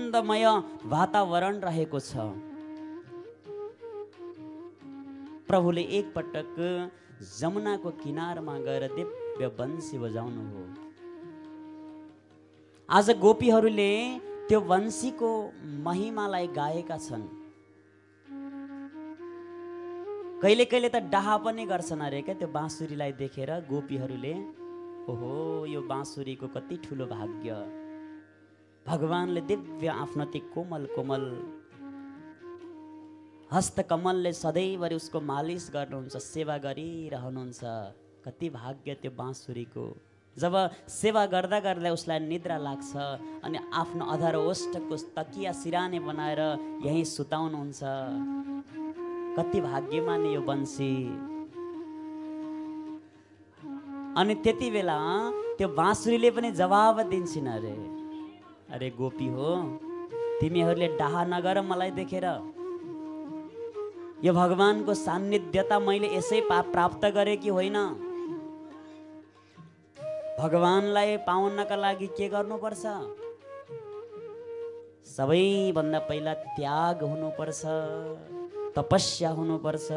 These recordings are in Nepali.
आनन्दमय वातावरण रहेको छ। प्रभुले एकपटक जमुनाको किनारमा गएर दिव्य वंशी बजाउनु हो। आज गोपीहरूले त्यो वंशीको महिमालाई गाएका छन्। कहिले कहिले त डाहा पनि गर्छन् अरे क्या त्यो बाँसुरीलाई देखेर गोपीहरूले। ओहो यो बाँसुरीको कति ठुलो भाग्य, भगवानले दिव्य आफ्नो ती कोमल कोमल हस्तकमलले सधैँभरि उसको मालिस गर्नुहुन्छ, सेवा गरिरहनुहुन्छ। कति भाग्य त्यो बाँसुरीको। जब सेवा गर्दा गर्दा उसलाई निद्रा लाग्छ अनि आफ्नो अधर ओष्ठको तकिया सिरानी बनाएर यहीँ सुताउनुहुन्छ। कति भाग्यमान यो वंशी। अनि त्यति बेला त्यो बाँसुरीले पनि जवाब दिन्छन्, अरे अरे गोपी हो, तिमीहरूले डाहा नगर मलाई देखेर। यो भगवानको सान्निध्यता मैले यसै प्राप्त गरेँ कि होइन? भगवानलाई पाउनका लागि के गर्नुपर्छ? सबैभन्दा पहिला त्याग हुनुपर्छ, तपस्या हुनुपर्छ।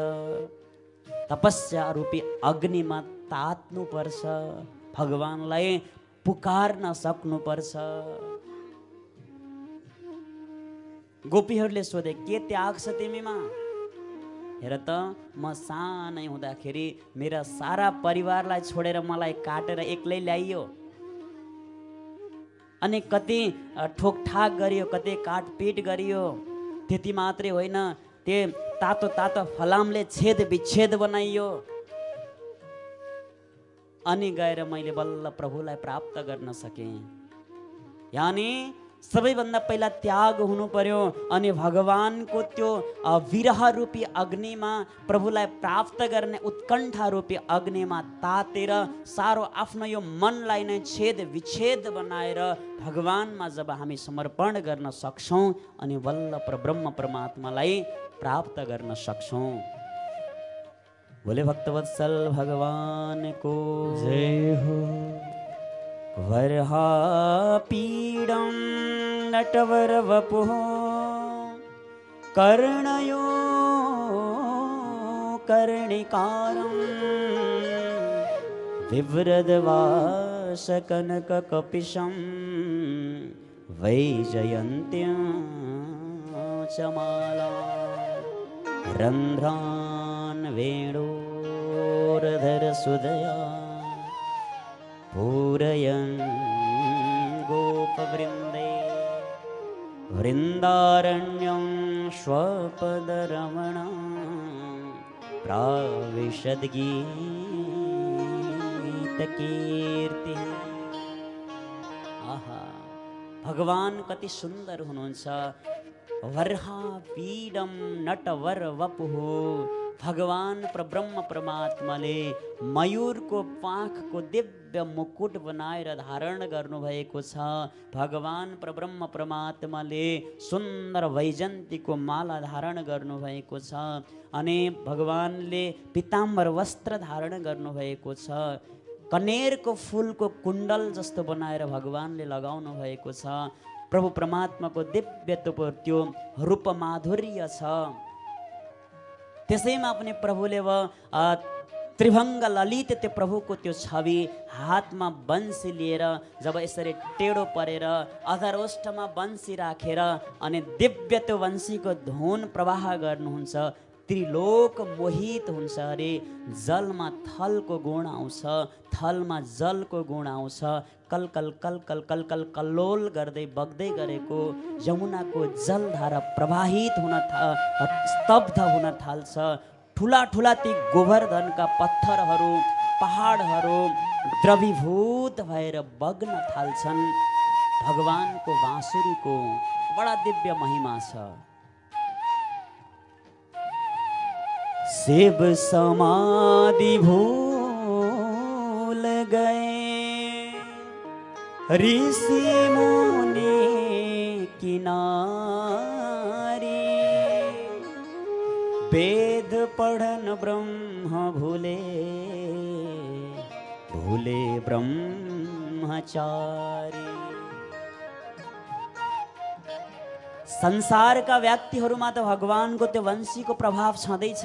तपस्या रूपी अग्निमा तात्नुपर्छ, भगवानलाई पुकार्न सक्नुपर्छ। गोपीहरूले सोधे, के त्याग छ तिमीमा? हेर त, म सानै हुँदाखेरि मेरा सारा परिवारलाई छोडेर मलाई काटेर एक्लै ल्याइयो। अनि कति ठोकठाक गरियो, कति काटपिट गरियो। त्यति मात्रै होइन, त्यो तातो तातो फलामले छेद विच्छेद बनाइयो। अनि गएर मैले बल्ल प्रभुलाई प्राप्त गर्न सकेँ। यानी सबैभन्दा पहिला त्याग हुनु पर्यो। अनि भगवानको त्यो विरह रूपी अग्निमा, प्रभुलाई प्राप्त गर्ने उत्कण्ठा रूपी अग्निमा तातेर सारो आफ्नो यो मनलाई नै छेद विच्छेद बनाएर भगवानमा जब हामी समर्पण गर्न सक्छौँ अनि बल्ल ब्रह्म परमात्मालाई प्राप्त गर्न सक्छौँ। बोले भक्तवत्सल भगवान को जय हो। वर्हापीडं नटवर वपुः कर्णयो कर्णिकारं विव्रतवासकनककपिशं वैजयन्त्यां च मालां रन्ध्रान् वेणोरधरसुधया पूरयन् गोपवृन्दे वृन्दारण्यं स्वपदरमणं प्राविशद्गीतकीर्तिः। आहा, भगवान कति सुन्दर हुनुहुन्छ। वर्हापीडं नटवर वपुः। भगवान परब्रह्म परमात्माले मयूरको पाखको दिव्य मुकुट बनाएर धारण गर्नुभएको छ। भगवान परब्रह्म परमात्माले सुन्दर वैजन्तीको माला धारण गर्नुभएको छ। अनि भगवानले पीताम्बर वस्त्र धारण गर्नुभएको छ। कनेरको फुलको कुण्डल जस्तो बनाएर भगवानले लगाउनु भएको छ। प्रभु परमात्माको दिव्य त्यो रूप माधुर्य छ। त्यसैमा पनि प्रभुले त्रिभङ्ग ललित त्यो प्रभुको त्यो छवि हातमा बंसी लिएर जब यसरी टेढो परेर अधरोष्ठमा बंसी राखेर अनि दिव्य त्यो वंशीको धुन प्रवाह गर्नुहुन्छ, त्रिलोक मोहित हुन्छ। अरे जलमा थलको गुण आउँछ, थलमा जलको गुण आउँछ। कलकल कलकल कलकल कल्लोल गर्दै बग्दै गरेको यमुनाको जलधारा प्रवाहित हुन स्तब्ध हुन थाल्छ। ठुला ठुला ती गोवर्धनका पत्थरहरू पहाडहरू द्रवीभूत भएर बग्न थाल्छन्। भगवानको बाँसुरीको बडा दिव्य महिमा छ। शिव समाधि भूल गए ऋषि मुनि किनारे, वेद पढ़न ब्रह्म भूले भूले ब्रह्मचारी। संसारका व्यक्तिहरूमा त भगवानको त्यो वंशीको प्रभाव छँदैछ।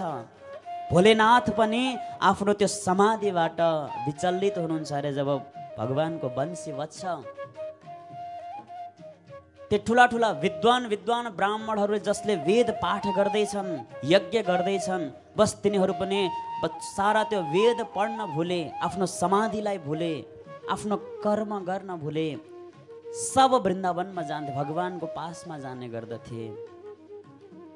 भोलेनाथ पनि आफ्नो त्यो समाधिबाट विचलित हुनुहुन्छ अरे जब भगवानको वंशी बच्छ। त्यो ठुला ठुला विद्वान ब्राह्मणहरू जसले वेद पाठ गर्दैछन्, यज्ञ गर्दैछन्, बस तिनीहरू पनि सारा त्यो वेद पढ्न भुले, आफ्नो समाधिलाई भुले, आफ्नो कर्म गर्न भुले, सब वृन्दावनमा जान्थे, भगवानको पासमा जाने गर्दथे।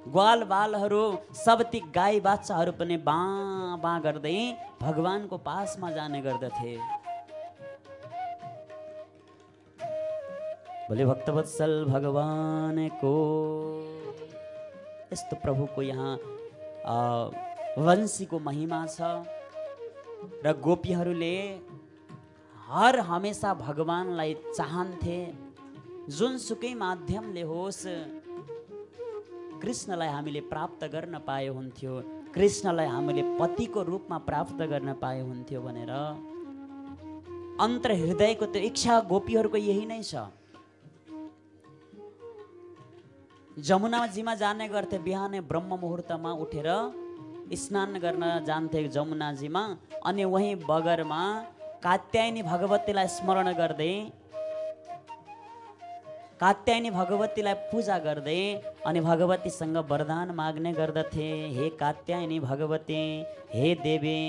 ग्वाल बालहरू सब ती गाई बाच्छाहरू पनि बाँ बाँ गर्दै भगवानको पासमा जाने गर्दथे। बोले भक्तवत्सल भगवानको यस्तो प्रभुको यहाँ वंशीको महिमा छ। र गोपीहरूले हर हमेशा भगवानलाई चाहन्थे। जुनसुकै माध्यमले होस् कृष्णलाई हामीले प्राप्त गर्न पाए हुन्थ्यो, कृष्णलाई हामीले पतिको रूपमा प्राप्त गर्न पाए हुन्थ्यो भनेर अन्तर हृदयको त्यो इच्छा गोपीहरूको यही नै छ। जमुनाजीमा जाने गर्थे, बिहानै ब्रह्म मुहुर्तमा उठेर स्नान गर्न जान्थे जमुनाजीमा। अनि वहीँ बगरमा कात्यायनी भगवतीलाई स्मरण गर्दै, कात्यायनी भगवतीलाई पूजा गर्दै अनि भगवतीसँग वरदान माग्ने गर्दथे। हे कात्यायनी भगवती, हे देवी,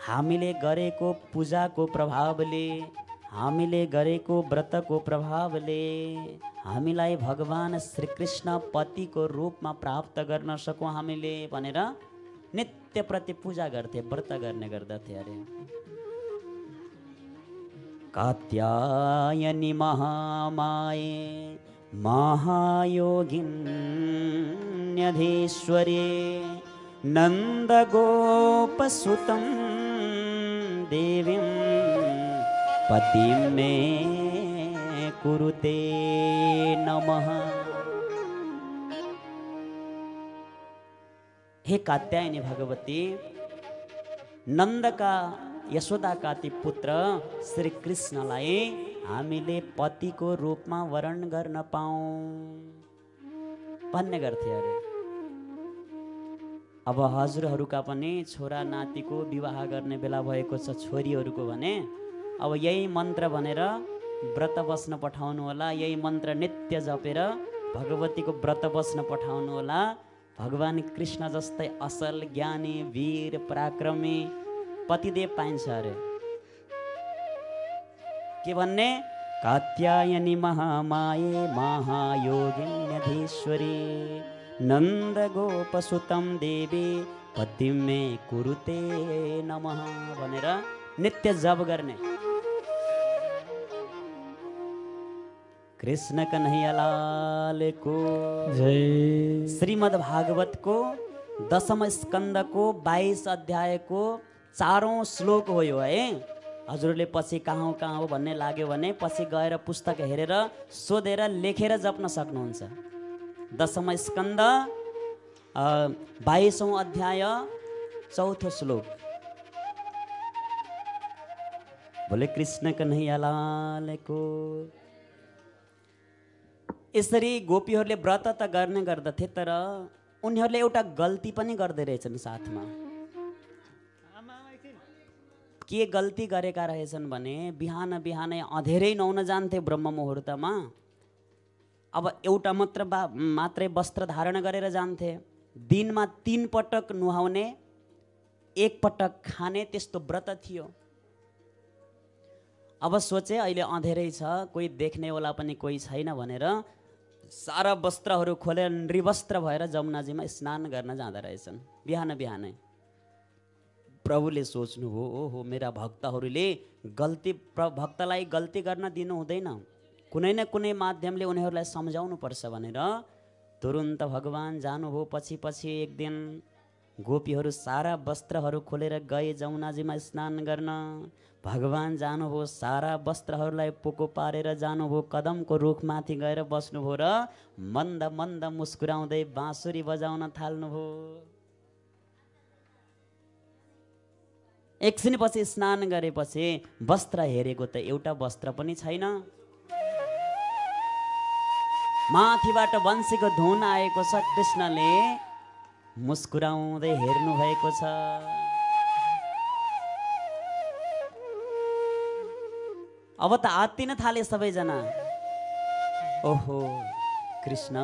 हामीले गरेको पूजाको प्रभावले, हामीले गरेको व्रतको प्रभावले हामीलाई भगवान श्रीकृष्ण पतिको रूपमा प्राप्त गर्न सकौँ हामीले भनेर नित्य प्रति पूजा गर्थे, व्रत गर्ने गर्दथे अरे। कात्यायनी महामाये महायोगिन्यधीश्वरे नन्दगोपसुतं देवीं पतिं मे कुरुते नमः। हे कात्यायनी भगवती, नन्दका यशोदाका ती पुत्र श्री कृष्णलाई हामीले पतिको रूपमा वरण गर्न पाऊँ भन्ने गर्थे अरे। अब हजुरहरूका पनि छोरा नातिको विवाह गर्ने बेला भएको छ, छोरीहरूको भने अब यही मन्त्र भनेर व्रत बस्न पठाउनु होला, यही मन्त्र नित्य जपेर भगवतीको व्रत बस्न पठाउनु होला। भगवान कृष्ण जस्तै असल ज्ञानी वीर पराक्रमी पतिदेव पाइन्छ अरे। के भन्ने? कात्यायनी महामाये महायोगिन्यधीश्वरी नन्द गोपसुतं देवी पतिं मे कुरुते नमः भनेर नित्य जप गर्ने। कृष्ण कन्हैया लाल को जय। श्रीमद् भागवतको 10 स्कन्धको 22 अध्यायको 4औं श्लोक हो यो है। हजुरले पछि कहाँ हो भन्ने लाग्यो भने पछि गएर पुस्तक हेरेर सोधेर लेखेर जप्न सक्नुहुन्छ। 10 स्कन्ध 22औं अध्याय 4थो श्लोक। बोले कृष्ण कन्हैया लाल को। यसरी गोपीहरूले व्रत त गर्ने गर्दथे, तर उनीहरूले एउटा गल्ती पनि गर्दै रहेछन् साथमा। के गल्ती गरेका रहेछन् भने बिहान बिहानै अँधेरै नुहाउन जान्थे ब्रह्म मुहुर्तमा। अब एउटा मात्रै वस्त्र धारण गरेर जान्थे। दिनमा 3 पटक नुहाउने, 1 पटक खाने, त्यस्तो व्रत थियो। अब सोचे अहिले अँधेरै छ, कोही देख्नेवाला पनि कोही छैन भनेर सारा वस्त्रहरू खोलेर निर्वस्त्र भएर जमुनाजीमा स्नान गर्न जाँदा रहेछन् बिहान बिहानै। प्रभुले सोच्नुभयो, ओहो मेरा भक्तहरूले भक्तलाई गल्ती गर्न दिनु हुँदैन, कुनै न कुनै माध्यमले उनीहरूलाई सम्झाउनु पर्छ भनेर तुरुन्त भगवान जानुभयो। पछि पछि एक दिन गोपीहरू सारा वस्त्रहरू खोलेर गए जमुनाजीमा स्नान गर्न। भगवान जानुभयो, सारा वस्त्रहरूलाई पोको पारेर जानुभयो, कदमको रुखमाथि गएर बस्नुभयो र मन्द मन्द मुस्कुराउँदै बाँसुरी बजाउन थाल्नुभयो। एकछिनपछि स्नान गरेपछि वस्त्र हेरेको त एउटा वस्त्र पनि छैन। माथिबाट बन्सीको धुन आएको छ, कृष्णले मुस्कुराउँदै हेर्नु भएको छ। अब त आत्तिन थाले सबैजना। ओहो कृष्ण,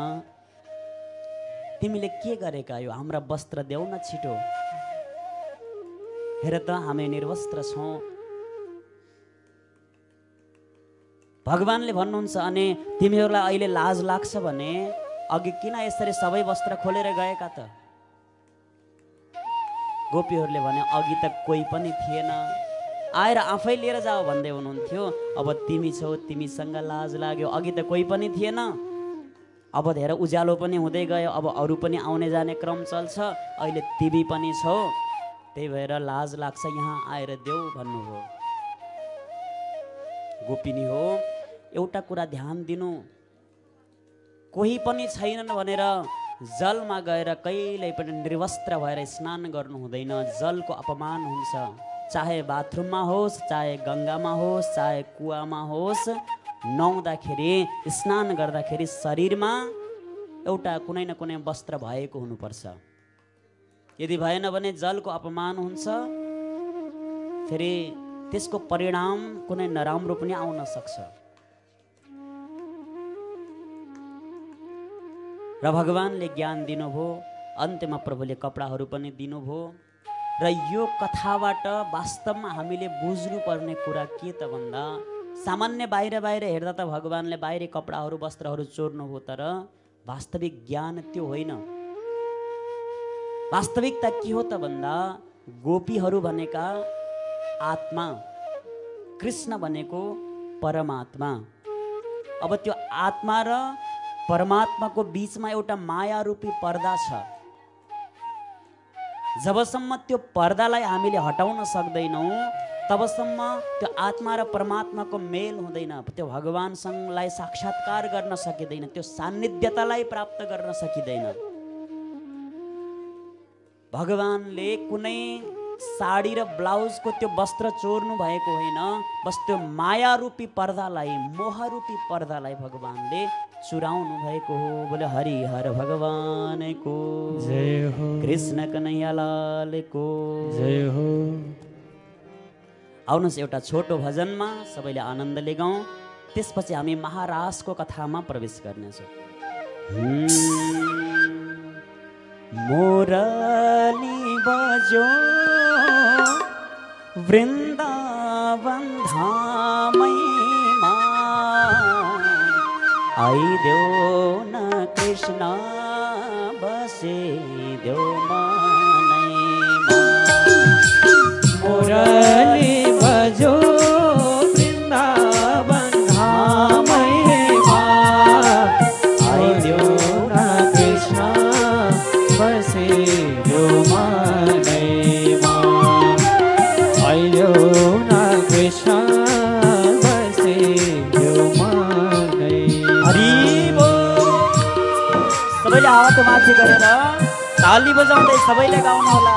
तिमीले के गरेका यो? हाम्रा वस्त्र देऊ न छिटो। हेर त हामी निर्वस्त्र छौँ। भगवानले भन्नुहुन्छ, अनि तिमीहरूलाई अहिले लाज लाग्छ भने अघि किन यसरी सबै वस्त्र खोलेर गएका त? गोपीहरूले भने अघि त कोही पनि थिएन, आएर आफै लिएर जाओ भन्दै हुनुहुन्थ्यो। अब तिमी छौ, तिमीसँग लाज लाग्यो। अघि त कोही पनि थिएन, अब धेरै उज्यालो पनि हुँदै गयो, अब अरू पनि आउने जाने क्रम चल्छ, अहिले तिमी पनि छौ, त्यही भएर लाज लाग्छ, यहाँ आएर देऊ भन्नुभयो। गोपिनी हो, एउटा कुरा ध्यान दिनु, कोही पनि छैनन् भनेर जलमा गएर कहिल्यै पनि निर्वस्त्र भएर स्नान गर्नु हुँदैन। जलको अपमान हुन्छ। चाहे बाथरुममा होस्, चाहे गङ्गामा होस्, चाहे कुवामा होस्, नुहाउँदाखेरि स्नान गर्दाखेरि शरीरमा एउटा कुनै न कुनै वस्त्र भएको हुनुपर्छ। यदि भएन भने जलको अपमान हुन्छ, फेरि त्यसको परिणाम कुनै नराम्रो पनि आउन सक्छ। र भगवानले ज्ञान दिनुभयो, अन्त्यमा प्रभुले कपडाहरू पनि दिनुभयो। र यो कथाबाट वास्तवमा हामीले बुझ्नुपर्ने कुरा के त भन्दा, सामान्य बाहिर बाहिर हेर्दा त भगवानले बाहिरी कपडाहरू वस्त्रहरू चोर्नुभयो, तर वास्तविक ज्ञान त्यो होइन। वास्तविकता के हो त भन्दा, गोपीहरू भनेका आत्मा, कृष्ण भनेको परमात्मा। अब त्यो आत्मा र परमात्माको बीचमा एउटा माया रूपी पर्दा छ। जबसम्म त्यो पर्दालाई हामीले हटाउन सक्दैनौँ, तबसम्म त्यो आत्मा र परमात्माको मेल हुँदैन। त्यो भगवानसँगलाई साक्षात्कार गर्न सकिँदैन, त्यो सान्निध्यतालाई प्राप्त गर्न सकिँदैन। भगवानले कुनै साडी र ब्लाउजको त्यो वस्त्र चोर्नु भएको होइन, बस त्यो माया रूपी पर्दालाई, मोह रूपी पर्दालाई भगवानले चुराउनु भएको हो। बोले हरिहर भगवानको जय हो, कृष्ण कन्हैया लालको जय हो। आउनुहोस् एउटा छोटो भजनमा सबैले आनन्दले गाउँ, त्यसपछि हामी महाराजको कथामा प्रवेश गर्नेछौँ। मोरली बजो वृन्दावन धामैमा, आइदेऊ न कृष्ण बसिदेऊ मनैमा। मुरली बजो वृन्दावन धामैमा, आइदेऊ न कृष्ण बसिदेऊ मनैमा। आइदेऊ न कृष्ण बसिदेऊ मनैमा। हरि बोल। सबैले हात माथि गरेर ताली बजाउँदै सबैले गाउनु होला।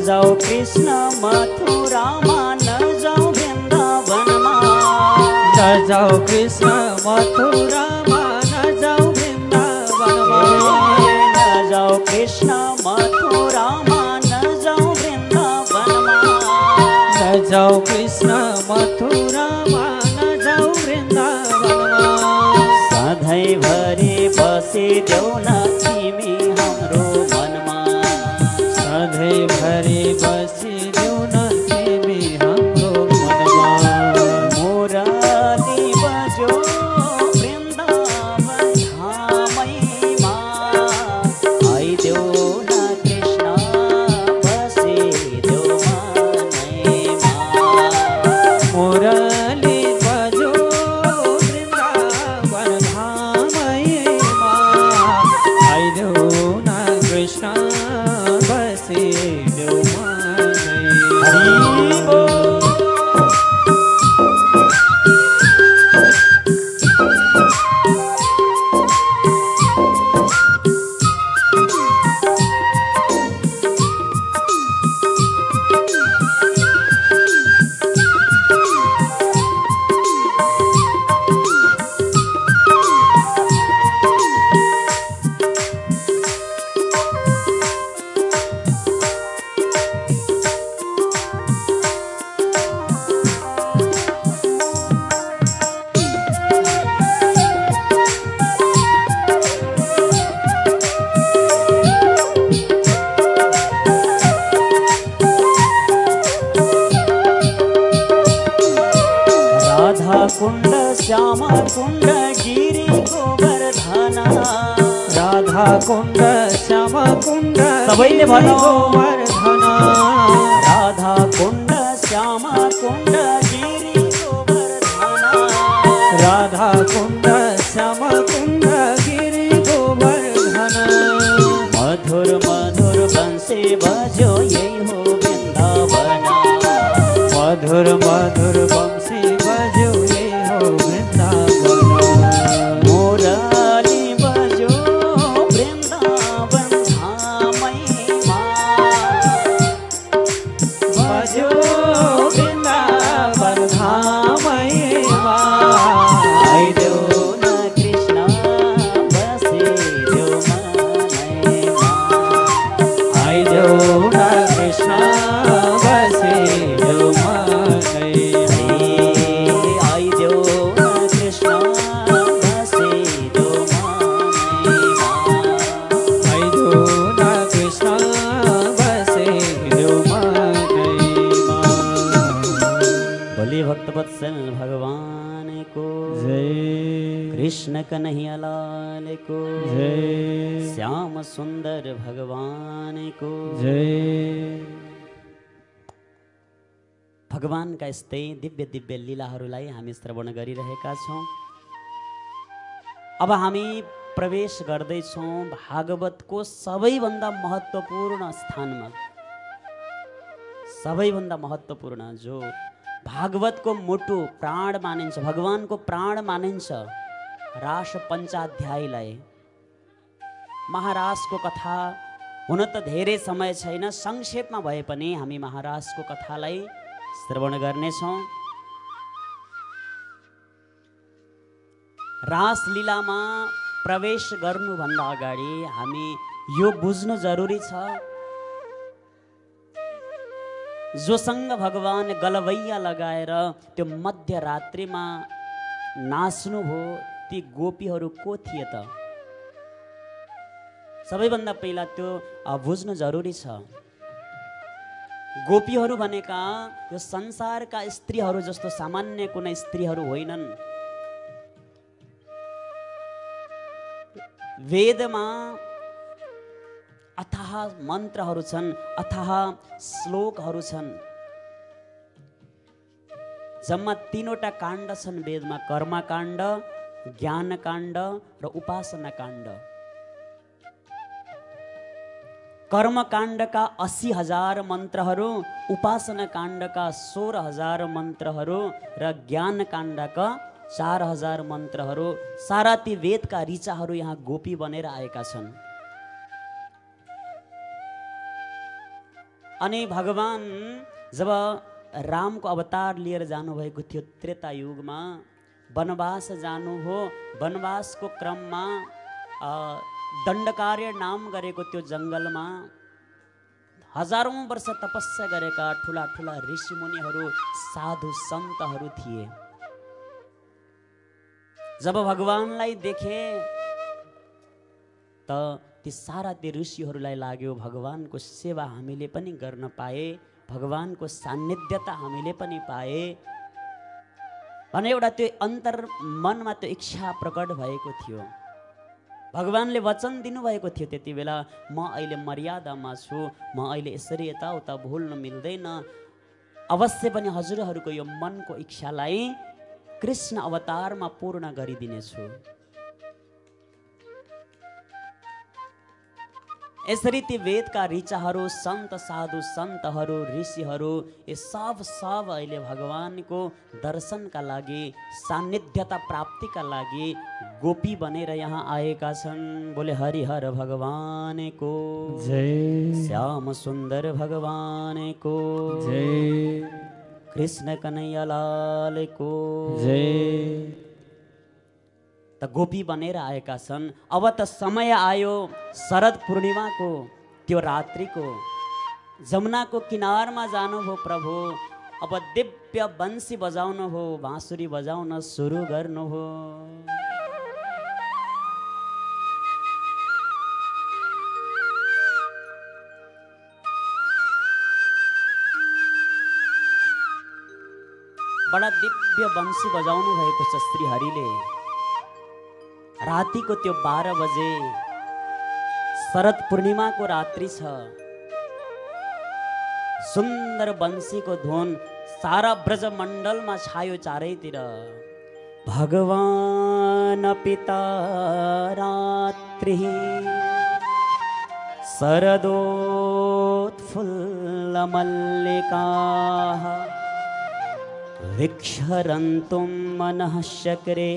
जाओ कृष्ण मथुरामा, न जाओ वृन्दावनमा। न जाओ कृष्ण मथुरामा, न जाओ वृन्दावनमा। न जाओ कृष्ण मथुरामा, न जाओ वृन्दावनमा। सधैँभरि बसिदेऊ न तिमी हाम्रो मनमा। सधैँभरि बसिदेऊ न तिमी हाम्रो मनमा। मुरली बजो वृन्दावन धामैमा, आइदेऊ न कृष्ण बसिदेऊ मनैमा। मुरली बजो श्याम कुण्ड गिरि गोवर्धन राधा कुण्ड श्याम कुण्ड सबैले भनौँ। गोवर्धन राधा कुण्ड श्याम कुण्ड गिरि गोवर्धन राधा कुण्ड श्याम कुण्ड गिरि गोवर्धन मधुर मधुर बंसी बजो यही हो वृंदावन मधुर मधुर बंसी बजो ये हो वृंदावन मुरली बजो वृंदावन धामैमा बजो वृंदावन धामैमा आइदेऊ न कृष्ण बसिदेऊ मनैमा आइदेऊ न कृष्ण बसिदेऊ मनैमा आइदेऊ न कृष्ण बसिदेऊ मनैमा आइदेऊ न कृष्ण बसिदेऊ मनैमा बोली भक्तवत्सल भगवान को जय कृष्ण कन्हैया लाल को जय श्याम सुंदर भगवान को जय भगवानका यस्तै दिव्य दिव्य लीलाहरूलाई हामी श्रवण गरिरहेका छौँ। अब हामी प्रवेश गर्दैछौँ भागवतको सबैभन्दा महत्त्वपूर्ण स्थानमा। सबैभन्दा महत्त्वपूर्ण जो भागवतको मुटु प्राण मानिन्छ, भगवानको प्राण मानिन्छ, रास पञ्चाध्यायलाई। महाराजको कथा हुन त धेरै समय छैन, संक्षेपमा भए पनि हामी महाराजको कथालाई श्रवण गर्नेछौँ। रासलीलामा प्रवेश गर्नुभन्दा अगाडि हामी यो बुझ्नु जरुरी छ, जोसँग भगवान गलवैया लगाएर त्यो मध्यरात्रिमा नाच्नुभयो ती गोपीहरू को थिए त? सबैभन्दा पहिला त्यो बुझ्नु जरुरी छ। गोपीहरू भनेका यो संसारका स्त्रीहरू जस्तो सामान्य कुनै स्त्रीहरू होइनन्। वेदमा अथाह मन्त्रहरू छन्, अथाह श्लोकहरू छन्। जम्मा 3वटा काण्ड छन् वेदमा, कर्मकाण्ड, ज्ञानकाण्ड र उपासना काण्ड। कर्मकाण्डका 80,000 मन्त्रहरू, उपासना काण्डका 16,000 मन्त्रहरू र ज्ञानकाण्डका 4,000 मन्त्रहरू। सारा ती वेदका ऋचाहरू यहाँ गोपी बनेर आएका छन्। अनि भगवान जब रामको अवतार लिएर जानुभएको थियो त्रेता युगमा, वनवास जानु हो, वनवासको क्रममा दण्डकारण्य नाम गरेको त्यो जङ्गलमा हजारौं वर्ष तपस्या गरेका ठुला ठुला ऋषिमुनिहरू, साधु सन्तहरू थिए। जब भगवानलाई देखे त ती सारा ती ऋषिहरूलाई लाग्यो भगवानको सेवा हामीले पनि गर्न पाए, भगवानको सान्निध्यता हामीले पनि पाए भने एउटा त्यो अन्तर मनमा त्यो इच्छा प्रकट भएको थियो। भगवानले वचन दिनुभएको थियो त्यति बेला, म अहिले मर्यादामा छु, म अहिले यसरी यताउता भुल्नु मिल्दैन, अवश्य पनि हजुरहरूको यो मनको इच्छालाई कृष्ण अवतारमा पूर्ण गरिदिनेछु। यसरी ती वेदका ऋचाहरू, सन्त साधु सन्तहरू, ऋषिहरू ये सब अहिले भगवानको दर्शनका लागि, सान्निध्यता प्राप्तिका लागि गोपी बनेर यहाँ आएका छन्। बोले हरिहर भगवानको जय, श्याम सुन्दर भगवानको जय, कृष्ण कन्हैया लालको जय। त गोपी बनेर आएका छन्। अब त समय आयो शरद पूर्णिमाको, त्यो रात्रिको। जमुनाको किनारमा जानुभयो प्रभु, अब दिव्य बंसी बजाउनु हो, बाँसुरी बजाउन सुरु गर्नु हो। बडा दिव्य बंसी बजाउनु भएको छ श्रीहरिले। रातिको त्यो 12 बजे शरद पूर्णिमाको रात्रि छ। सुन्दर बंसीको धुन सारा ब्रजमण्डलमा छायो चारैतिर। भगवान पिता रात्रि शरदोत्फुल्लमल्लिकाः विक्षरन्तुं मनः चक्रे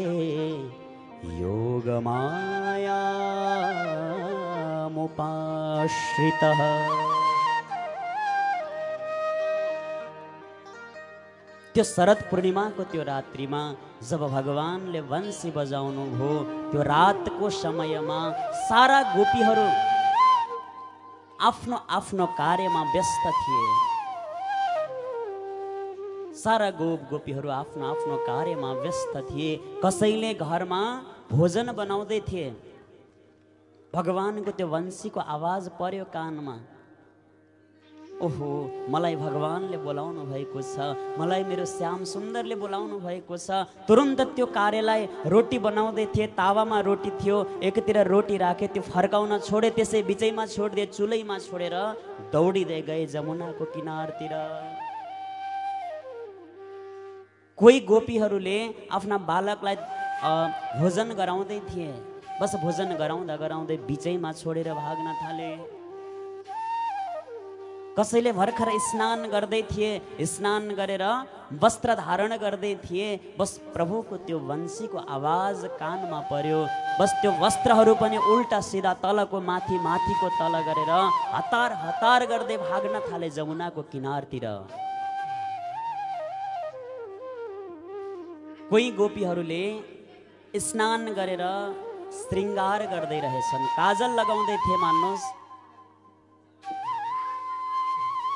योगमायामुपाश्रितः। त्यो शरद पूर्णिमाको त्यो रात्रिमा जब भगवानले वंशी बजाउनु भयो, त्यो रातको समयमा सारा गोपीहरू आफ्नो आफ्नो कार्यमा व्यस्त थिए। सारा गोपीहरू आफ्नो आफ्नो कार्यमा व्यस्त थिए। कसैले घरमा भोजन बनाउँदै थिए। भगवानको त्यो वंशीको आवाज पर्यो कानमा। ओहो, मलाई भगवानले बोलाउनु भएको छ, मलाई मेरो श्याम सुन्दरले बोलाउनु भएको छ। तुरुन्त त्यो कार्यलाई रोटी बनाउँदै थिए। तावामा रोटी थियो, एकतिर रोटी राखे, त्यो फर्काउन छोडे, त्यसै बिचैमा छोडिदिए, चुलैमा छोडेर दौडिँदै गए जमुनाको किनारतिर। कोही गोपीहरूले आफ्ना बालकलाई भोजन गराउँदै थिए। बस भोजन गराउँदा गराउँदै बिचैमा छोडेर भाग्न थाले। कसैले भर्खर स्नान गर्दै थिए, स्नान गरेर वस्त्र धारण गर्दै थिए। बस प्रभुको त्यो वंशीको आवाज कानमा पर्यो। बस त्यो वस्त्रहरू पनि उल्टा सिधा तलको माथि, माथिको तल गरेर हतार हतार गर्दै भाग्न थाले जमुनाको किनारतिर। कोही गोपीहरूले स्नान गरेर श्रृंगार गर्दै रहेछन्, काजल लगाउँदै थिए मान्नुहोस्।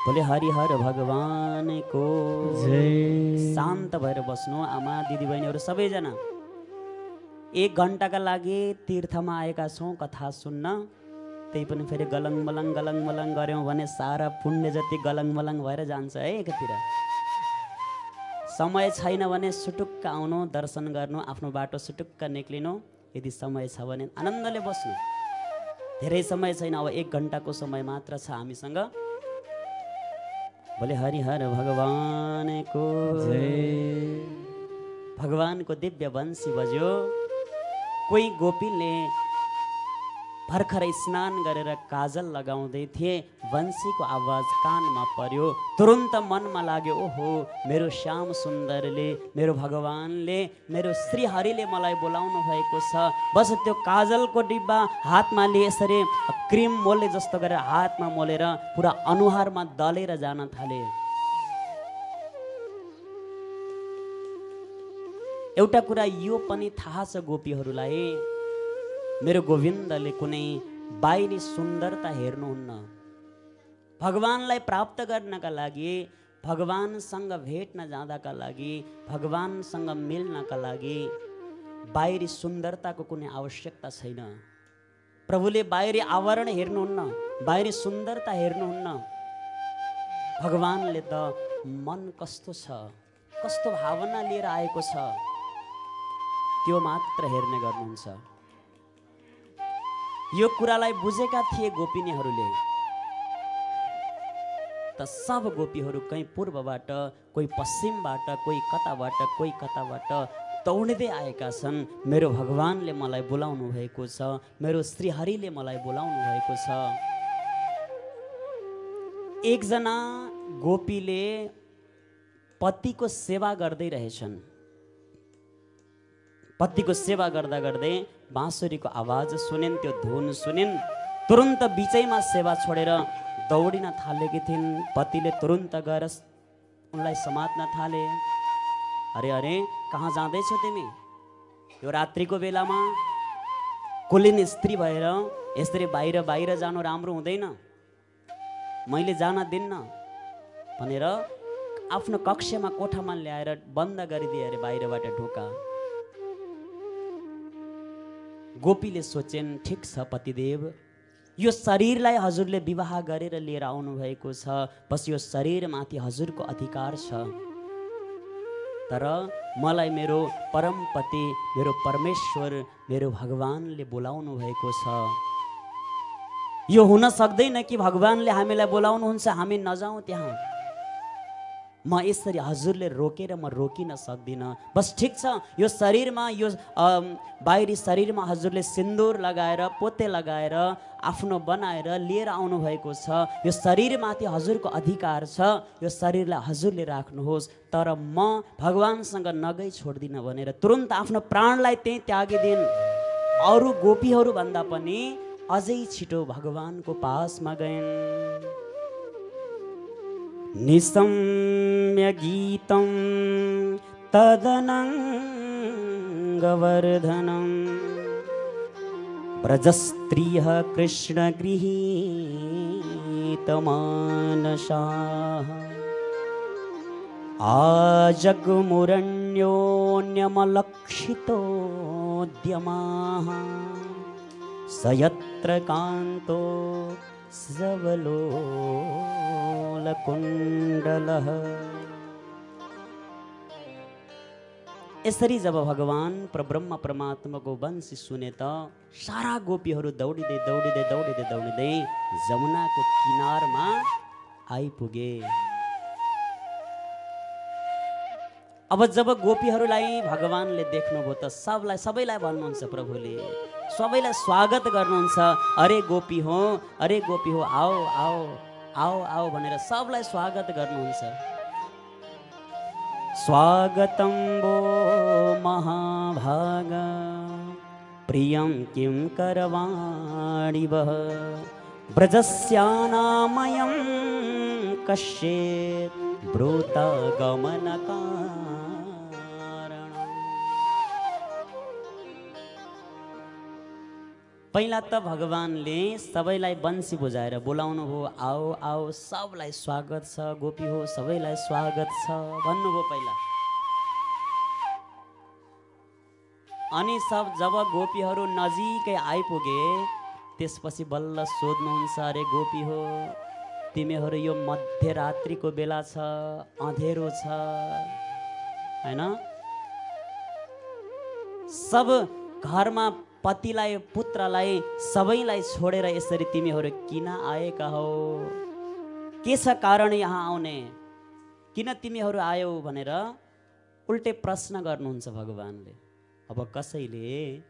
बोले हरिहर भगवानको जय। शान्त भएर बस्नु आमा दिदीबहिनीहरू सबैजना। 1 घण्टाका लागि तीर्थमा आएका छौँ कथा सुन्न। त्यही पनि फेरि गलङ मलङ गऱ्यौँ भने सारा पुण्य जति गलङ मलङ भएर जान्छ है एकतिर। समय छैन भने सुटुक्क आउनु, दर्शन गर्नु, आफ्नो बाटो सुटुक्क निक्लिनु। यदि समय छ भने आनन्दले बस्नु। धेरै समय छैन, अब 1 घण्टाको समय मात्र छ हामीसँग। बोले हरिहर भगवानको जय। भगवानको दिव्य वंशी बज्यो। कोही गोपीले भर्खर स्नान गरेर काजल लगाउँदै थिए। वंशीको आवाज कानमा पर्यो। तुरुन्त मनमा लाग्यो, ओहो, मेरो श्याम सुन्दरले, मेरो भगवानले, मेरो श्रीहरिले मलाई बोलाउनु भएको छ। बस त्यो काजलको डिब्बा हातमा लिए यसरी क्रिम मोल्ने जस्तो गरेर हातमा मोलेर पुरा अनुहारमा दलेर जान थाले। एउटा कुरा यो पनि थाहा छ गोपीहरूलाई, मेरो गोविन्दले कुनै बाहिरी सुन्दरता हेर्नुहुन्न। भगवानलाई प्राप्त गर्नका लागि, भगवानसँग भेट्न जाँदाका लागि, भगवानसँग मिल्नका लागि बाहिरी सुन्दरताको कुनै आवश्यकता छैन। प्रभुले बाहिरी आवरण हेर्नुहुन्न, बाहिरी सुन्दरता हेर्नुहुन्न। भगवानले त मन कस्तो छ, कस्तो भावना लिएर आएको छ, त्यो मात्र हेर्ने गर्नुहुन्छ। यो कुरालाई बुझेका थिए गोपिनीहरूले। त सब गोपीहरू कहीँ पूर्वबाट, कोही पश्चिमबाट, कोही कताबाट दौडिँदै आएका छन्। मेरो भगवानले मलाई बोलाउनु भएको छ, मेरो श्रीहरिले मलाई बोलाउनु भएको छ। एकजना गोपीले पतिको सेवा गर्दै रहेछन्। पतिको सेवा गर्दा गर्दै बाँसुरीको आवाज सुनिन्, त्यो धुन सुनिन्। तुरुन्त बिचैमा सेवा छोडेर दौडिन थालेकी थिइन्। पतिले तुरुन्त गएर उनलाई समात्न थाले। अरे अरे, कहाँ जाँदैछौ तिमी यो रात्रिको बेलामा? कुलीन स्त्री भएर यसरी बाहिर जानु राम्रो हुँदैन, मैले जान दिन्न भनेर आफ्नो कक्षमा कोठामा ल्याएर बन्द गरिदिए अरे बाहिरबाट ढोका। गोपीले सोचेन्, ठिक छ पतिदेव, यो शरीरलाई हजुरले विवाह गरेर लिएर आउनु भएको छ, बस यो शरीरमाथि हजुरको अधिकार छ। तर मलाई मेरो परमपति, मेरो परमेश्वर, मेरो भगवानले बोलाउनु भएको छ। यो हुन सक्दैन कि भगवानले हामीलाई बोलाउनुहुन्छ हामी नजाउँ त्यहाँ। म यसरी हजुरले रोकेर म रोकिन सक्दिनँ। बस ठिक छ, यो शरीरमा, यो बाहिरी शरीरमा हजुरले सिन्दुर लगाएर, पोते लगाएर, आफ्नो बनाएर लिएर आउनुभएको छ। यो शरीरमाथि हजुरको अधिकार छ, यो शरीरलाई हजुरले राख्नुहोस्। तर म भगवानसँग नगई छोड्दिनँ भनेर तुरुन्त आफ्नो प्राणलाई त्यहीँ त्यागिदिन्। अरू गोपीहरूभन्दा पनि अझै छिटो भगवानको पासमा गइन्। निशम्य गीतं तदनङ्गवर्धनं ब्रजस्त्रियः कृष्णगृहीतमानसाः आजग्मुरन्योन्यमलक्षितोद्यमाः स यत्र कान्तो सबलोलकुण्डलः। यसरी जब भगवान परब्रह्म परमात्माको वंशी सुने त सारा गोपीहरू दौडिँदै दौडिँदै दौडिँदै दौडिँदै जमुनाको किनारमा आइपुगे। अब जब गोपीहरूलाई भगवानले देख्नुभयो त सबैलाई भन्नुहुन्छ, प्रभुले सबैलाई स्वागत गर्नुहुन्छ। अरे गोपी हो, अरे गोपी हो, आओ आओ आओ आओ भनेर सबलाई स्वागत गर्नुहुन्छ। स्वागतं वो महाभाग प्रियं किं करवाणि वः ब्रजस्यानामयं कश्चित् ब्रूता गमनकारणम्। पहिला त भगवानले सबैलाई बन्सी बजाएर बोलाउनु हो, आओ आओ सबलाई स्वागत छ, गोपी हो सबैलाई स्वागत छ भन्नुभयो पहिला। अनि जब गोपीहरू नजिकै आइपुगे त्यसपछि बल्ल सोध्नुहुन्छ, अरे गोपी हो तिमीहरू यो मध्यरात्रिको बेला छ, अँधेरो छ हैन, सब घरमा पतिलाई पुत्रलाई सबैलाई छोडेर यसरी तिमीहरू किन आएका हौ? के छ कारण यहाँ आउने? किन तिमीहरू आयौ भनेर उल्टे प्रश्न गर्नुहुन्छ भगवानले। अब कसैले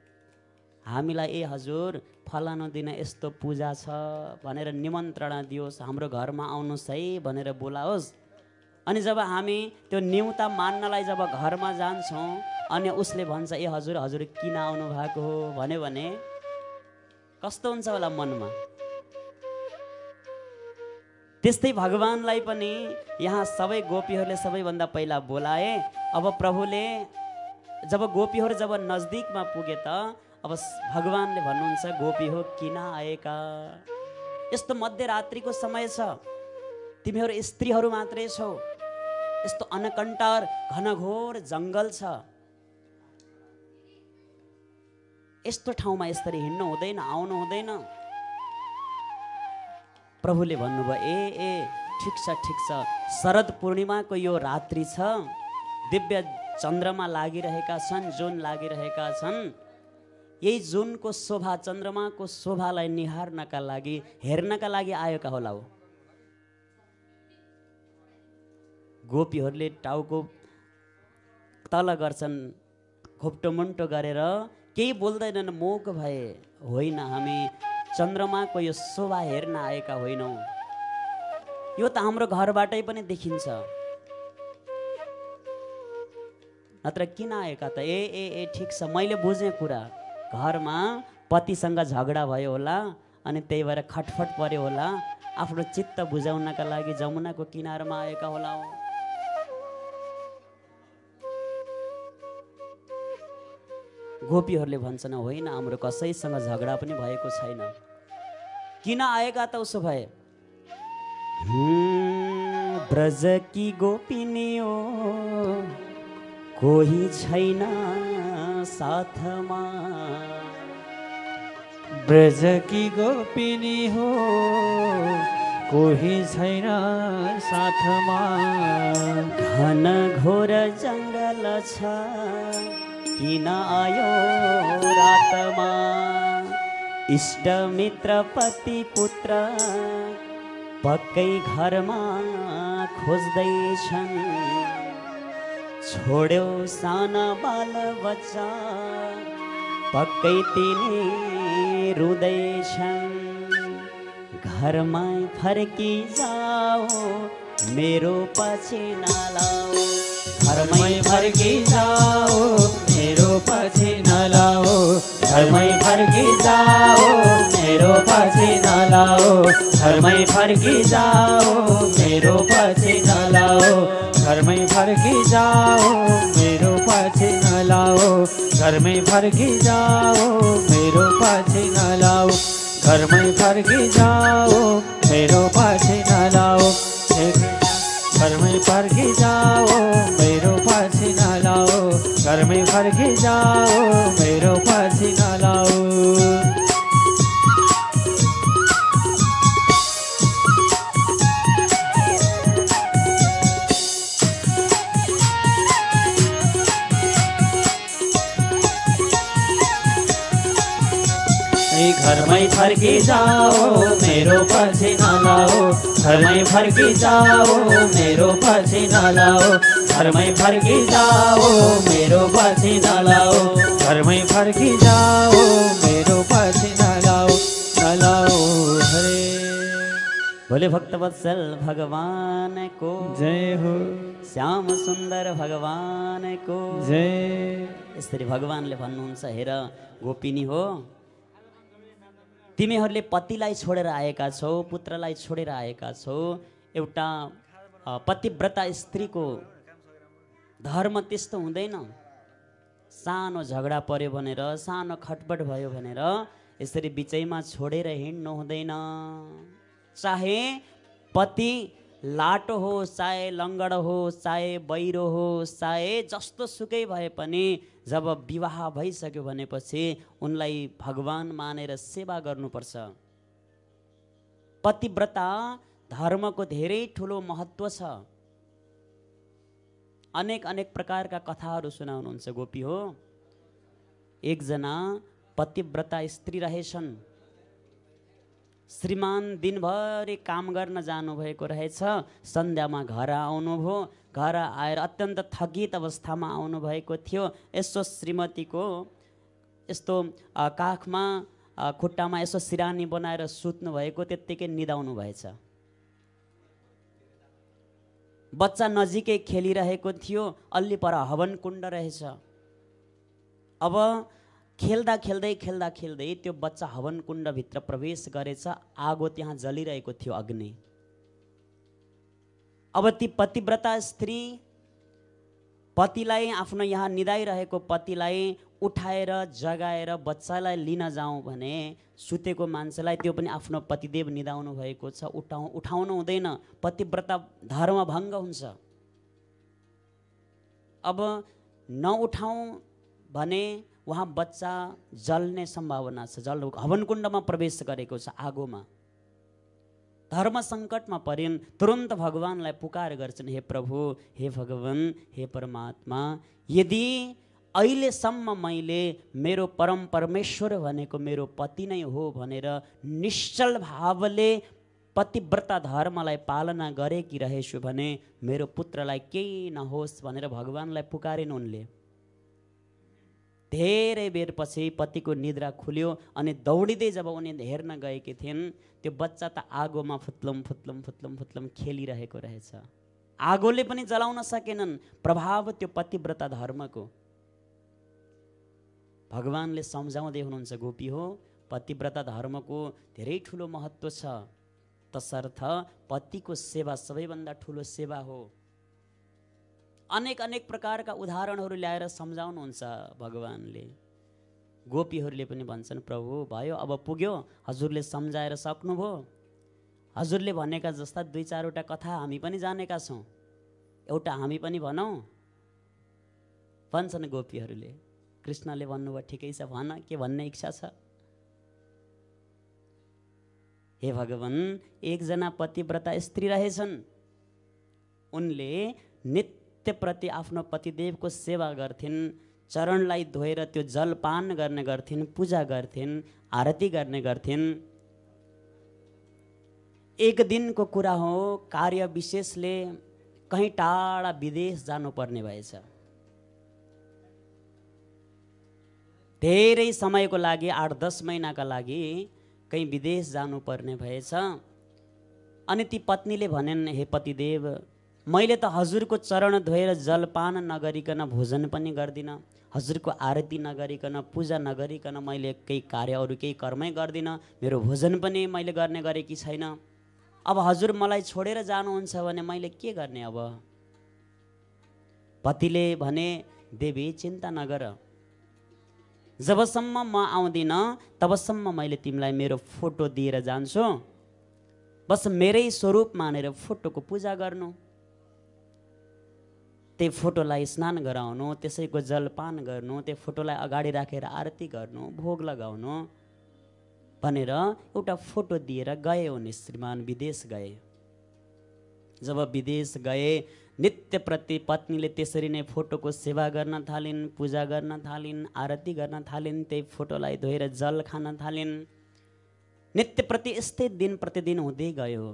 हामीलाई ए हजुर फलानु दिन यस्तो पूजा छ भनेर निमन्त्रणा दियोस्, हाम्रो घरमा आउनुहोस् है भनेर बोलाओस्। अनि जब हामी त्यो न्यूनता मान्नलाई जब घरमा जान्छौँ अनि उसले भन्छ ए हजुर हजुर किन आउनु भएको हो भन्यो भने कस्तो हुन्छ होला मनमा? त्यस्तै भगवानलाई पनि यहाँ सबै गोपीहरूले सबैभन्दा पहिला बोलाए। अब प्रभुले जब गोपीहरू जब नजदिकमा पुगे त अब भगवानले भन्नुहुन्छ, गोपी हो किन आएका? यस्तो मध्यरात्रिको समय छ, तिमीहरू स्त्रीहरू मात्रै छौ, यस्तो अनकन्टर घनघोर जङ्गल छ, यस्तो ठाउँमा यसरी हिँड्नु हुँदैन, आउनु हुँदैन। प्रभुले भन्नुभयो, ए ठिक छ ठिक छ, शरद पूर्णिमाको यो रात्रि छ, दिव्य चन्द्रमा लागिरहेका छन्, जुन लागिरहेका छन्, यही जुनको शोभा, चन्द्रमाको शोभालाई निहार्नका लागि, हेर्नका लागि आएका होला हो। गोपीहरूले टाउको तल गर्छन्, घोप्टो मुन्टो गरेर केही बोल्दैनन्, मोक भए। होइन, हामी चन्द्रमाको यो शोभा हेर्न आएका होइनौँ, यो त हाम्रो घरबाटै पनि देखिन्छ, नत्र किन आएका त? ए ठिक छ, मैले बुझेँ कुरा। घरमा पतिसँग झगडा भयो होला अनि त्यही भएर खटफट पर्यो होला, आफ्नो चित्त बुझाउनका लागि जमुनाको किनारमा आएका होला हो। गोपीहरूले भन्छन्, होइन हाम्रो कसैसँग झगडा पनि भएको छैन, किन आएका त उसो भए? ब्रज की गोपिनीओ कोही छैन साथमा, ब्रज की गोपिनी हो कोही छैन साथमा। घन घोर जङ्गल छ किन आयो रातमा। इष्ट मित्र पति पुत्र पक्कै घरमा खोज्दैछन्। छोड्यौ साना बाल बच्चा पक्कै तिनी रुँदैछन्। घरमै फर्की जाओ मेरो पछि नलाओ। घरमै फर्की जाओ मेरो पछि नलाओ। घरमै फर्की जाओ मेरो पछि नलाओ। घरमै फर्की जाओ मेरो पछि नलाओ। घरमै फर्की जाओ मेरो पछि नलाओ। घरमै फर्की जाओ मेरो पछि नलाओ। घरमै फर्की जाओ मेरो पछि नलाओ। घरमै फर्की जाओ मेरो पछि नलाओ। घरमै फर्की जाओ मेरो पछि नलाओ। घरमै फर्की जाओ मेरो पछि नलाओ। घरमै फर्की जाओ मेरो पछि नलाओ। घरमै फर्की जाओ मेरो पछि नलाओ। घरमै फर्की जाओ मेरो पछि नलाओ। नलाओ हरे। भोले भक्तवत्सल भगवान को जय हो। श्याम सुन्दर भगवान को जय। यसरी भगवानले भन्नुहुन्छ, हेर गोपिनी हो, तिमीहरूले पतिलाई छोडेर आएका छौ, पुत्रलाई छोडेर आएका छौ। एउटा पतिव्रता स्त्रीको धर्म त्यस्तो हुँदैन। सानो झगडा पर्यो भनेर, सानो खटपट भयो भनेर यसरी बिचैमा छोडेर हिँड्नु हुँदैन। चाहे पति लाटो हो, चाहे लङ्गड हो, चाहे बहिरो हो, चाहे जस्तो सुकै भए पनि जब विवाह भइसक्यो भनेपछि उनलाई भगवान मानेर सेवा गर्नुपर्छ। पतिव्रता धर्मको धेरै ठुलो महत्त्व छ। अनेक अनेक प्रकारका कथाहरू सुनाउनुहुन्छ गोपी हो। एकजना पतिव्रता स्त्री रहेछन्। श्रीमान दिनभरि काम गर्न जानुभएको रहेछ। सन्ध्यामा घर आउनुभयो। घर आएर अत्यन्त थकित अवस्थामा आउनुभएको थियो। यसो श्रीमतीको यस्तो काखमा खुट्टामा यसो सिरानी बनाएर सुत्नु भएको, त्यत्तिकै निदाउनु भएछ। बच्चा नजिकै खेलिरहेको थियो। अल्ली पर हवन कुण्ड रहेछ। अब खेल्दा खेल्दै खेल्दा खेल्दै त्यो बच्चा हवन कुण्डभित्र प्रवेश गरेछ। आगो त्यहाँ जलिरहेको थियो, अग्नि। अब ती पतिव्रता स्त्री पतिलाई, आफ्नो यहाँ निदाइरहेको पतिलाई उठाएर जगाएर बच्चालाई लिन जाउँ भने सुतेको मान्छेलाई, त्यो पनि आफ्नो पतिदेव निदाउनु भएको छ, उठाउनु हुँदैन। पतिव्रता धर्म भङ्ग हुन्छ। अब नउठाउँ भने वहाँ बच्चा जल्ने सम्भावना छ। हवन कुण्डमा प्रवेश गरेको छ, आगोमा। धर्म सङ्कटमा परिन् तुरन्त भगवानलाई पुकार गर्छन्, हे प्रभु, हे भगवान, हे परमात्मा, यदि अहिलेसम्म मैले मेरो परम परमेश्वर भनेको मेरो पति नै हो भनेर निश्चल भावले पतिव्रता धर्मलाई पालना गरेकी रहेछु भने मेरो पुत्रलाई केही नहोस् भनेर भगवानलाई पुकारिन् उनले। धेरै बेरपछि पतिको निद्रा खुल्यो अनि दौडिँदै जब उनी हेर्न गएकी थिइन्, त्यो बच्चा त आगोमा फुत्लुम फुत्लुम फुत्लुम फुत्लुम खेलिरहेको रहेछ। आगोले पनि जलाउन सकेनन्। प्रभाव त्यो पतिव्रता धर्मको। भगवानले सम्झाउँदै हुनुहुन्छ, गोपी हो, पतिव्रता धर्मको धेरै ठुलो महत्त्व छ। तसर्थ पतिको सेवा सबैभन्दा ठुलो सेवा हो। अनेक अनेक प्रकारका उदाहरणहरू ल्याएर सम्झाउनुहुन्छ भगवानले। गोपीहरूले पनि भन्छन्, प्रभु भयो, अब पुग्यो, हजुरले सम्झाएर सक्नुभयो। हजुरले भनेका जस्ता दुई चारवटा कथा हामी पनि जानेका छौँ, एउटा हामी पनि भनौँ भन्छन् गोपीहरूले। कृष्णले भन्नुभयो, ठिकै छ, भन, के भन्ने इच्छा छ। हे भगवान, एकजना पतिव्रता स्त्री रहेछन्, उनले नित्य प्रति आफ्नो पतिदेवको सेवा गर्थिन्, चरणलाई धोएर त्यो जलपान गर्ने गर्थिन्, पूजा गर्थिन्, आरती गर्ने गर्थिन्। एक दिनको कुरा हो, कार्य विशेषले कहीँ टाढा विदेश जानुपर्ने भएछ। धेरै समयको लागि 8-10 महिनाका लागि कहीँ विदेश जानुपर्ने भएछ। अनि ती पत्नीले भनेन्, हे पतिदेव, मैले त हजुरको चरण धोएर जलपान नगरिकन भोजन पनि गर्दिनँ, हजुरको आरती नगरिकन पूजा नगरिकन मैले केही कार्य अरू केही कर्मै गर्दिनँ, मेरो भोजन पनि मैले गर्ने गरेकी छैन। अब हजुर मलाई छोडेर जानुहुन्छ भने मैले के गर्ने? अब पतिले भने, देवी चिन्ता नगर, जबसम्म म आउँदिनँ तबसम्म मैले तिमीलाई मेरो फोटो दिएर जान्छु, बस मेरै स्वरूप मानेर फोटोको पूजा गर्नु, त्यही फोटोलाई स्नान गराउनु, त्यसैको जलपान गर्नु, त्यो फोटोलाई अगाडि राखेर आरती गर्नु, भोग लगाउनु भनेर एउटा फोटो दिएर गए उनी श्रीमान विदेश गए। जब विदेश गए, नित्य प्रति पत्नीले त्यसरी नै फोटोको सेवा गर्न थालिन्, पूजा गर्न थालिन्, आरती गर्न थालिन्, त्यही फोटोलाई धोएर जल खान थालिन्। नित्य प्रति यस्तै दिन प्रतिदिन हुँदै गयो।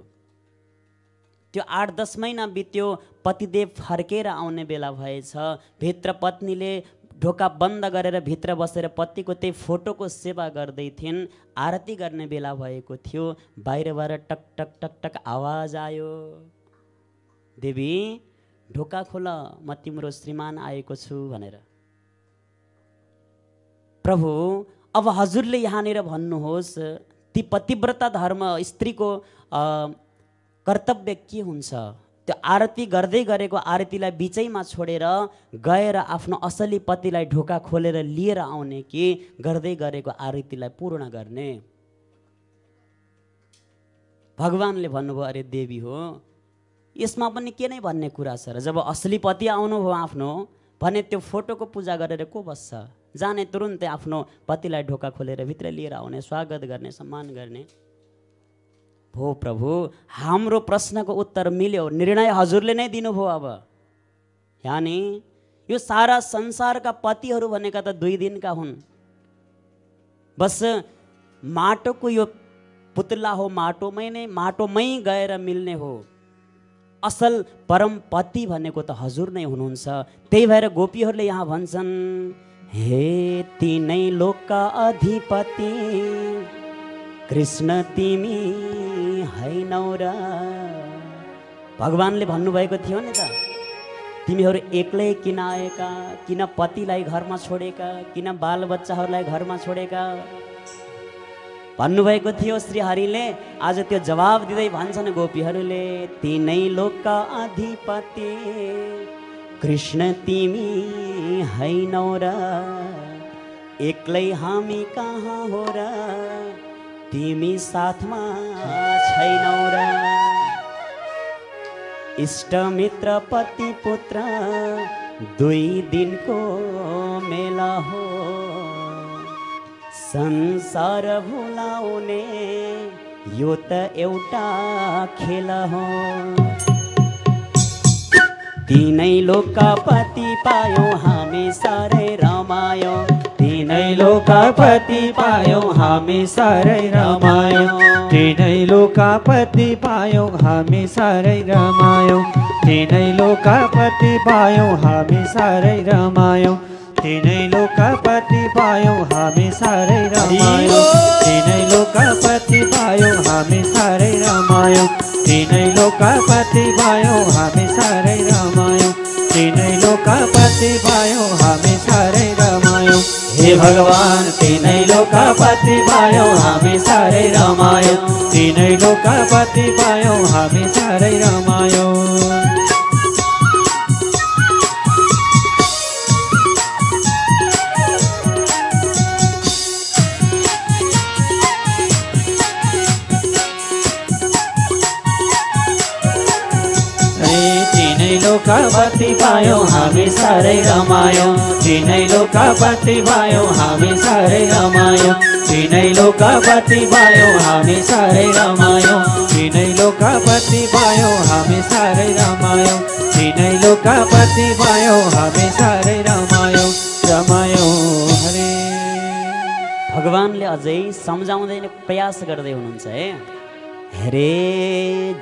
त्यो 8-10 महिना बित्यो, पतिदेव फर्केर आउने बेला भएछ। भित्र पत्नीले ढोका बन्द गरेर भित्र बसेर पतिको त्यही फोटोको सेवा गर्दै थिइन्। आरती गर्ने बेला भएको थियो, बाहिरबाट टक टक टक टक आवाज आयो, देवी ढोका खोल, म तिम्रो श्रीमान आएको छु भनेर। प्रभु, अब हजुरले यहाँनिर भन्नुहोस्, ती पतिव्रता धर्म स्त्रीको कर्तव्य के हुन्छ? त्यो आरती गर्दै गरेको आरतीलाई बिचैमा छोडेर गएर आफ्नो असली पतिलाई ढोका खोलेर लिएर आउने कि गर्दै गरेको आरतीलाई पूर्ण गर्ने? भगवानले भन्नुभयो, अरे देवी हो, यसमा पनि के नै भन्ने कुरा छ र? जब असली पति आउनुभयो आफ्नो भने त्यो फोटोको पूजा गरेर को बस्छ? जाने तुरुन्तै आफ्नो पतिलाई ढोका खोलेर भित्र लिएर आउने, स्वागत गर्ने, सम्मान गर्ने। हो प्रभु, हाम्रो प्रश्नको उत्तर मिल्यो, निर्णय हजुरले नै दिनुभयो। अब यानी यो सारा संसारका पतिहरू भनेका त 2 दिनका हुन्। बस माटोको यो पुतला हो, माटोमै गएर मिल्ने हो। असल परम पति भनेको त हजुर नै हुनुहुन्छ। त्यही भएर गोपीहरूले यहाँ भन्छन्, हे तीनै लोकका अधिपति कृष्ण तिमी हैनौ र। भगवानले भन्नुभएको थियो नि त, तिमीहरू एक्लै किन आएका, किन पतिलाई घरमा छोडेका, किन बालबच्चाहरूलाई घरमा छोडेका भन्नुभएको थियो श्रीहरिले। आज त्यो जवाब दिँदै भन्छन् गोपीहरूले, तीनै लोकका अधिपति कृष्ण तिमी हैनौ र, एक्लै हामी कहाँ हो र, तिमी साथमा छैनौ र। इष्ट मित्र पति पुत्र 2 दिनको मेला हो, संसार भुलाउने यो त एउटा खेल हो। तीनै लोकका पति पायौँ हामी साह्रै रमायौँ, तीनै लोकका पति पायौँ हामी साह्रै रमायौँ, तीनै लोकका पति पायौँ हामी साह्रै रमायौँ, तीनै लोकका पति पायौँ हामी साह्रै रमायौँ, तीनै लोकका पति पायौँ हामी साह्रै रमायौँ, तीनै लोकका पति पायौँ हामी साह्रै रमायौँ, तीनै लोकका पति पायौँ हामी साह्रै रमायौँ, तीनै लोकका पति पायौँ हामी साह्रै रमायौँ। हे भगवान, तीनै लोकका पति पायौँ हामी साह्रै रमायौँ, तीनै लोकका पति पायौँ हामी साह्रै रमायौँ। लोकपति पायौँ हामी साह्रै रमायौँ तिनै लोकपति पायौँ हामी साह्रै रमायौँ तिनै लोकपति पायौँ हामी साह्रै रमायौँ तिनै लोकपति पायौँ हामी साह्रै रमायौँ तिनै लोकपति पायौँ हामी साह्रै रमायौँ रमायौँ हरे। भगवानले अझै सम्झाउँदै प्रयास गर्दै हुनुहुन्छ है। हेरे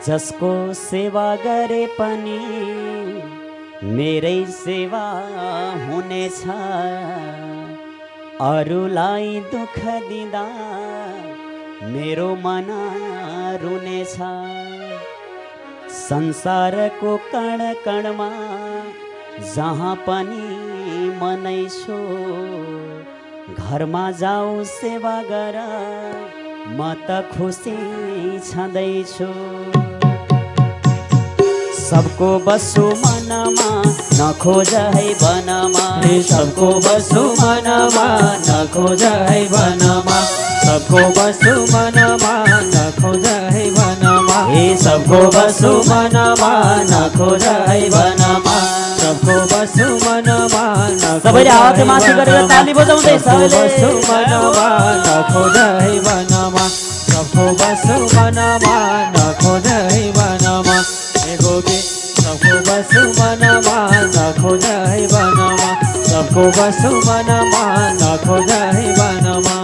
जसको सेवा गरे पनि मेरै सेवा हुनेछ अरूलाई दुःख दिँदा मेरो मन रुनेछ संसारको कण कणमा जहाँ पनि मनै छु घरमा जाऊ सेवा गर म त खुसी छँदैछु सबको बसु मनमा नखोज है वनमा सबको बसु मनमा नखोज है वनमा सबको बसु मनमा नखोज है वनमा सबको बसु मनमा नखोज है वनमा सबको बसु मनमा सबैले हात माथि गरेर ताली बजाउँदै बसु मनमा नखोज है वनमा सबको बसु मनमा नखोज है वनमा सबको बसु मनमा नखोज है वनमा सबको बसु मनमा नखोज है वनमा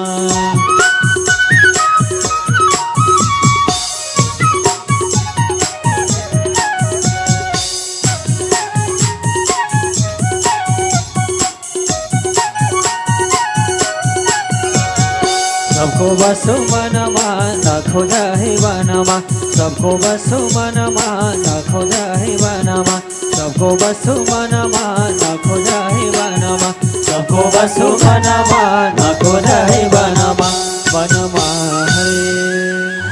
सबको बसु मनमा नखोज है वनमा सबको बसु मनमा नखोज है वनमा सबको बसु मनमा नखोज है वनमा सबको बसु मनमा नखोज है वनमा वनमा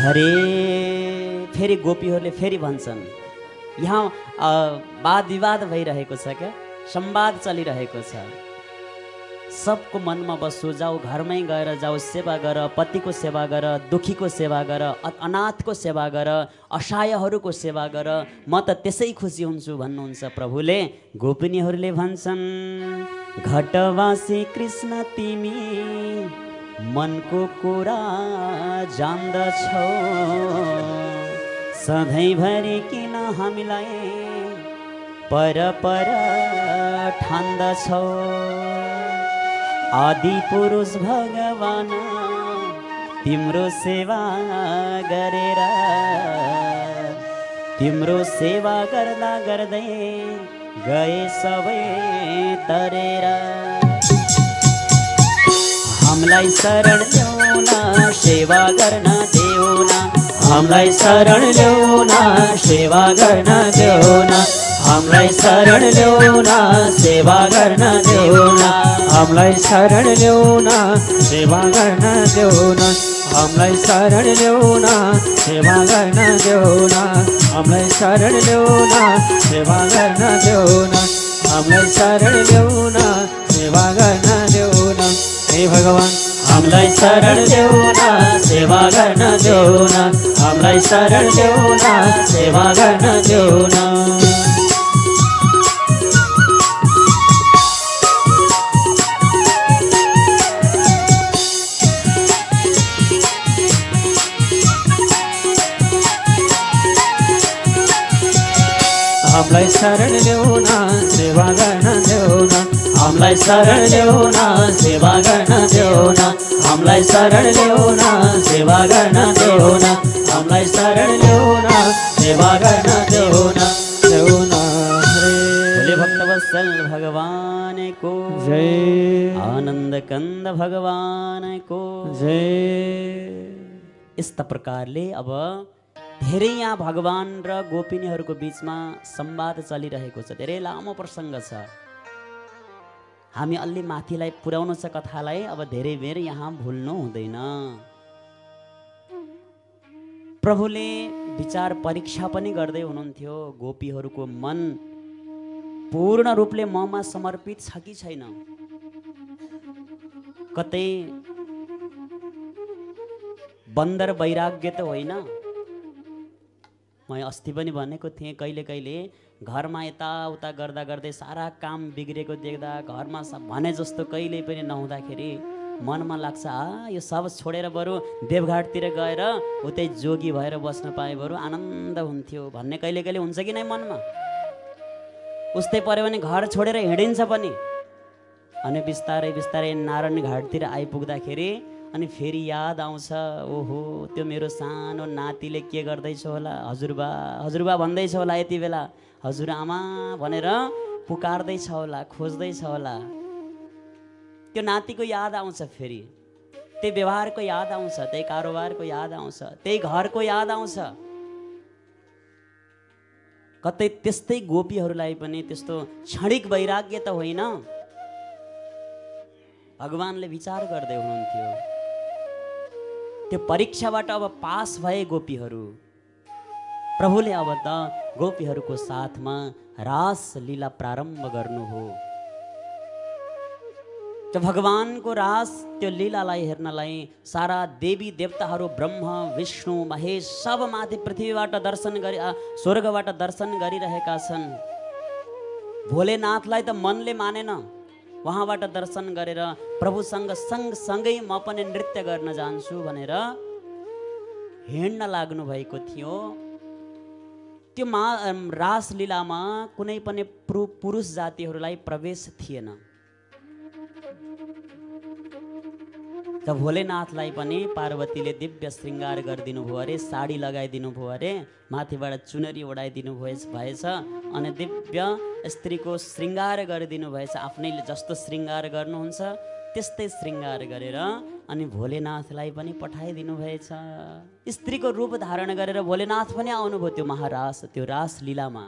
हरे हरे। फेरि गोपीहरूले फेरि भन्छन् यहाँ वाद विवाद भइरहेको छ क्या संवाद चलिरहेको छ सबको मनमा बसो जाऊ घरमै गएर जाऊ सेवा गर पतिको सेवा गर दुखीको सेवा गर अनाथको सेवा गर असहायहरूको सेवा गर म त त्यसै खुसी हुन्छु भन्नुहुन्छ प्रभुले। गोपिनीहरूले भन्छन् घटवासी कृष्ण तिमी मनको कुरा जान्दछौ सधैँभरि किन हामीलाई पर पर ठान्दछौ आदि पुरुष भगवान तिम्रो सेवा गरेर तिम्रो सेवा गर्दा गर्दै गए सबै तरेर हामीलाई शरण ल्याउन सेवा गर्न देउन हामीलाई शरण ल्याउन सेवा गर्न देउन हामीलाई शरण ल्याउन सेवा गर्न देउन हामीलाई शरण ल्याउन सेवा गर्न देउन हामीलाई शरण ल्याउन सेवा गर्न देउन हामीलाई शरण ल्याउन सेवा गर्न देउन हामीलाई शरण ल्याउन सेवा गर्न देउन हे भगवान हामीलाई शरण ल्याउन सेवा गर्न देउन हामीलाई शरण ल्याउन सेवा गर्न देउन हामीलाई शरण ल्याउन सेवा गर्न देउन हामीलाई शरण ल्याउन सेवा गर्न देउन हामीलाई शरण ल्याउन सेवा गर्न देउन हामीलाई शरण ल्याउन सेवा गर्न देउन देउन भोले भक्तवत्सल भगवान को जय आनन्द कंद भगवान को जय। यस्ता प्रकारले अब धेरै यहाँ भगवान र गोपिनीहरूको बीचमा संवाद चलिरहेको छ। धेरै लामो प्रसङ्ग छ। हामी अलि माथिलाई पुर्याउनु छ कथालाई। अब धेरै बेर यहाँ भुल्नु हुँदैन। प्रभुले विचार परीक्षा पनि गर्दै हुनुहुन्थ्यो गोपीहरूको मन पूर्ण रूपले ममा समर्पित छ कि छैन। कतै बन्दर वैराग्य त होइन, म अस्ति पनि भनेको थिएँ, कहिले कहिले घरमा यताउता गर्दा गर्दै सारा काम बिग्रेको देख्दा घरमा भने जस्तो कहिले पनि नहुँदाखेरि मनमा लाग्छ यो सब छोडेर बरु देवघाटतिर गएर उतै जोगी भएर बस्न पाए बरु आनन्द हुन्थ्यो भन्ने कहिले कहिले हुन्छ कि नै मनमा। उस्तै पऱ्यो भने घर छोडेर हिँडिन्छ पनि। अनि बिस्तारै बिस्तारै नारायण घाटतिर आइपुग्दाखेरि अनि फेरि याद आउँछ, ओहो त्यो मेरो सानो नातिले के गर्दैछ होला, हजुरबा हजुरबा भन्दैछ होला, यति बेला हजुरआमा भनेर पुकार्दैछ होला, खोज्दैछ होला। त्यो नातिको याद आउँछ, फेरि त्यही व्यवहारको याद आउँछ, त्यही कारोबारको याद आउँछ, त्यही घरको याद आउँछ। कतै त्यस्तै गोपीहरूलाई पनि त्यस्तो क्षणिक वैराग्य त होइन, भगवानले विचार गर्दै हुनुहुन्थ्यो। त्यो परीक्षाबाट अब पास भए गोपीहरू, प्रभुले अब त गोपीहरूको साथमा रास लीला प्रारम्भ गर्नु हो। त्यो भगवानको रास त्यो लीलालाई हेर्नलाई सारा देवी देवताहरू ब्रह्म विष्णु महेश सब माथि पृथ्वीबाट दर्शन गरी स्वर्गबाट दर्शन गरिरहेका छन्। भोलेनाथलाई त मनले मानेन, वहाँबाट दर्शन गरेर प्रभुसँग सँगसँगै म पनि नृत्य गर्न जान्छु भनेर हिँड्न लाग्नु भएको थियो। त्यो रासलीलामा कुनै पनि पुरुष जातिहरूलाई प्रवेश थिएन। त भोलेनाथलाई पनि पार्वतीले दिव्य श्रृङ्गार गरिदिनु भयो अरे, साडी लगाइदिनु भयो अरे, माथिबाट चुनरी ओढाइदिनु भएछ अनि दिव्य स्त्रीको श्रृङ्गार गरिदिनु भएछ। आफ्नैले जस्तो श्रृङ्गार गर्नुहुन्छ त्यस्तै श्रृङ्गार गरेर अनि भोलेनाथलाई पनि पठाइदिनु भएछ। स्त्रीको रूप धारण गरेर भोलेनाथ पनि आउनुभयो त्यो महारास, त्यो रासलीलामा।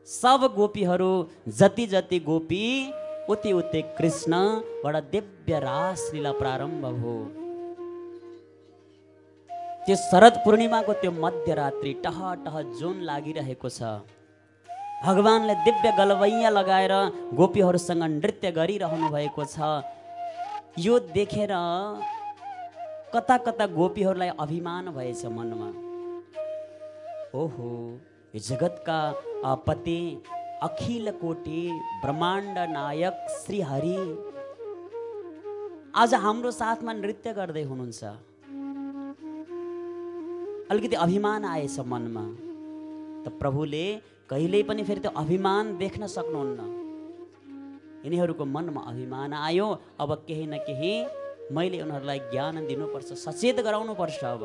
सब गोपीहरू जति जति गोपी उति उति कृष्ण बडा दिव्य रासलीला प्रारम्भ हो। त्यो शरद पूर्णिमाको त्यो मध्यरात्रि टह टह जुन लागिरहेको छ, भगवानले दिव्य गलवैया लगाएर गोपीहरूसँग नृत्य गरिरहनु भएको छ। यो देखेर कता कता गोपीहरूलाई अभिमान भएछ मनमा। ओहो, यो जगतका पति अखिल कोटि ब्रह्माण्ड नायक श्री हरि आज हाम्रो साथमा नृत्य गर्दै हुनुहुन्छ। अलिकति अभिमान आएछ मनमा। त प्रभुले कहिल्यै पनि फेरि त्यो अभिमान देख्न सक्नुहुन्न। यिनीहरूको मनमा अभिमान आयो, अब केही न केही मैले उनीहरूलाई ज्ञान दिनुपर्छ, सचेत गराउनुपर्छ। अब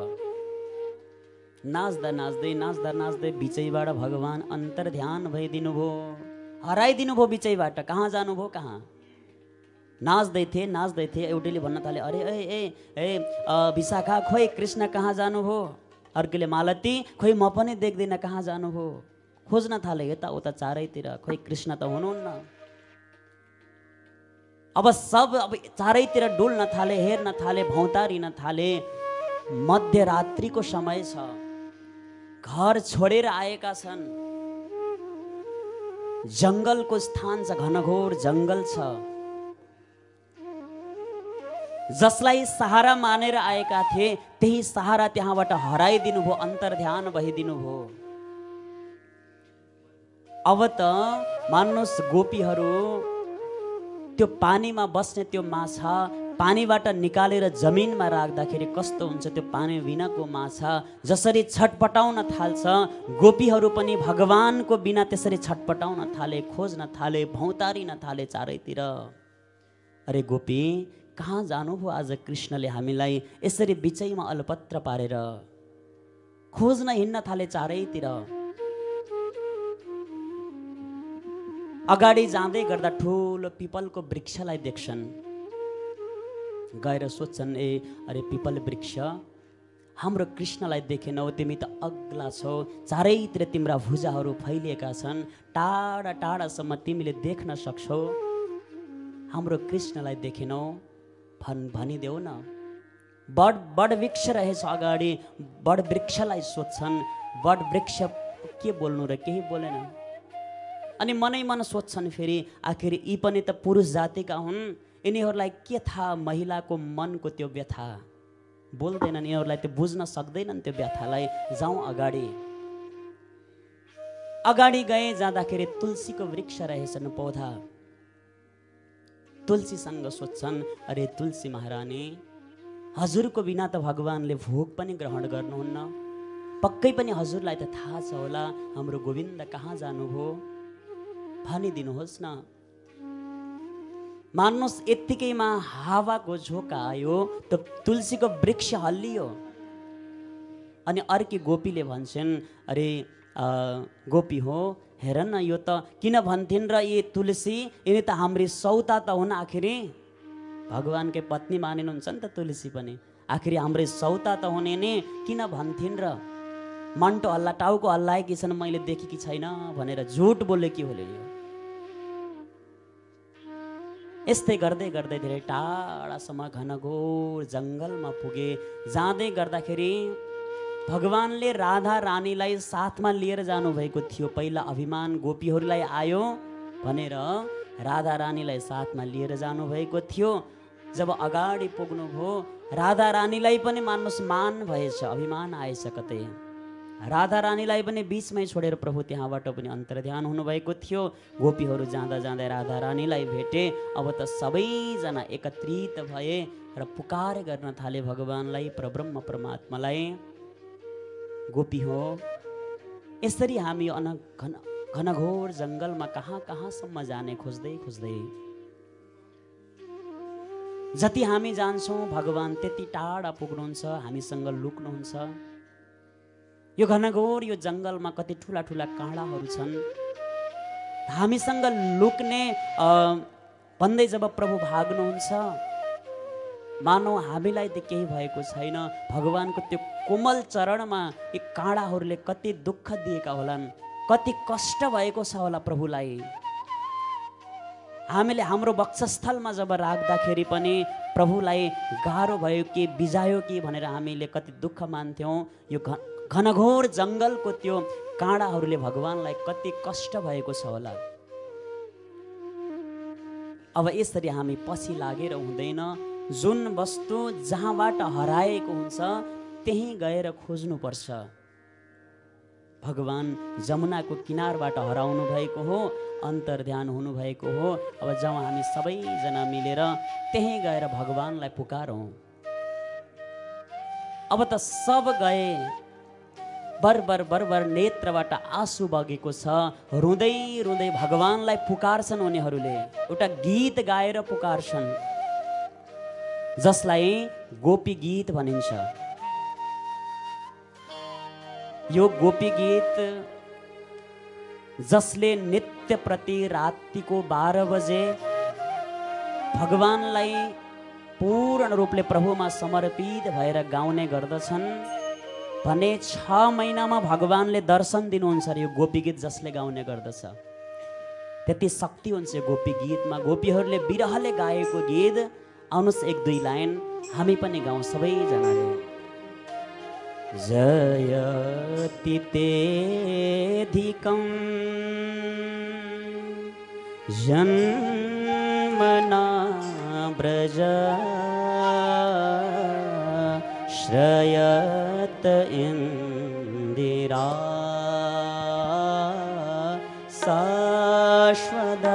नाच्दा नाच्दै नाच्दा नाच्दै बिचैबाट भगवान अन्तर्ध्यान भइदिनु भयो, हराइदिनु भयो बिचैबाट। कहाँ जानुभयो, कहाँ नाच्दै थिए एउटैले भन्न थाले, अरे ए ए ए विशाखा खोइ कृष्ण कहाँ जानुभयो। अर्कोले मालती खोइ म पनि देख्दिनँ कहाँ जानुभयो। खोज्न थाले यताउता चारैतिर, खोइ कृष्ण त हुनुहुन्न। अब चारैतिर डुल्न थाले, हेर्न थाले, भौतारिन थाले। मध्यरात्रिको समय छ, घर छोडेर आएका छन्। जङ्गलको स्थान छ, घनघोर जङ्गल छ। जसलाई सहारा मानेर आएका थिए त्यही सहारा त्यहाँबाट हराइदिनु भयो, अन्तर्ध्यान भइदिनु भयो। अब त मान्नुहोस् गोपीहरू त्यो पानीमा बस्ने त्यो माछा पानीबाट निकालेर जमिनमा राख्दाखेरि कस्तो हुन्छ, त्यो पानी बिनाको माछा जसरी छटपटाउन थाल्छ, गोपीहरू पनि भगवानको बिना त्यसरी छटपटाउन थाले, खोज्न थाले, भौतारिन थाले चारैतिर। अरे गोपी कहाँ जानुभयो आज कृष्णले हामीलाई यसरी बिचैमा अलपत्र पारेर। खोज्न हिँड्न थाले चारैतिर। अगाडि जाँदै गर्दा ठुलो पिपलको वृक्षलाई देख्छन्। गएर सोध्छन्, ए अरे पिपल वृक्ष, हाम्रो कृष्णलाई देखेनौ, तिमी त अग्ला छौ, चारैतिर तिम्रा भुजाहरू फैलिएका छन्, टाढा टाढासम्म तिमीले देख्न सक्छौ, हाम्रो कृष्णलाई देखेनौ, भनिदेऊ न। बड वृक्ष रहेछ अगाडि, बड वृक्षलाई सोध्छन्। बड वृक्ष के बोल्नु र, केही बोलेन। अनि मनै मन सोध्छन् फेरि, आखिर यी पनि त पुरुष जातिका हुन्, यिनीहरूलाई के थाहा महिलाको मनको त्यो व्यथा। बोल्दैनन्, यिनीहरूलाई त्यो बुझ्न सक्दैनन् त्यो व्यथालाई। जाउँ अगाडि। अगाडि गए जाँदाखेरि तुलसीको वृक्ष रहेछन्, पौधा। तुलसीसँग सोध्छन्, अरे तुलसी महारानी, हजुरको बिना त भगवानले भोग पनि ग्रहण गर्नुहुन्न, पक्कै पनि हजुरलाई त थाहा छ होला हाम्रो गोविन्द कहाँ जानुभयो, भनिदिनुहोस् न। मान्नुहोस् यत्तिकैमा हावाको झोका आयो, त तुलसीको वृक्ष हल्लियो। अनि अर्की गोपीले भन्छन्, अरे गोपी हो, हेर न, यो त किन भन्थिन् र यी तुलसी, यिनी त हाम्री सौता त हुन्। आखिरी भगवानकै पत्नी मानिनुहुन्छ नि त तुलसी पनि, आखिरी हाम्रै सौता त हुने नि, किन भन्थिन् र? मन्टो हल्ला टाउको हल्लाएकी छन्, मैले देखेकी छैन भनेर झुट बोलेकी होले यो। यस्तै गर्दै गर्दै धेरै टाढासम्म घनघोर जङ्गलमा पुगे। जाँदै गर्दाखेरि भगवानले राधा रानीलाई साथमा लिएर जानुभएको थियो। पहिला अभिमान गोपीहरूलाई आयो भनेर राधा रानीलाई साथमा लिएर जानुभएको थियो। जब अगाडि पुग्नुभयो, राधा रानीलाई पनि मान्नुहोस् मान भएछ, अभिमान आएछ कतै। राधा रानीलाई पनि बिचमै छोडेर प्रभु त्यहाँबाट पनि अन्तर्ध्यान हुनुभएको थियो। गोपीहरू जाँदा जाँदै राधा रानीलाई भेटे। अब त सबैजना एकत्रित भए र पुकार गर्न थाले भगवानलाई, परब्रह्म परमात्मालाई। गोपी हो, यसरी हामी घनघोर जङ्गलमा कहाँ कहाँसम्म जाने खोज्दै खोज्दै, जति हामी जान्छौँ भगवान त्यति टाढा पुग्नुहुन्छ, हामीसँग लुक्नुहुन्छ। यो घनघोर यो जङ्गलमा कति ठुला ठुला काँडाहरू छन्, हामीसँग लुक्ने भन्दै जब प्रभु भाग्नुहुन्छ, मानौ हामीलाई त केही भएको छैन, भगवानको त्यो कोमल चरणमा यी काँडाहरूले कति दुःख दिएका होलान्, कति कष्ट भएको छ होला प्रभुलाई। हामीले हाम्रो वक्षस्थलमा जब राख्दाखेरि पनि प्रभुलाई गाह्रो भयो कि बिजायो कि भनेर हामीले कति दुःख मान्थ्यौँ। यो घनघोर जङ्गलको त्यो काँडाहरूले भगवानलाई कति कष्ट भएको छ होला। अब यसरी हामी पछि लागेर हुँदैन, जुन वस्तु जहाँबाट हराएको हुन्छ त्यहीँ गएर खोज्नुपर्छ। भगवान जमुनाको किनारबाट हराउनु भएको हो, अन्तर्ध्यान हुनुभएको हो। अब जब हामी सबैजना मिलेर त्यहीँ गएर भगवानलाई पुकारौँ। अब त सब गए, बरबर बरबर नेत्रबाट आँसु बगेको छ, रुँदै रुँदै भगवानलाई पुकारछन् उनीहरूले। एउटा गीत गाएर पुकारछन् जसलाई गोपी गीत भनिन्छ। यो गोपी गीत जसले नित्य प्रति रातिको 12 बजे भगवानलाई पूर्ण रूपले प्रभुमा समर्पित भएर गाउने गर्दछन् भने 6 महिनामा भगवानले दर्शन दिनुहुन्छ र यो गोपी गीत जसले गाउने गर्दछ। त्यति शक्ति हुन्छ यो गोपी गीतमा। गोपीहरूले विरहले गाएको गीत। आउनुहोस् 1-2 लाइन हामी पनि गाउँ सबैजनाले। जयति तेऽधिकं जन्मना व्रज श्रयत इन्दिरा शाश्वतत्रही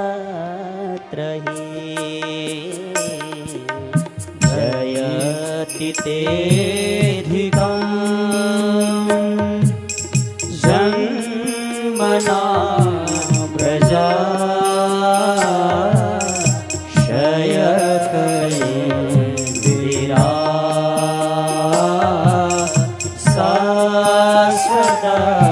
जयति तेऽधिकं जन्मना व्रज शयत इन्दिरा शाश्वतत्रही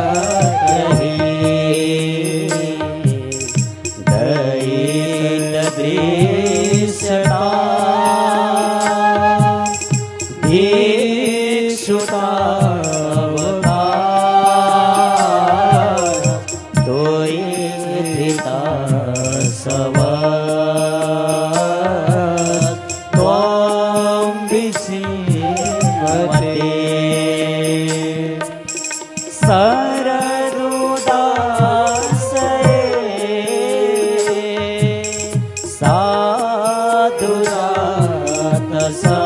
दयितदृश्यता साधुरात सा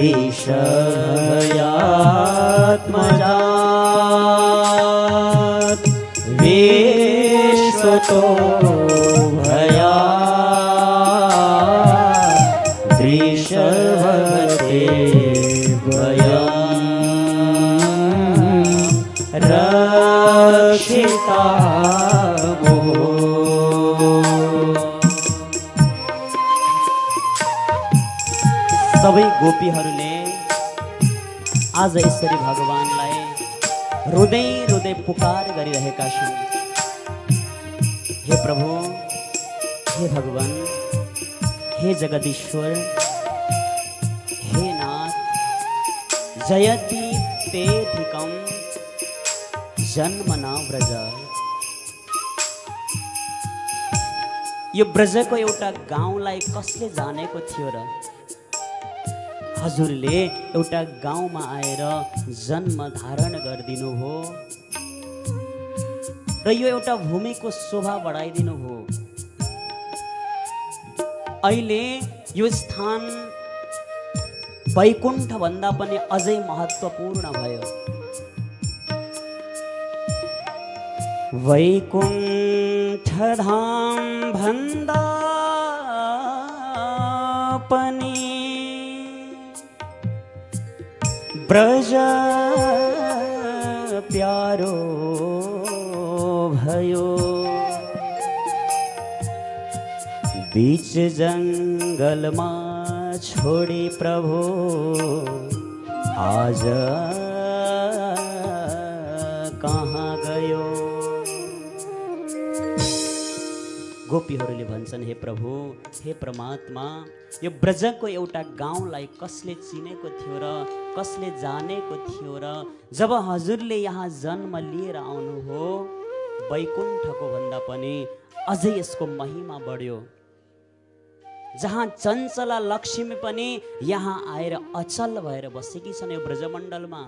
वृषभयात्मजात् विश्वतो भया वृषभते वयं रक्षिता सबै गोपीहरूले आज यसरी भगवानलाई रुँदै रुँदै पुकार गरिरहेका छन्। हे प्रभु, हे भगवान, हे जगदीश्वर, हे नाथ, जयति तेधिकं जन्मना व्रज। यो ब्रजको एउटा गाउँलाई कसले जानेको थियो र? हजुरले एउटा गाउँमा आएर जन्म धारण गरिदिनु हो र यो एउटा भूमिको शोभा बढाइदिनु हो। अहिले यो स्थान वैकुण्ठ भन्दा पनि अझै महत्त्वपूर्ण भयो। वैकुण्ठ धाम भन्दा पनि ब्रज प्यारो भयो। बीच जंगलमा छोडी प्रभु आज कहाँ गयो? गोपीहरूले भन्छन्, हे प्रभु, हे परमात्मा, यो ब्रजको एउटा गाउँलाई कसले चिनेको थियो र कसले जानेको थियो र? जब हजुरले यहाँ जन्म लिएर आउनु हो, वैकुण्ठको भन्दा पनि अझै यसको महिमा बढ्यो। जहाँ चञ्चला लक्ष्मी पनि यहाँ आएर अचल भएर बसेकी छन् यो ब्रजमण्डलमा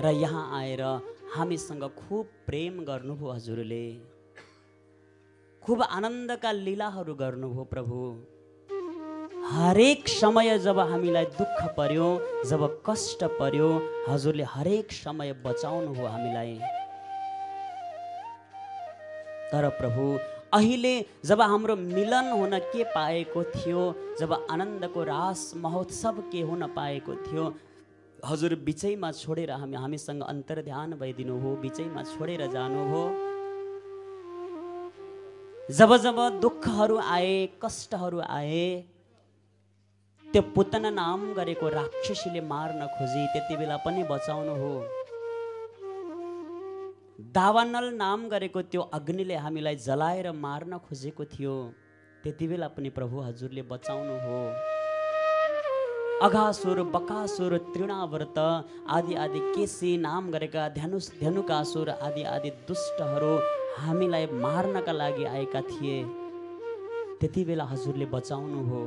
र यहाँ आएर हामीसँग खूब प्रेम गर्नुभयो हजुरले, खूब आनन्दका लीलाहरू गर्नुभयो प्रभु। हरेक समय जब हामीलाई दुःख पर्यो, जब कष्ट पर्यो, हजुरले हरेक समय बचाउनु हो हामीलाई। तर प्रभु, अहिले जब हाम्रो मिलन हुन के पाएको थियो, जब आनन्दको रास महोत्सव के हुन पाएको थियो, हजुर बिचैमा छोडेर हामीसँग अन्तर्ध्यान भइदिनु हो, बिचैमा छोडेर जानु हो। जब जब दुःखहरू आए, कष्टहरू आए, त्यो पुतना नाम गरेको राक्षसीले मार्न खोजी, त्यति बेला पनि बचाउनु हो। दावानल नाम गरेको त्यो अग्निले हामीलाई जलाएर मार्न खोजेको थियो, त्यति बेला पनि प्रभु हजुरले बचाउनु हो। अघासुर, बकासुर, तृणाव्रत आदि आदि केसी नाम गरेका धेनुकासुर आदि आदि दुष्टहरू हामीलाई मार्नका लागि आएका थिए, त्यति बेला हजुरले बचाउनु हो।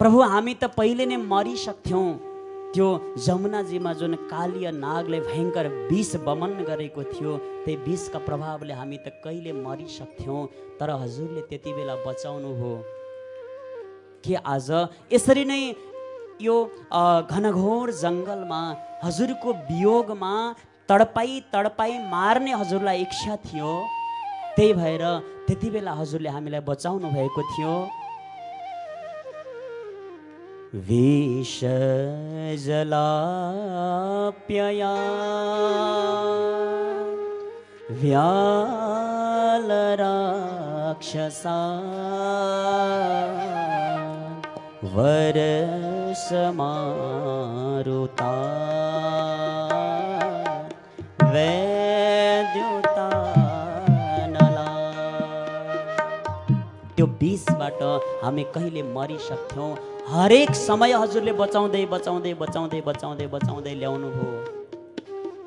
प्रभु, हामी त पहिले नै मरिसक्थ्यौँ। त्यो जमुनाजीमा जुन कालिया नागले भयङ्कर विष बमन गरेको थियो, त्यही विषका प्रभावले हामी त कहिले मरिसक्थ्यौँ, तर हजुरले त्यति बेला बचाउनु हो। के आज यसरी नै यो घनघोर जङ्गलमा हजुरको वियोगमा तडपाई तडपाई मार्ने हजुरलाई इच्छा थियो, त्यही भएर त्यति बेला हजुरले हामीलाई बचाउनु भएको थियो। विष जलाप्यया व्याल राक्षसा वरसमारुता वैद्युता नला। त्यो विषबाट हामी कहिले मरिसक्थ्यौँ, हरेक समय हजुरले बचाउँदै बचाउँदै बचाउँदै बचाउँदै बचाउँदै ल्याउनु हो।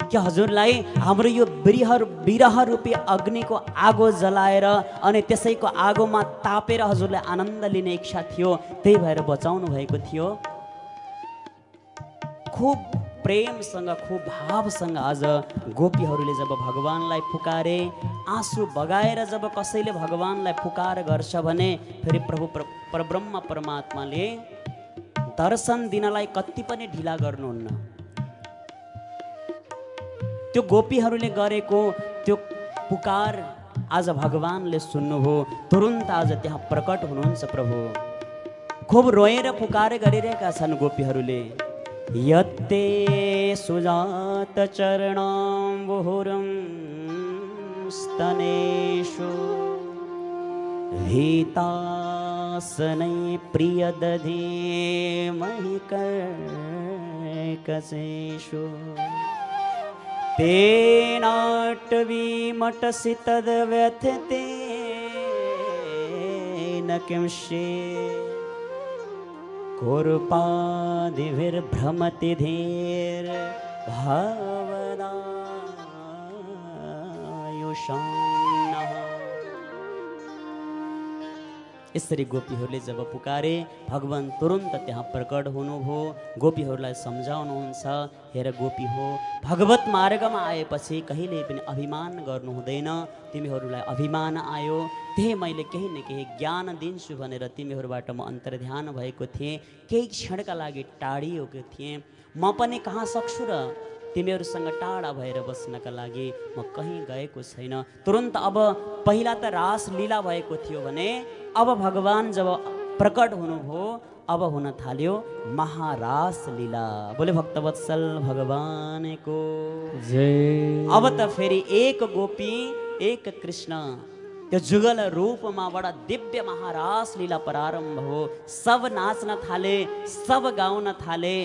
कि हजुरलाई हाम्रो यो विरह रूपी अग्निको आगो जलाएर अनि त्यसैको आगोमा तापेर हजुरलाई आनन्द लिने इच्छा थियो, त्यही भएर बचाउनु भएको थियो। खूब प्रेमसँग खूब भावसँग आज गोपीहरूले जब भगवानलाई पुकारे, आँसु बगाएर जब कसैले भगवानलाई पुकार गर्छ भने फेरि प्रभु परब्रह्म परमात्माले दर्शन दिनलाई कति पनि ढिला गर्नुहुन्न। त्यो गोपीहरूले गरेको त्यो पुकार आज भगवानले सुन्नुभयो, तुरुन्त आज त्यहाँ प्रकट हुनुहुन्छ प्रभु। खूब रोएर पुकार गरिरहेका छन् गोपीहरूले। यत्ते सुजात चरणाम्बुहुरं स्तनेषु भीतासनै प्रियदधे महिकर्कशेषु तेनाटवीमटसि तद्व्यथतेन किंशे कुरुपादिभिर्भ्रमति धीर्भावनायुषान्नः। यसरी गोपीहरूले जब पुकारे भगवान तुरुन्त त्यहाँ प्रकट हुनुभयो। गोपीहरूलाई सम्झाउनुहुन्छ, हेर गोपी हो, भगवत मार्गमा आएपछि कहिले पनि अभिमान गर्नु हुँदैन। तिमीहरूलाई अभिमान आयो, त्यही मैले केही न केही ज्ञान दिन्छु भनेर तिमीहरूबाट म अन्तर्ध्यान भएको थिएँ, केही क्षणका लागि टाढिएको थिएँ। म पनि कहाँ सक्छु र तिमीहरूसँग टाढा भएर बस्नका लागि म कहीँ गएको छैन। तुरुन्त अब पहिला त रास लीला भएको थियो भने अब भगवान जब प्रकट हुनुभयो अब हुन थाल्यो महारास लीला। बोले भक्तवत्सल भगवानको जय। अब त फेरि एक गोपी एक कृष्ण त्यो जुगल रूपमा बडा दिव्य महारास लीला प्रारम्भ हो। सब नाच्न थाले, सब गाउन थाले।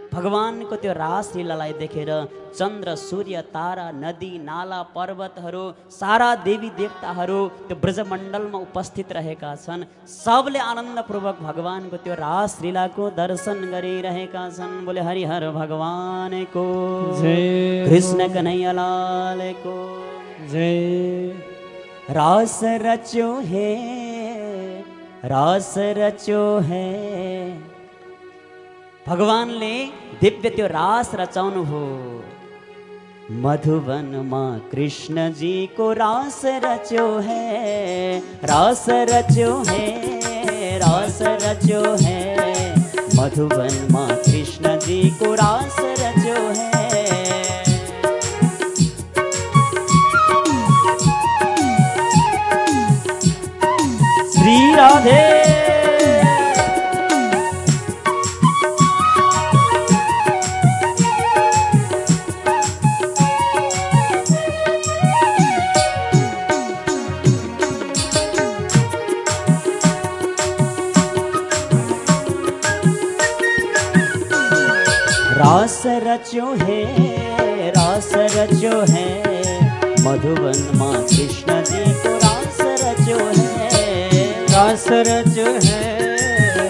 भगवानको त्यो रास लीलालाई देखेर चन्द्र सूर्य तारा नदी नाला पर्वतहरू सारा देवी देवताहरू त्यो ब्रजमण्डलमा उपस्थित रहेका छन्। सबले आनन्दपूर्वक भगवानको त्यो रास लीलाको दर्शन गरिरहेका छन्। बोले हरिहर भगवानको जय, कृष्ण कन्हैया लालको जय। रास रचो है, रास रचो है। भगवानले दिव्य त्यो रास रचाउनु हो। मधुवनमा कृष्ण जी को रास रचो है, रास रचो है, रास रचो है। मधुवनमा कृष्ण जी को रास रचो है। श्री राधे रास रचो है, रास रचो है। मधुवन माँ कृष्ण जी को रास रचो है, रास रचो है,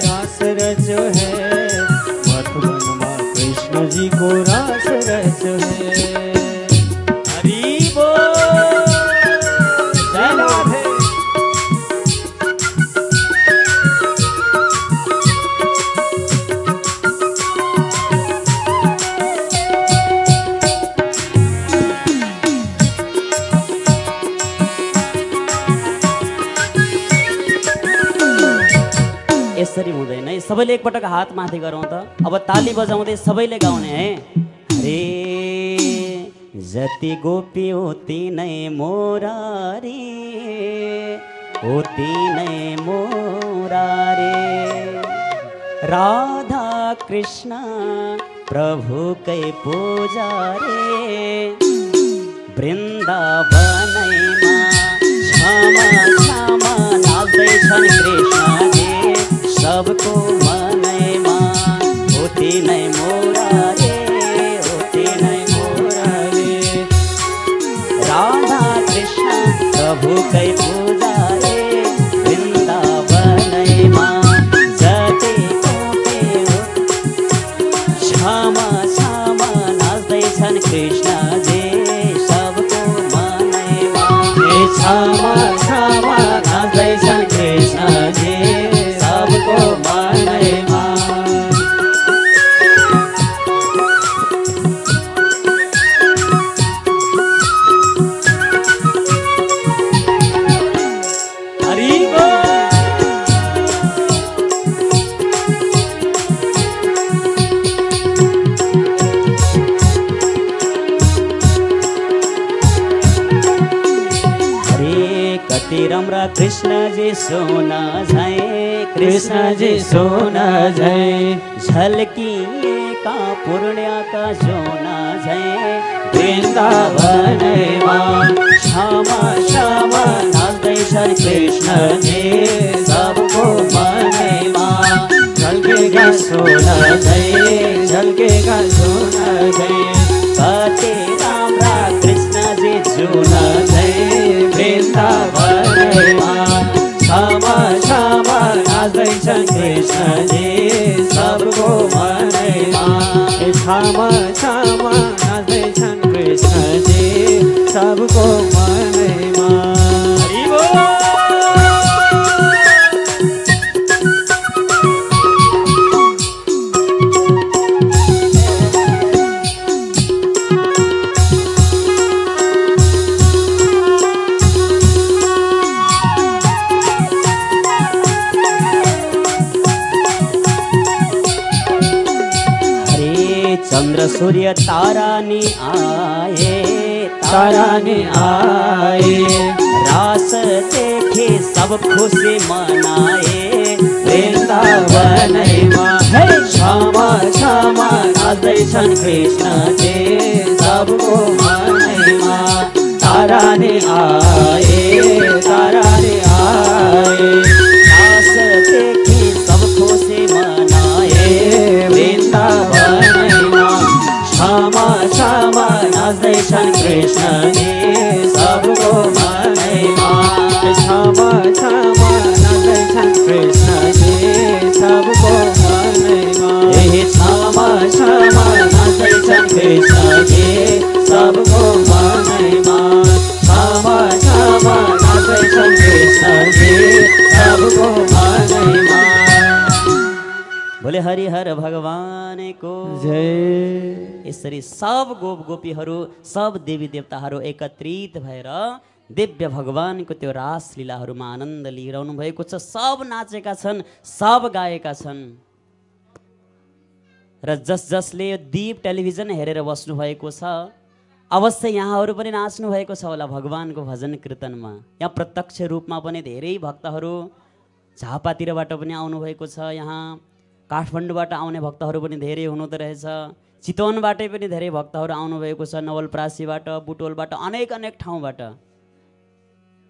रास रचो है। मधुवन माँ कृष्ण जी को रास रचो है। हरि बोल जय राधे। यसरी हुँदैन है। सबैले एकपटक हात माथि गरौँ त। अब ताली बजाउँदै सबैले गाउने है। रे जति गोपी उति नै मोरारी, उति नै मोरारी। राधा कृष्ण प्रभुकै पुजारी। वृन्दावनैमा क्षमा क्षमा नाच्दैछन् कृष्णजी सबको मनैमा। उति नै मोरारी, उति नै मोरारी। राधा कृष्ण प्रभुकै पुजारी। वृन्दावनैमा जति गोपी क्षमा क्षमा नाच्दैछन् कृष्णजी सबको मनैमा। क्षमा क्षमा नाच्दैछन् कृष्णजी कृष्ण जी सोना झै कृष्ण जी सोना झै झल्किएका पुण्यका जोना झै वृन्दावनमा क्षमा क्षमा नाच्दैछन् कृष्ण जी सबको मनैमा झल्केका सोना झै झल्केका सोना झै कति राम्रा कृष्ण जी जुना झै वृन्दावनमा क्षमा क्षमा नाच्दैछन् कृष्ण जी सबको मनैमा क्षमा क्षमा नाच्दैछन् कृष्ण जी सबको मनैमा हरि बोल। चंद्र सूर्य तारा नि आए तारा नि आए रास देखे सब खुशी मनाए वृन्दावनमा हे क्षमा क्षमा नाच्दैछन् कृष्ण जी सबको मनैमा तारा नि आए तारा नि आए रास देखे सब खुशी मनाए वृन्दावनमा क्षमा क्षमा नाच्दैछन् कृष्ण जी सबको मनैमा क्षमा क्षमा नाच्दैछन् कृष्ण जी सबको मनैमा क्षमा क्षमा नाच्दैछन् कृष्ण जी सबको मनैमा क्षमा क्षमा नाच्दैछन् कृष्ण जी सबको मनैमा। बोले हरिहर भगवानको जय। यसरी सब गोप गोपीहरू सब देवी देवताहरू एकत्रित भएर दिव्य भगवानको त्यो रासलीलाहरूमा आनन्द लिइरहनु भएको छ। सब नाचेका छन्, सब गाएका छन् र जसले यो दीप टेलिभिजन हेरेर बस्नु भएको छ अवश्य यहाँहरू पनि नाच्नु भएको छ होला भगवानको भजन कीर्तनमा। यहाँ प्रत्यक्ष रूपमा पनि धेरै भक्तहरू झापातिरबाट पनि आउनुभएको छ, यहाँ काठमाडौँबाट आउने भक्तहरू पनि धेरै हुनुहुँदो रहेछ, चितवनबाटै पनि धेरै भक्तहरू आउनुभएको छ, नवलपरासीबाट बुटोलबाट अनेक अनेक ठाउँबाट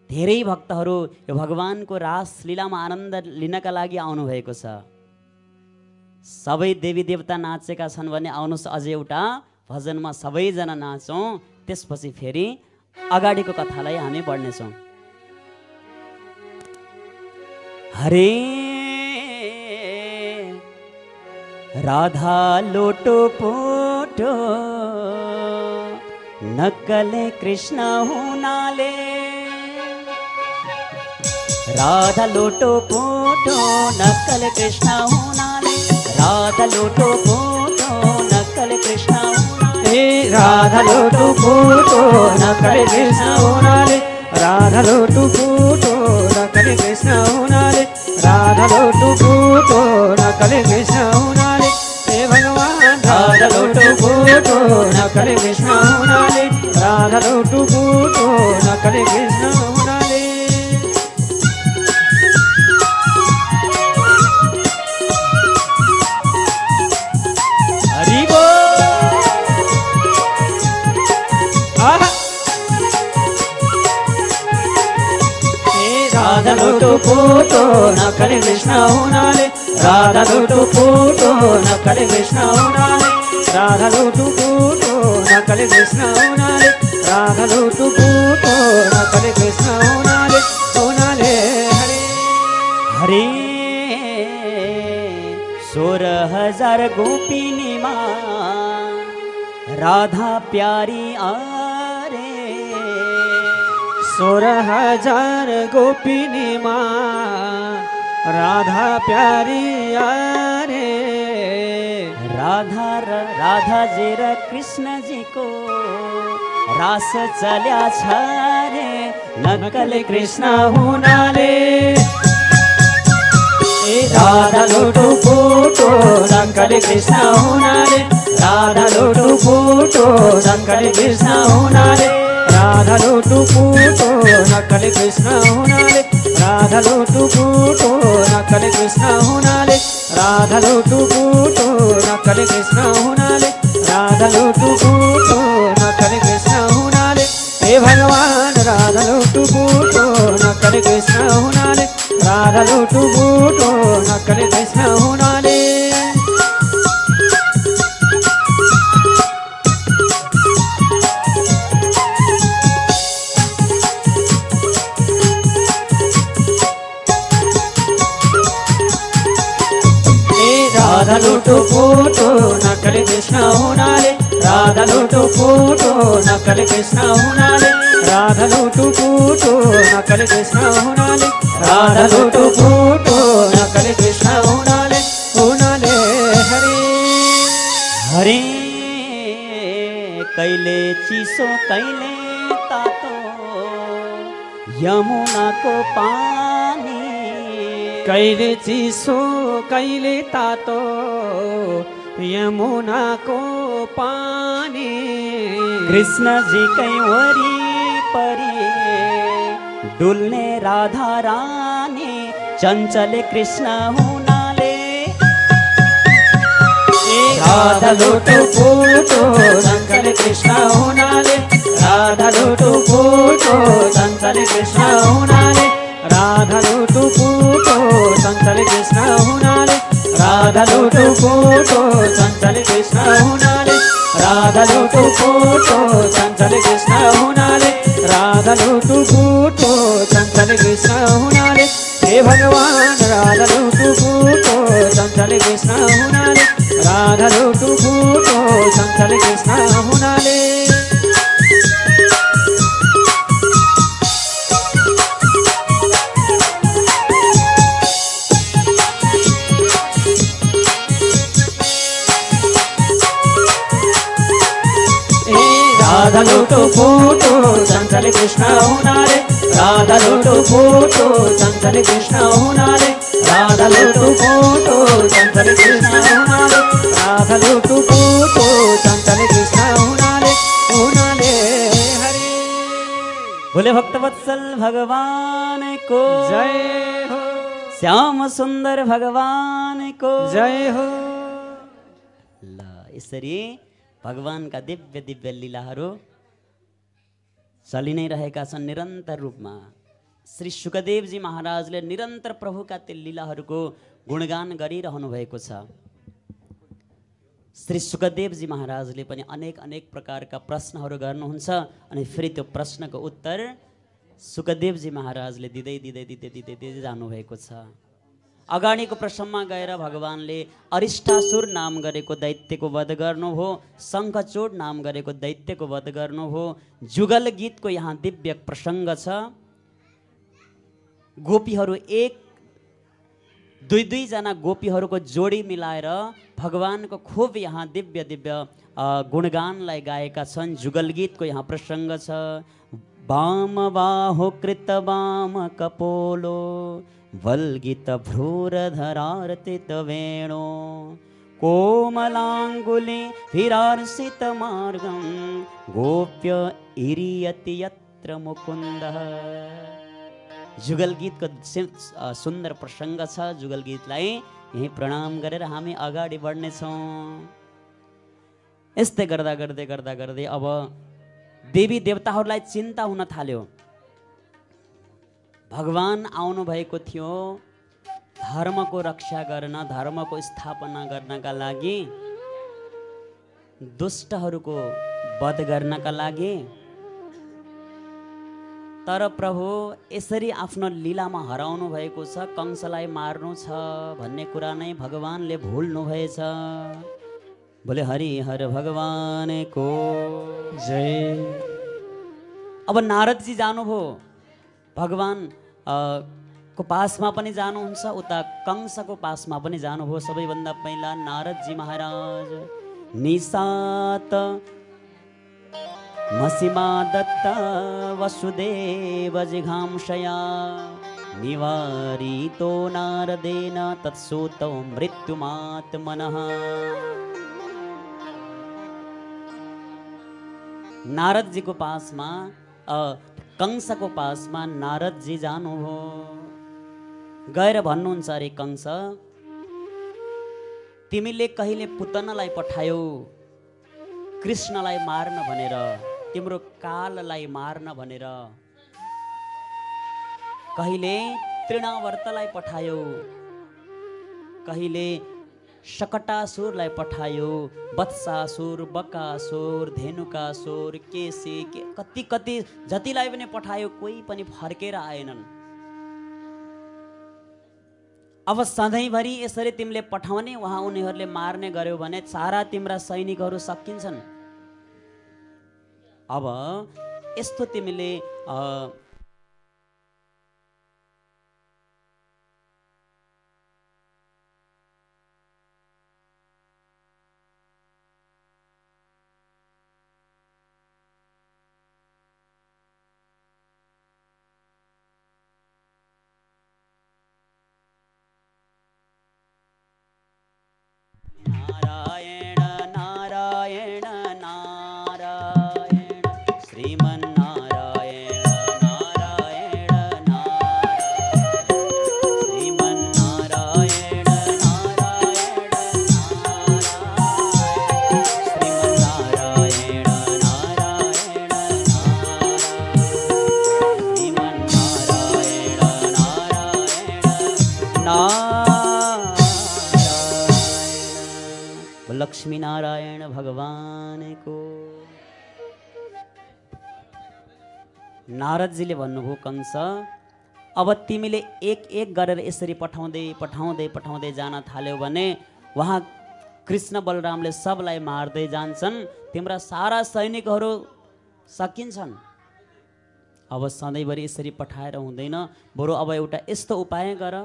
धेरै भक्तहरू यो भगवानको रासलीलामा आनन्द लिनका लागि आउनुभएको छ। सबै देवी देवता नाचेका छन् भने आउनुहोस् अझै एउटा भजनमा सबैजना नाचौँ, त्यसपछि फेरि अगाडिको कथालाई हामी बढ्नेछौँ। हरे राधा लोटो पोटो नक्कले कृष्ण हुनाले, राधा लोटो पोटो नक्कल कृष्ण हुनाले, राधा लोटो पोटो नक्कल कृष्ण हुनाले, राधा लोटो पोटो नक्कल कृष्ण हुनाले, राधा लोटो पोटो नक्कल कृष्ण हुनाले, राधा लोटो पोटो नक्कल कृष्ण हुनाले, हे भगवान राधा लोटो पोटो नक्कल कृष्ण हुनाले, राधा लोटो पोटो नक्कल कृष्ण हुनाले। हरि बोल। राधा लोटो पोटो नक्कल कृष्ण हुनाले, राधा लोटो पोटो नक्कल कृष्ण हुनाले, राधा लोटो पोटो नक्कल कृष्ण हुनाले, राधा लोटो पोटो नक्कल कृष्ण हुनाले हुनाले। हरे हरे 16,000 गोपिनीमा राधा प्यारी आरे, 16,000 गोपिनीमा राधा प्यारी आरे, राधा जी र कृष्ण जी को रास चल्या छ रे, नक्कल कृष्ण हुनाले, राधा लोटो पोटो नक्कल कृष्ण हुनाले, राधा लोटो पोटो नक्कल कृष्ण हुनाले, राधा लोटो पोटो नक्कल कृष्ण हुनाले, राधालो टुकुटो नक्कले कृष्ण हुनाले राधालो टुकुटो नक्कले कृष्ण हुनाले राधालो टुकुटो नक्कले कृष्ण हुनाले हे भगवान राधालो टुकुटो नक्कले कृष्ण हुनाले राधालो टुकुटो नक्कले कृष्ण हुनाले राधालो टुकुटो नक्कले कृष्ण हुनाले राधालो टुकुटो नक्कले कृष्ण हुनाले राधालो टुकुटो नक्कले कृष्ण हुनाले राधालो टुकुटो नक्कले कृष्ण हुनाले हुनाले हरे हरे कहिले चिसो कहिले तातो यमुनाको पानी कहिले चिसो कहिले तातो यमुनाको पानी कृष्णजीकै वरिपरि डुल्ने राधा रानी चञ्चले कृष्ण हुनाले राधालो टुकुटो चञ्चले कृष्ण हुनाले राधालो टुकुटो चञ्चले कृष्ण हुनाले राधालो टुकुटो चञ्चले कृष्ण हुनाले राधालो टुकुटो चञ्चले कृष्ण हुनाले राधालो टुकुटो चञ्चले कृष्ण हुनाले राधालो टुकुटो चञ्चले कृष्ण हुनाले हे भगवान राधालो टुकुटो चञ्चले कृष्ण हुनाले राधालो टुकुटो चञ्चले कृष्ण हुनाले राधालो टुकुटो चञ्चले कृष्ण हुनाले राधालो टुकुटो चञ्चले कृष्ण हुनाले राधालो टुकुटो चञ्चले कृष्ण हुनाले राधालो टुकुटो चञ्चले कृष्ण हुनाले हुनाले हरे बोले भक्तवत्सल भगवान को जय हो श्याम सुन्दर भगवान को जय हो ल यसरी भगवानका दिव्य दिव्य लीलाहरू चलि नै रहेका छन् निरन्तर रूपमा। श्री शुकदेवजी महाराजले निरन्तर प्रभुका ती लीलाहरूको गुणगान गरिरहनु भएको छ। श्री शुकदेवजी महाराजले पनि अनेक अनेक प्रकारका प्रश्नहरू गर्नुहुन्छ अनि फेरि त्यो प्रश्नको उत्तर शुकदेवजी महाराजले दिँदै दिँदै दिँदै दिँदै दिँदै जानुभएको छ। अगाडिको प्रसङ्गमा गएर भगवानले अरिष्टासुर नाम गरेको दैत्यको वध गर्नुभयो, शङ्खचूड नाम गरेको दैत्यको वध गर्नुभयो। जुगल गीतको यहाँ दिव्य प्रसङ्ग छ। गोपीहरू एक दुई दुईजना गोपीहरूको जोडी मिलाएर भगवानको खूब यहाँ दिव्य दिव्य गुणगानलाई गाएका छन्। जुगल गीतको यहाँ प्रसङ्ग छ। वाम बाहो कृत वाम कपोलो वल्गित भ्रूरधरार्तित वेणो कोमलाङ्गुली विरार्सित मार्गं गोप्य इरियति यत्र मुकुन्दः। जुगल गीतको सुन्दर प्रसङ्ग छ। जुगल गीतलाई यही प्रणाम गरेर हामी अगाडि बढ्नेछौँ। यस्तै गर्दा गर्दै गर्दा गर्दै अब देवी देवताहरूलाई चिन्ता हुन थाल्यो। भगवान आउनु भएको थियो धर्मको रक्षा गर्न, धर्मको स्थापना गर्नका लागि, दुष्टहरूको वध गर्नका लागि। तर प्रभु यसरी आफ्नो लीलामा हराउनु भएको छ, कंसलाई मार्नु छ भन्ने कुरा नै भगवानले भुल्नु भएछ। बोले हरिहर भगवानको जय। अब नारदजी जानुभयो, भगवान को पासमा पनि जानुहुन्छ, उता कंसको पासमा पनि जानुभयो। सबैभन्दा पहिला नारदजी महाराज निशात मसिमा दत्त वसुदेव जिघांशया निवारितो नारदेन तत्सुतो मृत्युमात्मनः। नारदजीको पासमा कंसको पासमा नारदजी जानुभयो। गएर भन्नुहुन्छ अरे कंस, तिमीले कहिले पुतनालाई पठायौ कृष्णलाई मार्न भनेर, तिम्रो काललाई मार्न भनेर, कहिले तृणावर्तलाई पठायौ, कहिले शकटासुरलाई पठायो, वत्सासुर, बकासुर, धेनुकासुर, केसी कति कति जतिलाई पनि पठायो, कोही पनि फर्केर आएनन्। अब सधैँभरि यसरी तिमीले पठाउने, वहाँ उनीहरूले मार्ने गर्यो भने सारा तिम्रा सैनिकहरू सकिन्छन्। अब यस्तो तिमीले लक्ष्मी नारायण भगवान को। नारदजीले भन्नुभयो, कंस अब तिमीले एक एक गरेर यसरी पठाउँदै पठाउँदै पठाउँदै जान थाल्यौ भने वहाँ कृष्ण बलरामले सबलाई मार्दै जान्छन्, तिम्रा सारा सैनिकहरू सकिन्छन्। अब सधैँभरि यसरी पठाएर हुँदैन, बरु अब एउटा यस्तो उपाय गर,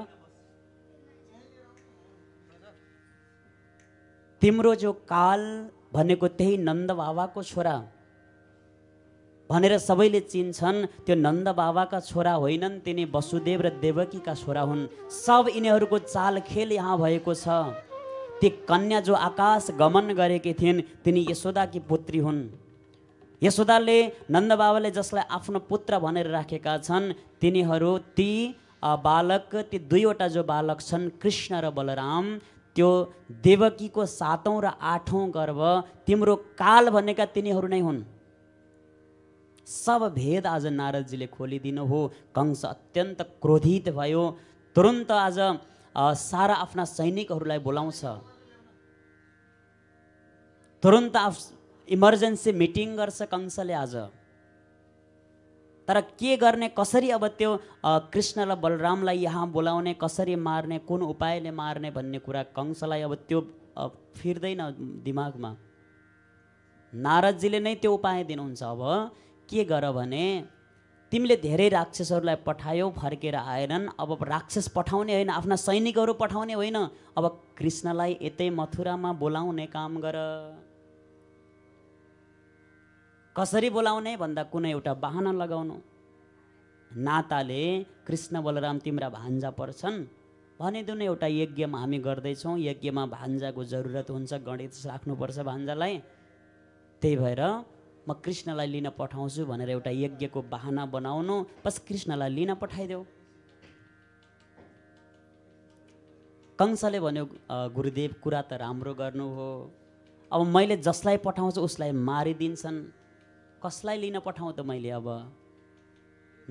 तिम्रो जो काल भनेको त्यही नन्द बाबाको छोरा भनेर सबैले चिन्छन्। त्यो नन्द बाबाका छोरा होइनन्, तिनी वसुदेव र देवकीका छोरा हुन्। सब यिनीहरूको चाल खेल यहाँ भएको छ। ती कन्या जो आकाश गमन गरेकी थिइन्, तिनी यशोदाकी पुत्री हुन्। यशोदाले नन्द बाबाले जसलाई आफ्नो पुत्र भनेर राखेका छन्, तिनीहरू ती बालक, ती दुईवटा जो बालक छन् कृष्ण र बलराम, त्यो देवकीको 7औं र 8औं गर्भ तिम्रो काल भनेका तिनीहरू नै हुन्। सब भेद आज नारदजीले खोलिदिनु हो। कंस अत्यन्त क्रोधित भयो। तुरुन्त आज सारा आफ्ना सैनिकहरूलाई बोलाउँछ, तुरुन्त इमर्जेन्सी मिटिङ गर्छ कंसले आज। तर के गर्ने, कसरी अब त्यो कृष्ण र बलरामलाई यहाँ बोलाउने, कसरी मार्ने, कुन उपायले मार्ने भन्ने कुरा कंसलाई अब त्यो फिर्दैन दिमागमा। नारदजीले नै त्यो उपाय दिनुहुन्छ। अब के गर भने, तिमीले धेरै राक्षसहरूलाई पठायौ, फर्केर आएनन्। अब राक्षस पठाउने होइन, आफ्ना सैनिकहरू पठाउने होइन, अब कृष्णलाई यतै मथुरामा बोलाउने काम गर। कसरी बोलाउने भन्दा कुनै एउटा बहाना लगाउनु। नाताले कृष्ण बलराम तिम्रा भान्जा पर्छन्, भनिदिनु एउटा यज्ञमा हामी गर्दैछौँ, यज्ञमा भान्जाको जरुरत हुन्छ, गणित राख्नुपर्छ भान्जालाई, त्यही भएर म कृष्णलाई लिन पठाउँछु भनेर एउटा यज्ञको बहाना बनाउनु। बस कृष्णलाई लिन पठाइदेऊ। कंसले भन्यो, गुरुदेव कुरा त राम्रो गर्नु हो, अब मैले जसलाई पठाउँछु उसलाई मारिदिन्छन्, कसलाई लिन पठाउँ त मैले अब।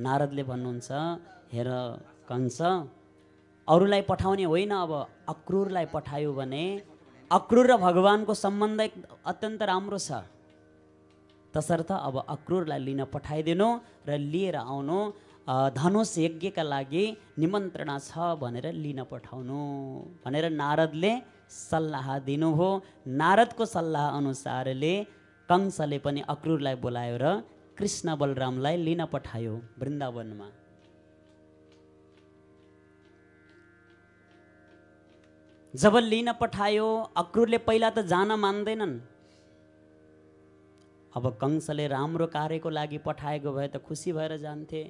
नारदले भन्नुहुन्छ, हेर कंस, अरूलाई पठाउने होइन, अब अक्रूरलाई पठायो भने अक्रूर र भगवानको सम्बन्ध अत्यन्त राम्रो छ। तसर्थ अब अक्रूरलाई लिन पठाइदिनु र लिएर आउनु, धनुष यज्ञका लागि निमन्त्रणा छ भनेर लिन पठाउनु भनेर नारदले सल्लाह दिनुभयो। नारदको सल्लाह अनुसारले कंसले पनि अक्रूरलाई बोलायो र कृष्ण बलरामलाई लिन पठायो वृन्दावनमा। जब लिन पठायो, अक्रूरले पहिला त जान मान्दैनन्। अब कंसले राम्रो कार्यको लागि पठाएको भए त खुसी भएर जान्थे।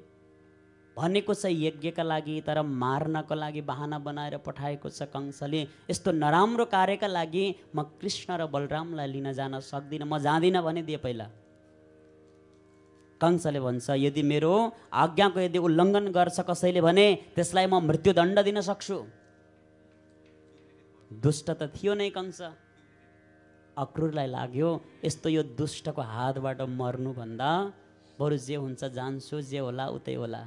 भनेको छ यज्ञका लागि, तर मार्नको लागि बहाना बनाएर पठाएको छ कंसले। यस्तो नराम्रो कार्यका लागि म कृष्ण र बलरामलाई लिन जान सक्दिनँ, म जाँदिनँ भनिदिए पहिला। कंसले भन्छ यदि मेरो आज्ञाको यदि उल्लङ्घन गर्छ कसैले भने त्यसलाई म मृत्युदण्ड दिन सक्छु। दुष्ट त थियो नै कंस। अक्रूरलाई लाग्यो यस्तो यो दुष्टको हातबाट मर्नुभन्दा बरु जे हुन्छ जान्छु, जे होला उतै होला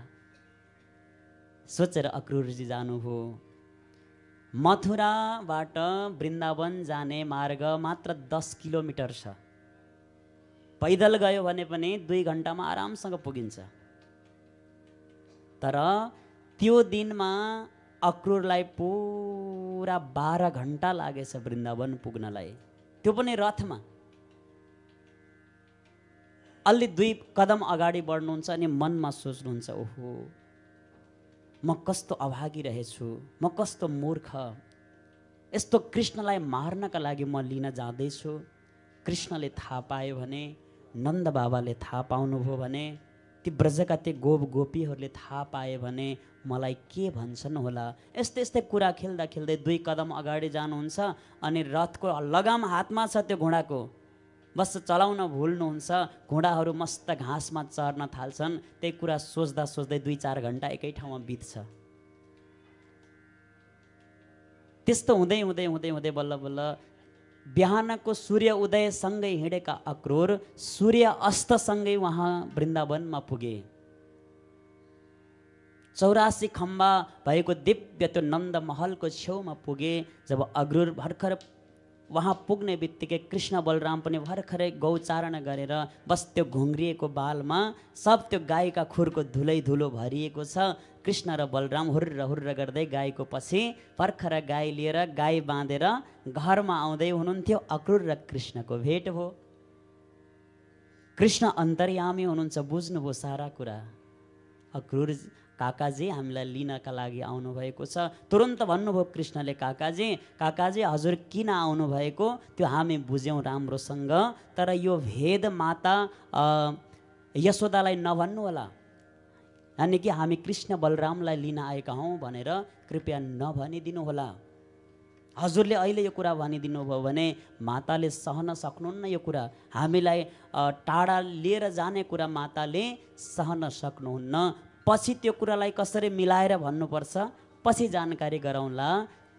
सोचेर अक्रूरजी जानुभयो। मथुराबाट वृन्दावन जाने मार्ग मात्र 10 किलोमिटर छ। पैदल गयो भने पनि 2 घन्टामा आरामसँग पुगिन्छ। तर त्यो दिनमा अक्रूरलाई पुरा 12 घन्टा लागेछ वृन्दावन पुग्नलाई, त्यो पनि रथमा। अलि 2 कदम अगाडि बढ्नुहुन्छ अनि मनमा सोच्नुहुन्छ ओहो म कस्तो अभागी रहेछु, म कस्तो मूर्ख, यस्तो कृष्णलाई मार्नका लागि म लिन जाँदैछु। कृष्णले थाहा पायो भने, नन्द बाबाले थाहा पाउनुभयो भने, ती ब्रजका ती गोपीहरूले थाहा पाए भने मलाई के भन्छन् होला। यस्तै यस्तै कुरा खेल्दा खेल्दै 2 कदम अगाडि जानुहुन्छ अनि रथको लगाम हातमा छ त्यो घोडाको, बस चलाउन भुल्नुहुन्छ। घोडाहरू मस्त घाँसमा चर्न थाल्छन्। त्यही कुरा सोच्दा सोच्दै 2-4 घन्टा एकै ठाउँमा बित्छ। त्यस्तो हुँदै हुँदै हुँदै हुँदै बल्ल बल्ल बिहानको सूर्य उदयसँगै हिँडेका अक्रूर सूर्य अस्तसँगै उहाँ वृन्दावनमा पुगे। 84 खम्बा भएको दिव्य त्यो नन्द महलको छेउमा पुगे। जब अक्रूर भर्खर वहाँ पुग्ने बित्तिकै कृष्ण बलराम पनि भर्खरै गौचारण गरेर बस त्यो घुङ्रिएको बालमा सब त्यो गाईका खुरको धुलै धुलो भरिएको छ। कृष्ण र बलराम हुर्र हुर्र गर्दै गाईको पछि भर्खर गाई लिएर गाई बाँधेर घरमा आउँदै हुनुहुन्थ्यो। अक्रूर र कृष्णको भेट भयो। कृष्ण अन्तर्यामी हुनुहुन्छ, बुझ्नुभयो सारा कुरा। अक्रूर काकाजी हामीलाई लिनका लागि आउनुभएको छ। तुरन्त भन्नुभयो कृष्णले काकाजी हजुर किन आउनुभएको त्यो हामी बुझ्यौँ राम्रोसँग, तर यो भेद माता यशोदालाई नभन्नु होला, यानि कि हामी कृष्ण बलरामलाई लिन आएका हौँ भनेर कृपया नभनिदिनु होला। हजुरले अहिले यो कुरा भनिदिनु भयो भने माताले सहन सक्नुहुन्न। यो कुरा हामीलाई टाढा लिएर जाने कुरा माताले सहन सक्नुहुन्न। पछि त्यो कुरालाई कसरी मिलाएर भन्नुपर्छ पछि जानकारी गराउँला,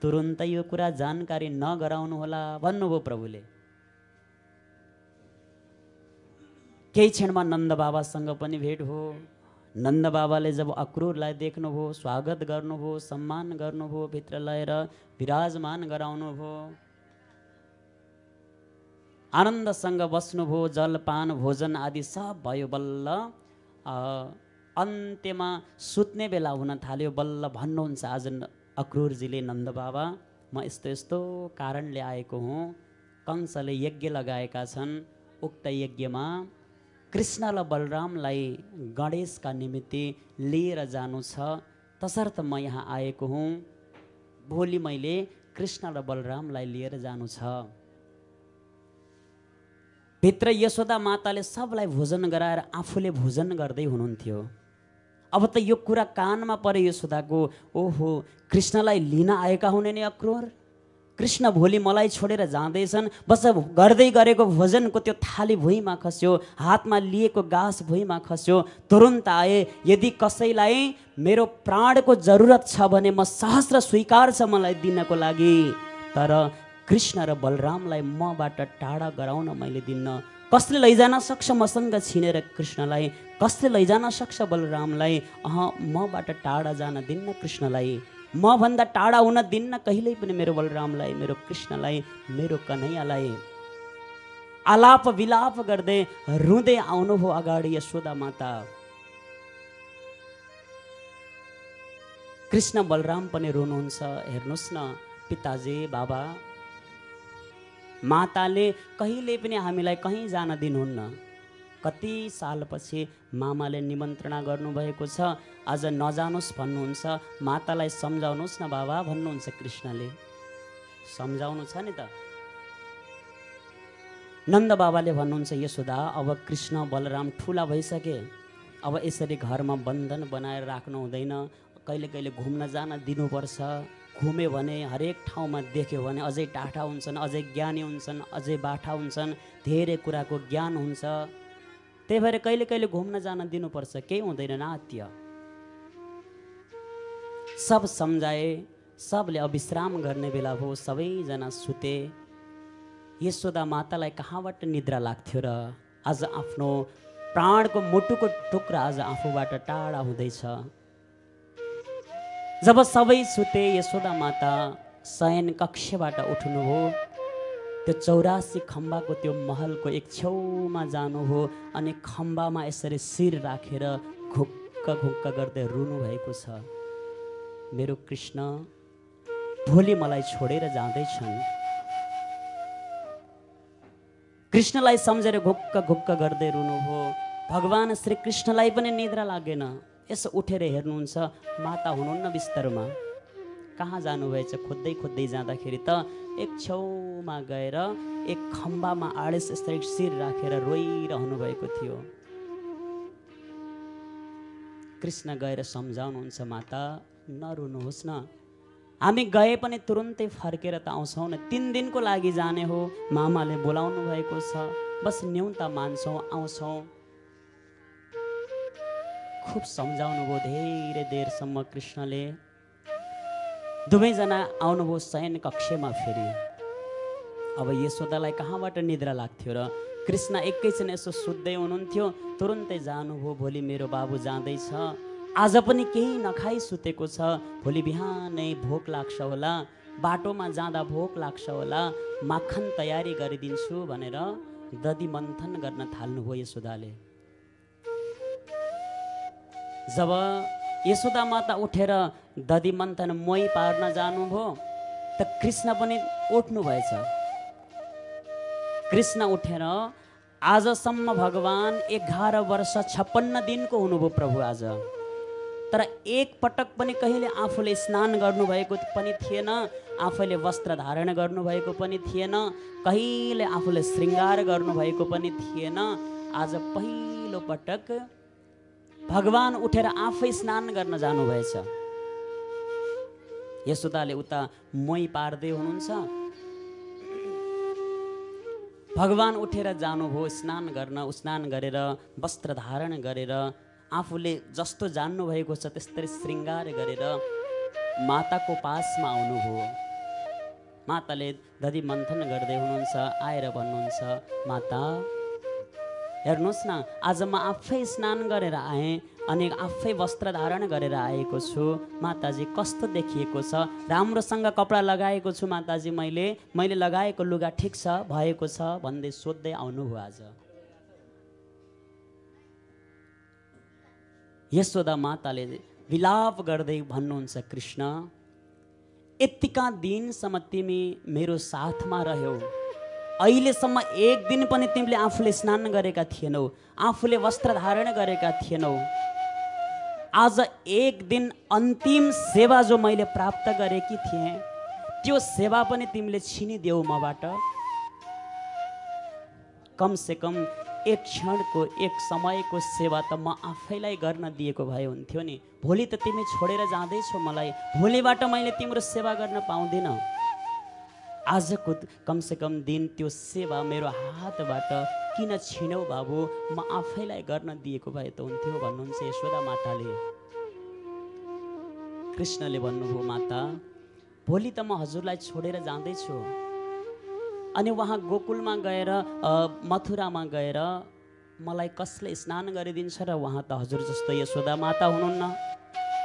तुरुन्तै यो कुरा जानकारी नगराउनु होला भन्नुभयो प्रभुले। केही क्षणमा नन्द बाबासँग पनि भेट हो। नन्द बाबाले जब अक्रूरलाई देख्नुभयो, स्वागत गर्नुभयो, सम्मान गर्नुभयो, भित्र लगेर विराजमान गराउनुभयो, आनन्दसँग बस्नुभयो, जलपान भोजन आदि सब भयो। बल्ल अन्त्यमा सुत्ने बेला हुन थाल्यो। बल्ल भन्नुहुन्छ आज अक्रूरजीले नन्द बाबा म यस्तो यस्तो कारणले आएको हुँ। कंसले यज्ञ लगाएका छन्, उक्त यज्ञमा कृष्ण र बलरामलाई गणेशका निमित्त लिएर जानु छ, तसर्थ म यहाँ आएको हुँ। भोलि मैले कृष्ण र बलरामलाई लिएर जानु छ। भित्र यशोदा माताले सबलाई भोजन गराएर आफूले भोजन गर्दै हुनुहुन्थ्यो। अब त यो कुरा कानमा परे यशोदाको, ओहो कृष्णलाई लिन आएका हुने नि अक्रूर, कृष्ण भोलि मलाई छोडेर जाँदैछन्। बस गर्दै गरेको भोजनको त्यो थाली भुइँमा खस्यो, हातमा लिएको गाँस भुइँमा खस्यो। तुरुन्त आए, यदि कसैलाई मेरो प्राणको जरुरत छ भने म सहस्र स्वीकार छ मलाई दिनको लागि, तर कृष्ण र बलरामलाई मबाट टाढा गराउन मैले दिन्न। कसले लैजान सक्छ मसँग छिनेर कृष्णलाई, कसले लैजान सक्छ बलरामलाई? मबाट टाढा जान दिन्न कृष्णलाई, म भन्दा टाढा हुन दिन्न कहिल्यै पनि मेरो बलरामलाई, मेरो कृष्णलाई, मेरो कन्हैयालाई। आलाप विलाप गर्दै रुँदै आउनुभयो अगाडि यशोदा माता। कृष्ण बलराम पनि रुनुहुन्छ। हेर्नुहोस् न पिताजी, बाबा, माताले कहिले पनि हामीलाई कहीँ जान दिनुहुन्न। कति सालपछि मामाले निमन्त्रणा गर्नुभएको छ, आज नजानुहोस् भन्नुहुन्छ। मातालाई सम्झाउनुहोस् न बाबा भन्नुहुन्छ कृष्णले। सम्झाउनु छ नि त। नन्द बाबाले भन्नुहुन्छ यशोदा अब कृष्ण बलराम ठुला भइसके, अब यसरी घरमा बन्धन बनाएर राख्नु हुँदैन। कहिले कहिले घुम्न जान दिनुपर्छ। घुम्यो भने हरेक ठाउँमा देख्यो भने अझै टाढा हुन्छन्, अझै ज्ञानी हुन्छन्, अझै बाठा हुन्छन्, धेरै कुराको ज्ञान हुन्छ। त्यही भएर कहिले कहिले घुम्न जान दिनुपर्छ, केही हुँदैन नात्य। सब सम्झाए, सबले अविश्राम गर्ने बेला भयो, सबैजना सुते। यशोदा मातालाई कहाँबाट निद्रा लाग्थ्यो र? आज आफ्नो प्राणको मुटुको टुक्रा आज आफूबाट टाढा हुँदैछ। जब सबै सुते, यशोदा माता शयन कक्षबाट उठ्नुभयो। त्यो 84 खम्बाको त्यो महलको एक छेउमा जानुभयो अनि खम्बामा यसरी शिर राखेर घुक्क घुक्क गर्दै रुनु भएको छ। मेरो कृष्ण भोलि मलाई छोडेर जाँदैछन्। कृष्णलाई सम्झेर घुक्क घुक्क गर्दै रुनुभयो। भगवान श्री कृष्णलाई पनि निद्रा लागेन। यसो उठेर हेर्नुहुन्छ, माता हुनुहुन्न बिस्तरमा। कहाँ जानुभएछ? खोज्दै खोज्दै जाँदाखेरि त एक छेउमा गएर एक खम्बामा आडेस यसरी शिर राखेर रोइरहनु भएको थियो। कृष्ण गएर सम्झाउनुहुन्छ, माता नरुनुहोस् न, हामी गए पनि तुरुन्तै फर्केर त आउँछौँ न। 3 दिनको लागि जाने हो, मामाले बोलाउनु भएको छ, बस न्यूनता मान्छौँ, आउँछौँ। खुब सम्झाउनु भयो धेरै देरसम्म कृष्णले। दुवैजना आउनुभयो शयन कक्षमा फेरि। अब यशोदालाई कहाँबाट निद्रा लाग्थ्यो र? कृष्ण एकैछिन यसो सुत्दै हुनुहुन्थ्यो, तुरुन्तै जानुभयो। भोलि मेरो बाबु जाँदैछ, आज पनि केही नखाई सुतेको छ, भोलि बिहानै भोक लाग्छ होला, बाटोमा जाँदा भोक लाग्छ होला, माखन तयारी गरिदिन्छु भनेर दधी मन्थन गर्न थाल्नुभयो यशोदाले। जब यशोदा माता उठेर दधी मन्थन मोही पार्न जानुभयो त कृष्ण पनि उठ्नु भएछ। कृष्ण उठेर आजसम्म भगवान 11 वर्ष 56 दिनको हुनुभयो प्रभु आज। तर एक पटक पनि कहिले आफूले स्नान गर्नुभएको पनि थिएन, आफैले वस्त्र धारण गर्नुभएको पनि थिएन, कहिले आफूले श्रृङ्गार गर्नुभएको पनि थिएन। आज पहिलो पटक भगवान उठेर आफै स्नान गर्न जानुभएछ। यशोदाले उता मोही पार्दै हुनुहुन्छ, भगवान उठेर जानुभयो स्नान गर्न। स्नान गरेर वस्त्र धारण गरेर आफूले जस्तो जान्नुभएको छ त्यस्तै श्रृङ्गार गरेर माताको पासमा आउनुभयो। माताले दधी मन्थन गर्दै हुनुहुन्छ, आएर भन्नुहुन्छ, माता हेर्नुहोस् न, आज म आफै स्नान गरेर आएँ अनि आफै वस्त्र धारण गरेर आएको छु। माताजी कस्तो देखिएको छ? राम्रोसँग कपडा लगाएको छु माताजी, मैले लगाएको लुगा ठिक छ भएको छ भन्दै सोध्दै आउनुभयो आज। यशोदा माताले विलाप गर्दै भन्नुहुन्छ, कृष्ण यतिका दिनसम्म तिमी मेरो साथमा रह्यौ, अहिलेसम्म एक दिन पनि तिमीले आफूले स्नान गरेका थिएनौ, आफूले वस्त्र धारण गरेका थिएनौ। आज एक दिन अन्तिम सेवा जो मैले प्राप्त गरेकी थिएँ त्यो सेवा पनि तिमीले छिनिदेऊ मबाट। कम से कम एक क्षणको एक समयको सेवा त म आफैलाई गर्न दिएको भए हुन्थ्यो नि। भोलि त तिमी छोडेर जाँदैछौ मलाई, भोलिबाट मैले तिम्रो सेवा गर्न पाउँदिन। आजको कम से कम दिन त्यो सेवा मेरो हातबाट किन छिनौ बाबु, म आफैलाई गर्न दिएको भए त हुन्थ्यो भन्नुहुन्छ यशोदा माताले। कृष्णले भन्नुभयो, माता भोलि त म हजुरलाई छोडेर जाँदैछु। अनि वहाँ गोकुलमा गएर मथुरामा गएर मलाई कसले स्नान गरिदिन्छ र? वहाँ त हजुर जस्तो यशोदा माता हुनुहुन्न।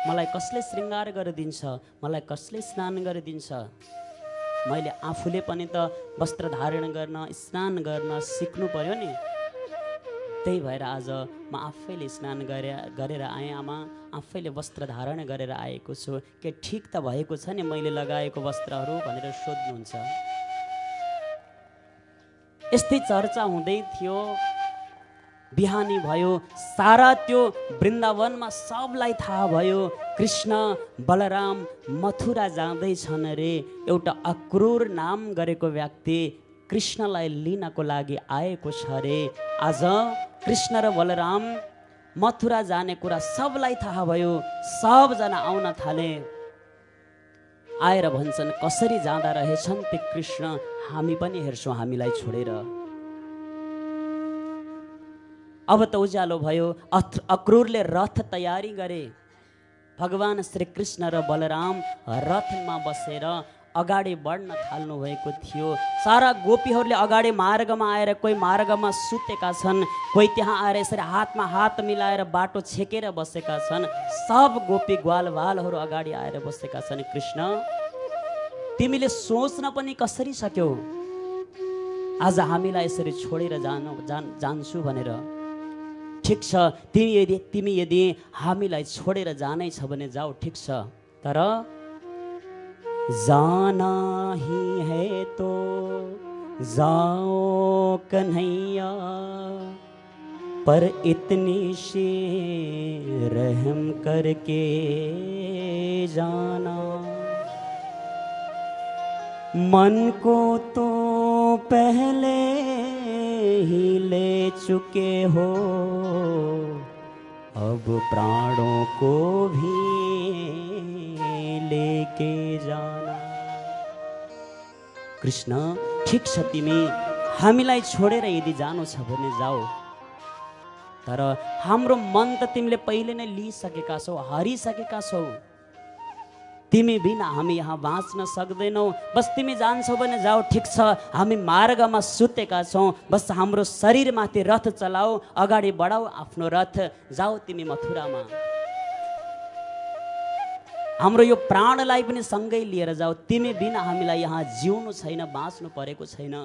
मलाई कसले श्रृङ्गार गरिदिन्छ? मलाई कसले स्नान गरिदिन्छ? मैले आफूले पनि त वस्त्र धारण गर्न, स्नान गर्न सिक्नु पर्यो नि। त्यही भएर आज म आफैले स्नान गरेर आएँ आमा, आफैले वस्त्र धारण गरेर आएको छु। के ठिक त भएको छ नि मैले लगाएको वस्त्रहरू भनेर सोध्नुहुन्छ। यस्तै चर्चा हुँदै थियो। बिहानी भयो, सारा त्यो वृन्दावनमा सबलाई थाहा भयो कृष्ण बलराम मथुरा जाँदैछन् रे। एउटा अक्रूर नाम गरेको व्यक्ति कृष्णलाई लिनको लागि आएको छ रे। आज कृष्ण र बलराम मथुरा जाने कुरा सबलाई थाहा भयो। सबजना आउन थाले। आएर भन्छन्, कसरी जाँदा रहेछन् ती कृष्ण, हामी पनि हेर्छौँ हामीलाई छोडेर। अब त उज्यालो भयो। अक्रूरले रथ तयारी गरे। भगवान श्री कृष्ण र बलराम रथमा बसेर अगाडि बढ्न थाल्नु भएको थियो। सारा गोपीहरूले अगाडि मार्गमा आएर, कोही मार्गमा सुतेका छन्, कोही त्यहाँ आएर यसरी हातमा हात मिलाएर बाटो छेकेर बसेका छन्। सब गोपी ग्वालवालहरू अगाडि आएर बसेका छन्। कृष्ण, तिमीले सोच्न पनि कसरी सक्यौ आज हामीलाई यसरी छोडेर जान्छु भनेर? ठिक छ, तिमी यदि हामीलाई छोडेर जानै छ भने जाऊ, ठिक छ, तर जाना ही है तो जाओ कन्हैया, पर इतनी सी रहम करके जाना। मन को तो पहले ही ले चुके हो, अब प्राणों को भी लेके जाना। कृष्ण, ठिक छ, तिमी हामीलाई छोडेर यदि जानु छ भने जाऊ, तर हाम्रो मन त तिमीले पहिले नै लिइसकेका छौ, हरिसकेका छौ। तिमी बिना हामी यहाँ बाँच्न सक्दैनौ। बस तिमी जान्छौ भने जाऊ, ठिक छ, हामी मार्गमा सुतेका छौँ, बस हाम्रो शरीरमाथि रथ चलाऊ, अगाडि बढाऊ आफ्नो रथ, जाऊ तिमी मथुरामा। हाम्रो यो प्राणलाई पनि सँगै लिएर जाऊ, तिमी बिना हामीलाई यहाँ जिउनु छैन, बाँच्नु परेको छैन।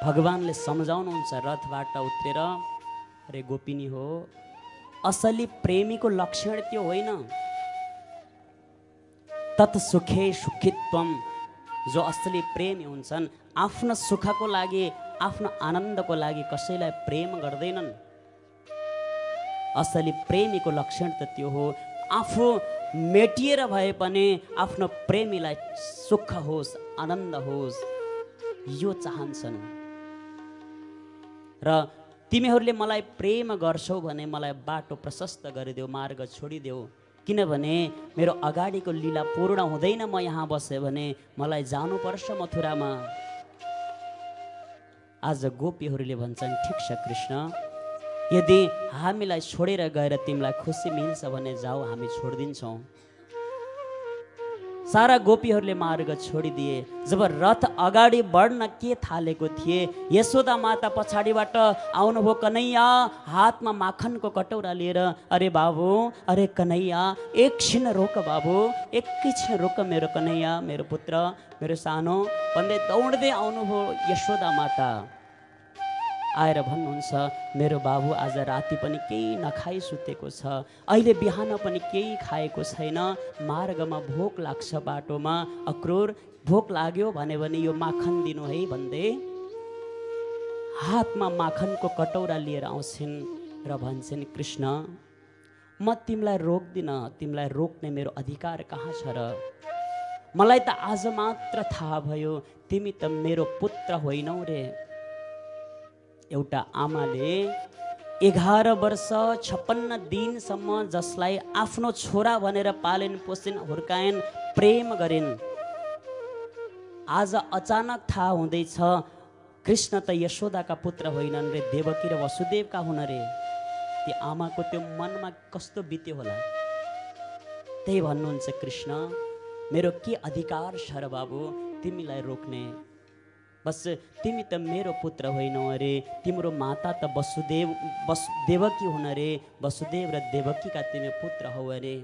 भगवानले सम्झाउनुहुन्छ रथबाट उत्रेर, अरे गोपिनी हो, असली प्रेमीको लक्षण त्यो होइन। तत् सुखे सुखित्वम, जो असली प्रेमी हुन्छन् आफ्नो सुखको लागि, आफ्नो आनन्दको लागि कसैलाई प्रेम गर्दैनन्। असली प्रेमीको लक्षण त त्यो हो, आफू मेटिएर भए पनि आफ्नो प्रेमीलाई सुख होस्, आनन्द होस्, यो चाहन्छन्। र तिमीहरूले मलाई प्रेम गर्छौ भने मलाई बाटो प्रशस्त गरिदेऊ, मार्ग छोडिदेऊ, किनभने मेरो अगाडिको लीला पूर्ण हुँदैन। म यहाँ बसेँ भने मलाई जानुपर्छ मथुरामा। आज गोपीहरूले भन्छन्, ठिक छ कृष्ण, यदि हामीलाई छोडेर गएर तिमीलाई खुसी मिल्छ भने जाऊ, हामी छोडिदिन्छौँ। सारा गोपीहरूले मार्ग छोडिदिए। जब रथ अगाडि बढ्न के थालेको थिए, यशोदा माता पछाडिबाट आउनुभयो। कन्हैया हातमा माखनको कटौरा लिएर, अरे बाबु, अरे कन्हैया, एकछिन रोक बाबु, एकैछिन रोक मेरो कन्हैया, मेरो पुत्र, मेरो सानो भन्दै दौड्दै आउनुभयो। यशोदा माता आएर भन्नुहुन्छ, मेरो बाबु आज राति पनि केही नखाई सुतेको छ, अहिले बिहान पनि केही खाएको छैन, मार्गमा भोक लाग्छ बाटोमा, अक्रूर भोक लाग्यो भने यो माखन दिनु है भन्दै हातमा माखनको कटौरा लिएर आउँछिन् र भन्छन्, कृष्ण, म तिमीलाई रोक्दिनँ, तिमीलाई रोक्ने मेरो अधिकार कहाँ छ र? मलाई त आज मात्र थाहा भयो तिमी त मेरो पुत्र होइनौ रे। एउटा आमाले 11 वर्ष 56 दिनसम्म जसलाई आफ्नो छोरा भनेर पालिन् पोसिन्, हुर्काइन्, प्रेम गरिन्, आज अचानक थाहा हुँदैछ कृष्ण त यशोदाका पुत्र होइनन् रे, देवकी र वसुदेवका हुन रे। ती आमाको त्यो मनमा कस्तो बित्यो होला। त्यही भन्नुहुन्छ, कृष्ण, मेरो के अधिकार छ र बाबु तिमीलाई रोक्ने? बस तिमी त मेरो पुत्र होइनौ अरे, तिम्रो माता त देवकी हुन रे, वसुदेव र देवकीका तिमी पुत्र हौ अरे।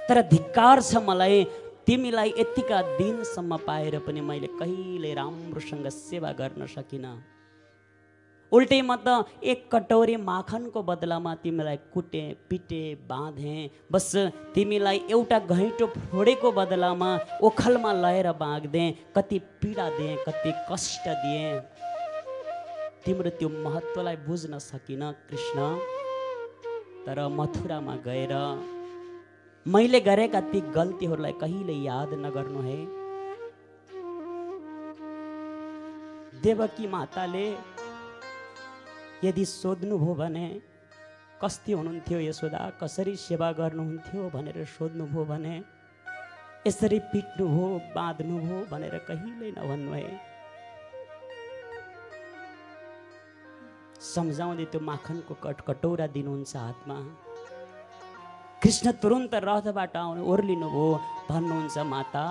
तर धिक्कार छ मलाई, तिमीलाई यतिका दिनसम्म पाएर पनि मैले कहिले राम्रोसँग सेवा गर्न सकिनँ। उल्टै म त एक कटोरी माखनको बदलामा तिमीलाई कुटे, पिटे, बाँधे, बस तिमीलाई एउटा घैँटो फोडेको बदलामा ओखलमा लगाएर बाँध्दे, कति पीडा दिएँ, कति कष्ट दिएँ, तिम्रो त्यो महत्त्वलाई बुझ्न सकिनँ कृष्ण। तर मथुरामा गएर मैले गरेका ती गल्तीहरूलाई कहिले याद नगर्नु है। देवकी माताले यदि सोध्नुभयो भने कस्ती हुनुहुन्थ्यो यशोदा, कसरी सेवा गर्नुहुन्थ्यो भनेर सोध्नुभयो भने यसरी पिट्नुभयो, बाँध्नुभयो भनेर कहिल्यै नभन्नु है। सम्झाउँदै त्यो माखनको कटौरा दिनुहुन्छ हातमा। कृष्ण तुरुन्त रथबाट आउनु ओर्लिनु भयो, भन्नुहुन्छ माता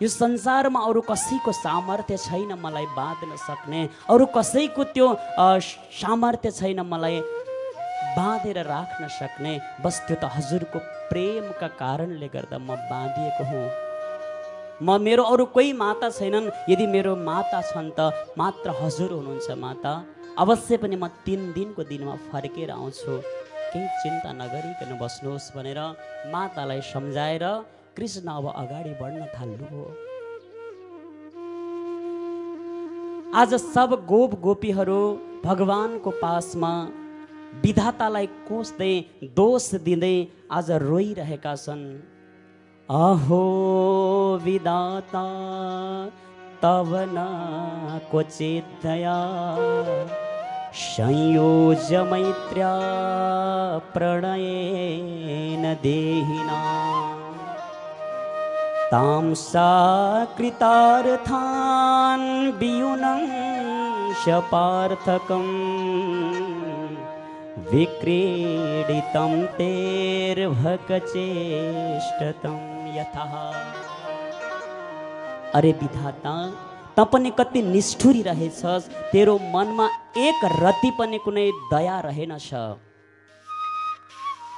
यो संसारमा अरू कसैको सामर्थ्य छैन मलाई बाँध्न सक्ने, अरू कसैको त्यो सामर्थ्य छैन मलाई बाँधेर राख्न सक्ने, बस त्यो त हजुरको प्रेमका कारणले गर्दा म बाँधिएको हुँ। मेरो अरू कोही माता छैनन्, यदि मेरो माता छन् त मात्र हजुर हुनुहुन्छ माता। अवश्य पनि म 3 दिनको दिनमा फर्केर आउँछु, केही चिन्ता नगरिकन बस्नुहोस् भनेर मातालाई सम्झाएर कृष्ण अब अगाडि बढ्न थाल्नुभयो। आज सब गोप गोपीहरू भगवानको पासमा विधातालाई कोस्दै दोष दिँदै आज रोइरहेका छन्। अहो विधाता तव न क्वचित् दया, संयोज्य मैत्र्या प्रणयेन देहिना, तांसा कृतार्थान् वियुनं शपार्थकम्, विक्रीडितं तेर्भकचेष्टतं यथा। अरे विधाता त पनि कति निष्ठुरी रहेछस्, तेरो मनमा एक रति पनि कुनै दया रहेनछ।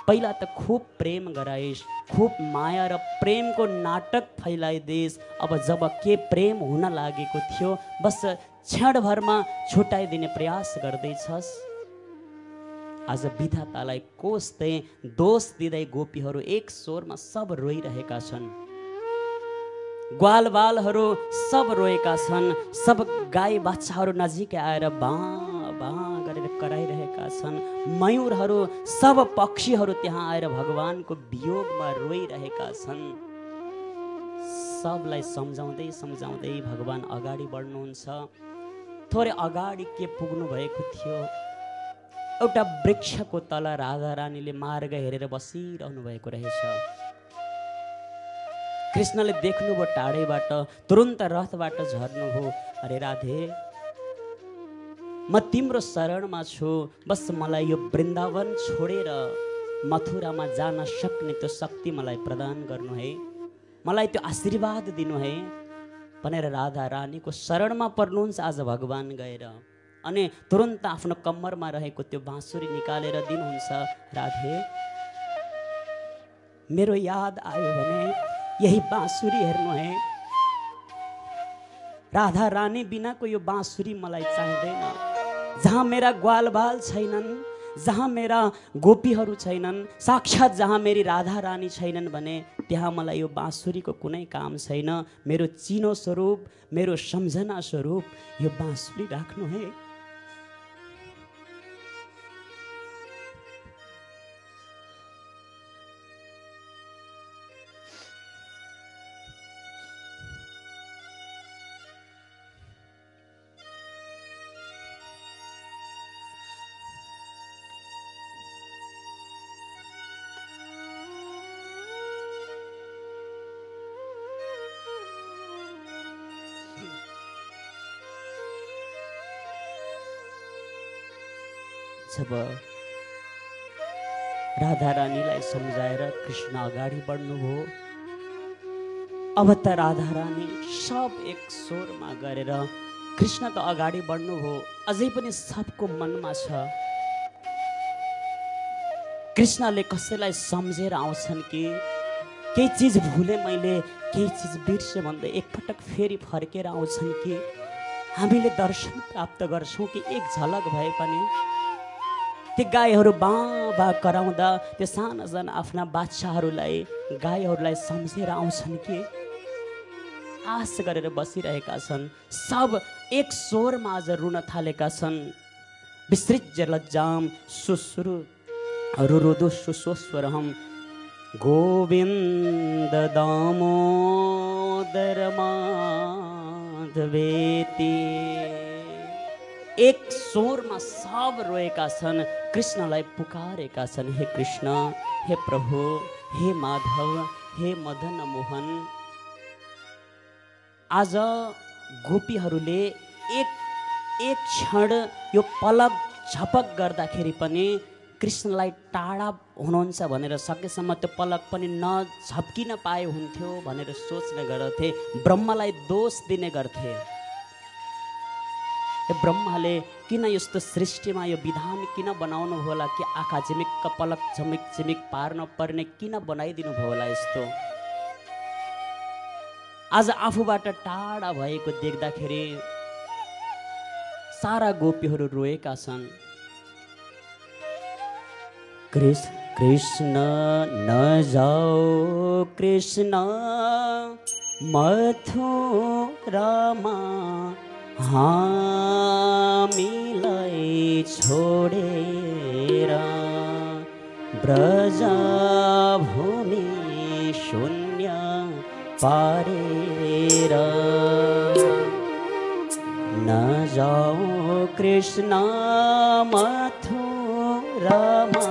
पहिला त खूब प्रेम गराइस्, खूब माया र प्रेमको नाटक फैलाइदिइस्, अब जब के प्रेम हुन लागेको थियो बस क्षणभरमा छुटाइदिने प्रयास गर्दैछस्। आज विधातालाई कोस्दै दोष दिँदै गोपीहरू एक स्वरमा सब रोइरहेका छन्। ग्वालबालहरू सब रोएका छन्, सब गाई बाछाहरू नजिकै आएर बाँ बाँ गरेर कराइरहेका छन्। मयूरहरू सब पक्षीहरू त्यहाँ आएर भगवानको वियोगमा रोइरहेका छन्। सबलाई सम्झाउँदै सम्झाउँदै भगवान अगाडि बढ्नुहुन्छ। थोरै अगाडि के पुग्नु भएको थियो, एउटा वृक्षको तल राधा रानीले मार्ग हेरेर बसिरहनु भएको रहेछ। कृष्णले देख्नुभयो टाढैबाट, तुरुन्त रथबाट झर्नुभयो। अरे राधे म तिम्रो शरणमा छु, बस मलाई यो वृन्दावन छोडेर मथुरामा जान सक्ने त्यो शक्ति मलाई प्रदान गर्नु है, मलाई त्यो आशीर्वाद दिनु है भनेर राधा रानीको शरणमा पर्नुहुन्छ आज भगवान गएर। अनि तुरुन्त आफ्नो कम्मरमा रहेको त्यो बाँसुरी निकालेर दिनुहुन्छ। राधे मेरो याद आयो भने यही बाँसुरी हेर्नु है, राधा रानी बिनाको यो बाँसुरी मलाई चाहिँदैन। जहाँ मेरा ग्वालबाल छैनन्, जहाँ मेरा गोपीहरू छैनन्, साक्षात् जहाँ मेरी राधा रानी छैनन् भने त्यहाँ मलाई यो बाँसुरीको कुनै काम छैन। मेरो चिनो स्वरूप, मेरो सम्झना स्वरूप यो बाँसुरी राख्नु है। जब राधा रानीलाई सम्झाएर कृष्ण अगाडि बढ्नुभयो, अब त राधा रानी सब एक स्वरमा गरेर कृष्ण त अगाडि बढ्नुभयो, अझै पनि सबको मनमा छ कृष्णले कसैलाई सम्झेर आउँछन् कि केही चिज भुले मैले, केही चिज बिर्से भन्दै एकपटक फेरि फर्केर आउँछन् कि हामीले दर्शन प्राप्त गर्छौँ कि एक झलक भए पनि। ती गाईहरू बाँ बाँ कराउँदा त्यो साना साना आफ्ना बाछाहरूलाई गाईहरूलाई सम्झेर आउँछन् कि आश गरेर बसिरहेका छन्। सब एक स्वरमा आज रुन थालेका छन्। विसृज्य लज्जाम सुश्रु रुरुदु सुस्वरहम गोविन्द दामोदर माधवेति। एक स्वरमा सब रोएका छन्, कृष्णलाई पुकारेका छन्, हे कृष्ण, हे प्रभु, हे माधव, हे मदन मोहन। आज गोपीहरूले एक क्षण यो पलक झपक गर्दाखेरि पनि कृष्णलाई टाढा हुनुहुन्छ भनेर सकेसम्म त्यो पलक पनि नझप्किन पाए हुन्थ्यो भनेर सोच्ने गर्दथे। ब्रह्मालाई दोष दिने गर्थे। ब्रह्माले किन यस्तो सृष्टिमा यो विधान किन बनाउनु होला कि आँखा झिमिक्क पलक झमिक झिमिक पार्न पर्ने किन बनाइदिनु भयो होला यस्तो। आज आफूबाट टाढा भएको देख्दाखेरि सारा गोपीहरू रोएका छन्। कृष्ण नजाओ कृष्ण मथुरामा हामीलाई छोडेर ब्रजभूमि शून्य पारेर नजाओ कृष्ण मथुरामा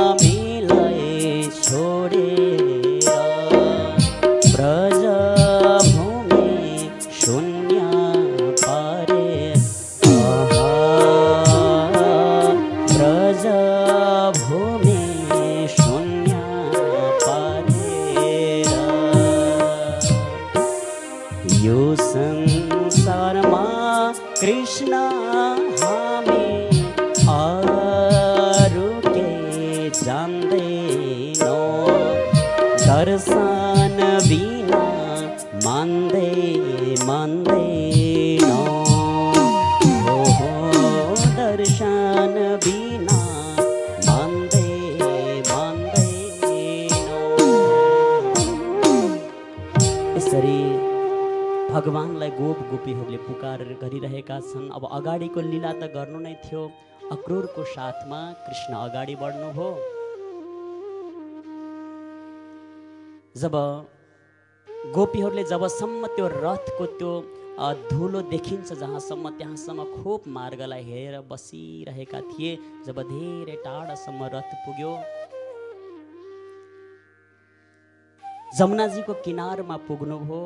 हामीलाई छोडेर ब्रजभूमि शून्य पारेर ब्रजभूमि शून्य पारेर यो संसारमा कृष्ण हामी अरू के जान्दैनौँ दर्शन बिना मान्दैनौँ हो दर्शन बिना मान्दैनौँ। यसरी भगवानलाई गोप गोपीहरूले पुकार गरिरहेका छन्। अब अगाडिको लीला त गर्नु नै थियो। अक्रूरको साथमा कृष्ण अगाडि बढ्नुभयो। जब गोपीहरूले जबसम्म त्यो रथको त्यो धुलो देखिन्छ जहाँसम्म त्यहाँसम्म खोप मार्गलाई हेरेर बसिरहेका थिए। जब धेरै टाढासम्म रथ पुग्यो, जमुनाजीको किनारमा पुग्नुभयो।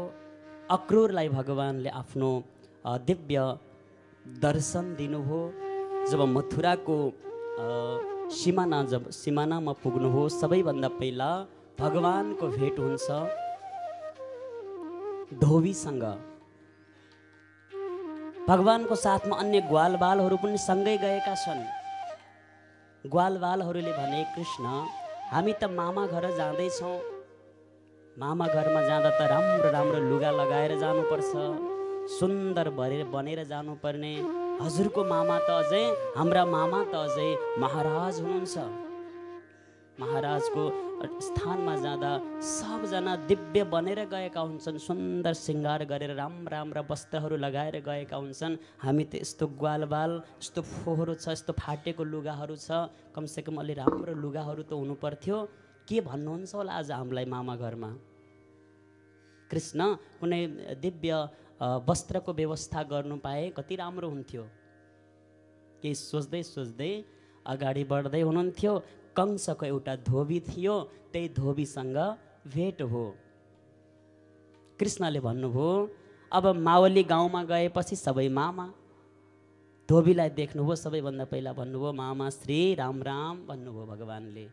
अक्रूरलाई भगवानले आफ्नो दिव्य दर्शन दिनुभयो। जब मथुराको सिमानामा पुग्नुभयो, सबैभन्दा पहिला भगवानको भेट हुन्छ धोबीसँग। भगवानको साथमा अन्य ग्वालबालहरू पनि सँगै गएका छन्। ग्वालबालहरूले भने कृष्ण हामी त मामा घर जाँदैछौँ, मामा घरमा जाँदा त राम्रो राम्रो लुगा लगाएर जानुपर्छ, सुन्दर बनेर जानुपर्ने। हजुरको मामा त अझै हाम्रा मामा त अझै महाराज हुनुहुन्छ। महाराजको स्थानमा जाँदा सबजना दिव्य बनेर गएका हुन्छन्, सुन्दर श्रृङ्गार गरेर राम्रा राम्रा वस्त्रहरू लगाएर गएका हुन्छन्। हामी त यस्तो ग्वालबाल, यस्तो फोहोरो छ, यस्तो फाटेको लुगाहरू छ, कमसेकम अलि राम्रो लुगाहरू त हुनु पर्थ्यो। के भन्नुहुन्छ होला आज हामीलाई मामा घरमा? कृष्ण कुनै दिव्य वस्त्रको व्यवस्था गर्नु पाए कति राम्रो हुन्थ्यो। केही सोच्दै सोच्दै अगाडि बढ्दै हुनुहुन्थ्यो। कंसको एउटा धोबी थियो, त्यही धोबीसँग भेट हो। कृष्णले भन्नुभयो अब मावली गाउँमा गएपछि सबै मामा। धोबीलाई देख्नुभयो, सबैभन्दा पहिला भन्नुभयो मामा श्री राम राम भन्नुभयो भगवानले।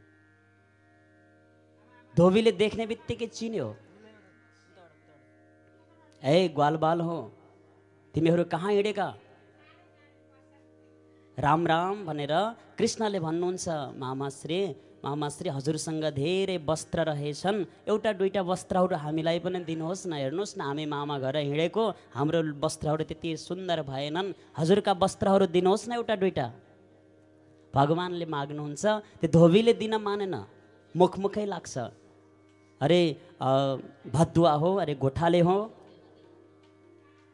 धोबीले देख्ने बित्तिकै चिन्यो, ए ग्वालबाल हो, तिमीहरू कहाँ हिँडेका? राम राम भनेर कृष्णले भन्नुहुन्छ मामा श्री हजुरसँग धेरै वस्त्र रहेछन्, एउटा दुईटा वस्त्रहरू हामीलाई पनि दिनुहोस् न। हेर्नुहोस् न, हामी मामा घर हिँडेको, हाम्रो वस्त्रहरू त्यति सुन्दर भएनन्, हजुरका वस्त्रहरू दिनुहोस् न एउटा दुईटा। भगवानले माग्नुहुन्छ, त्यो धोबीले दिन मानेन, मुखमुखै लाग्छ। अरे भदुवा हो, अरे गोठाले हो।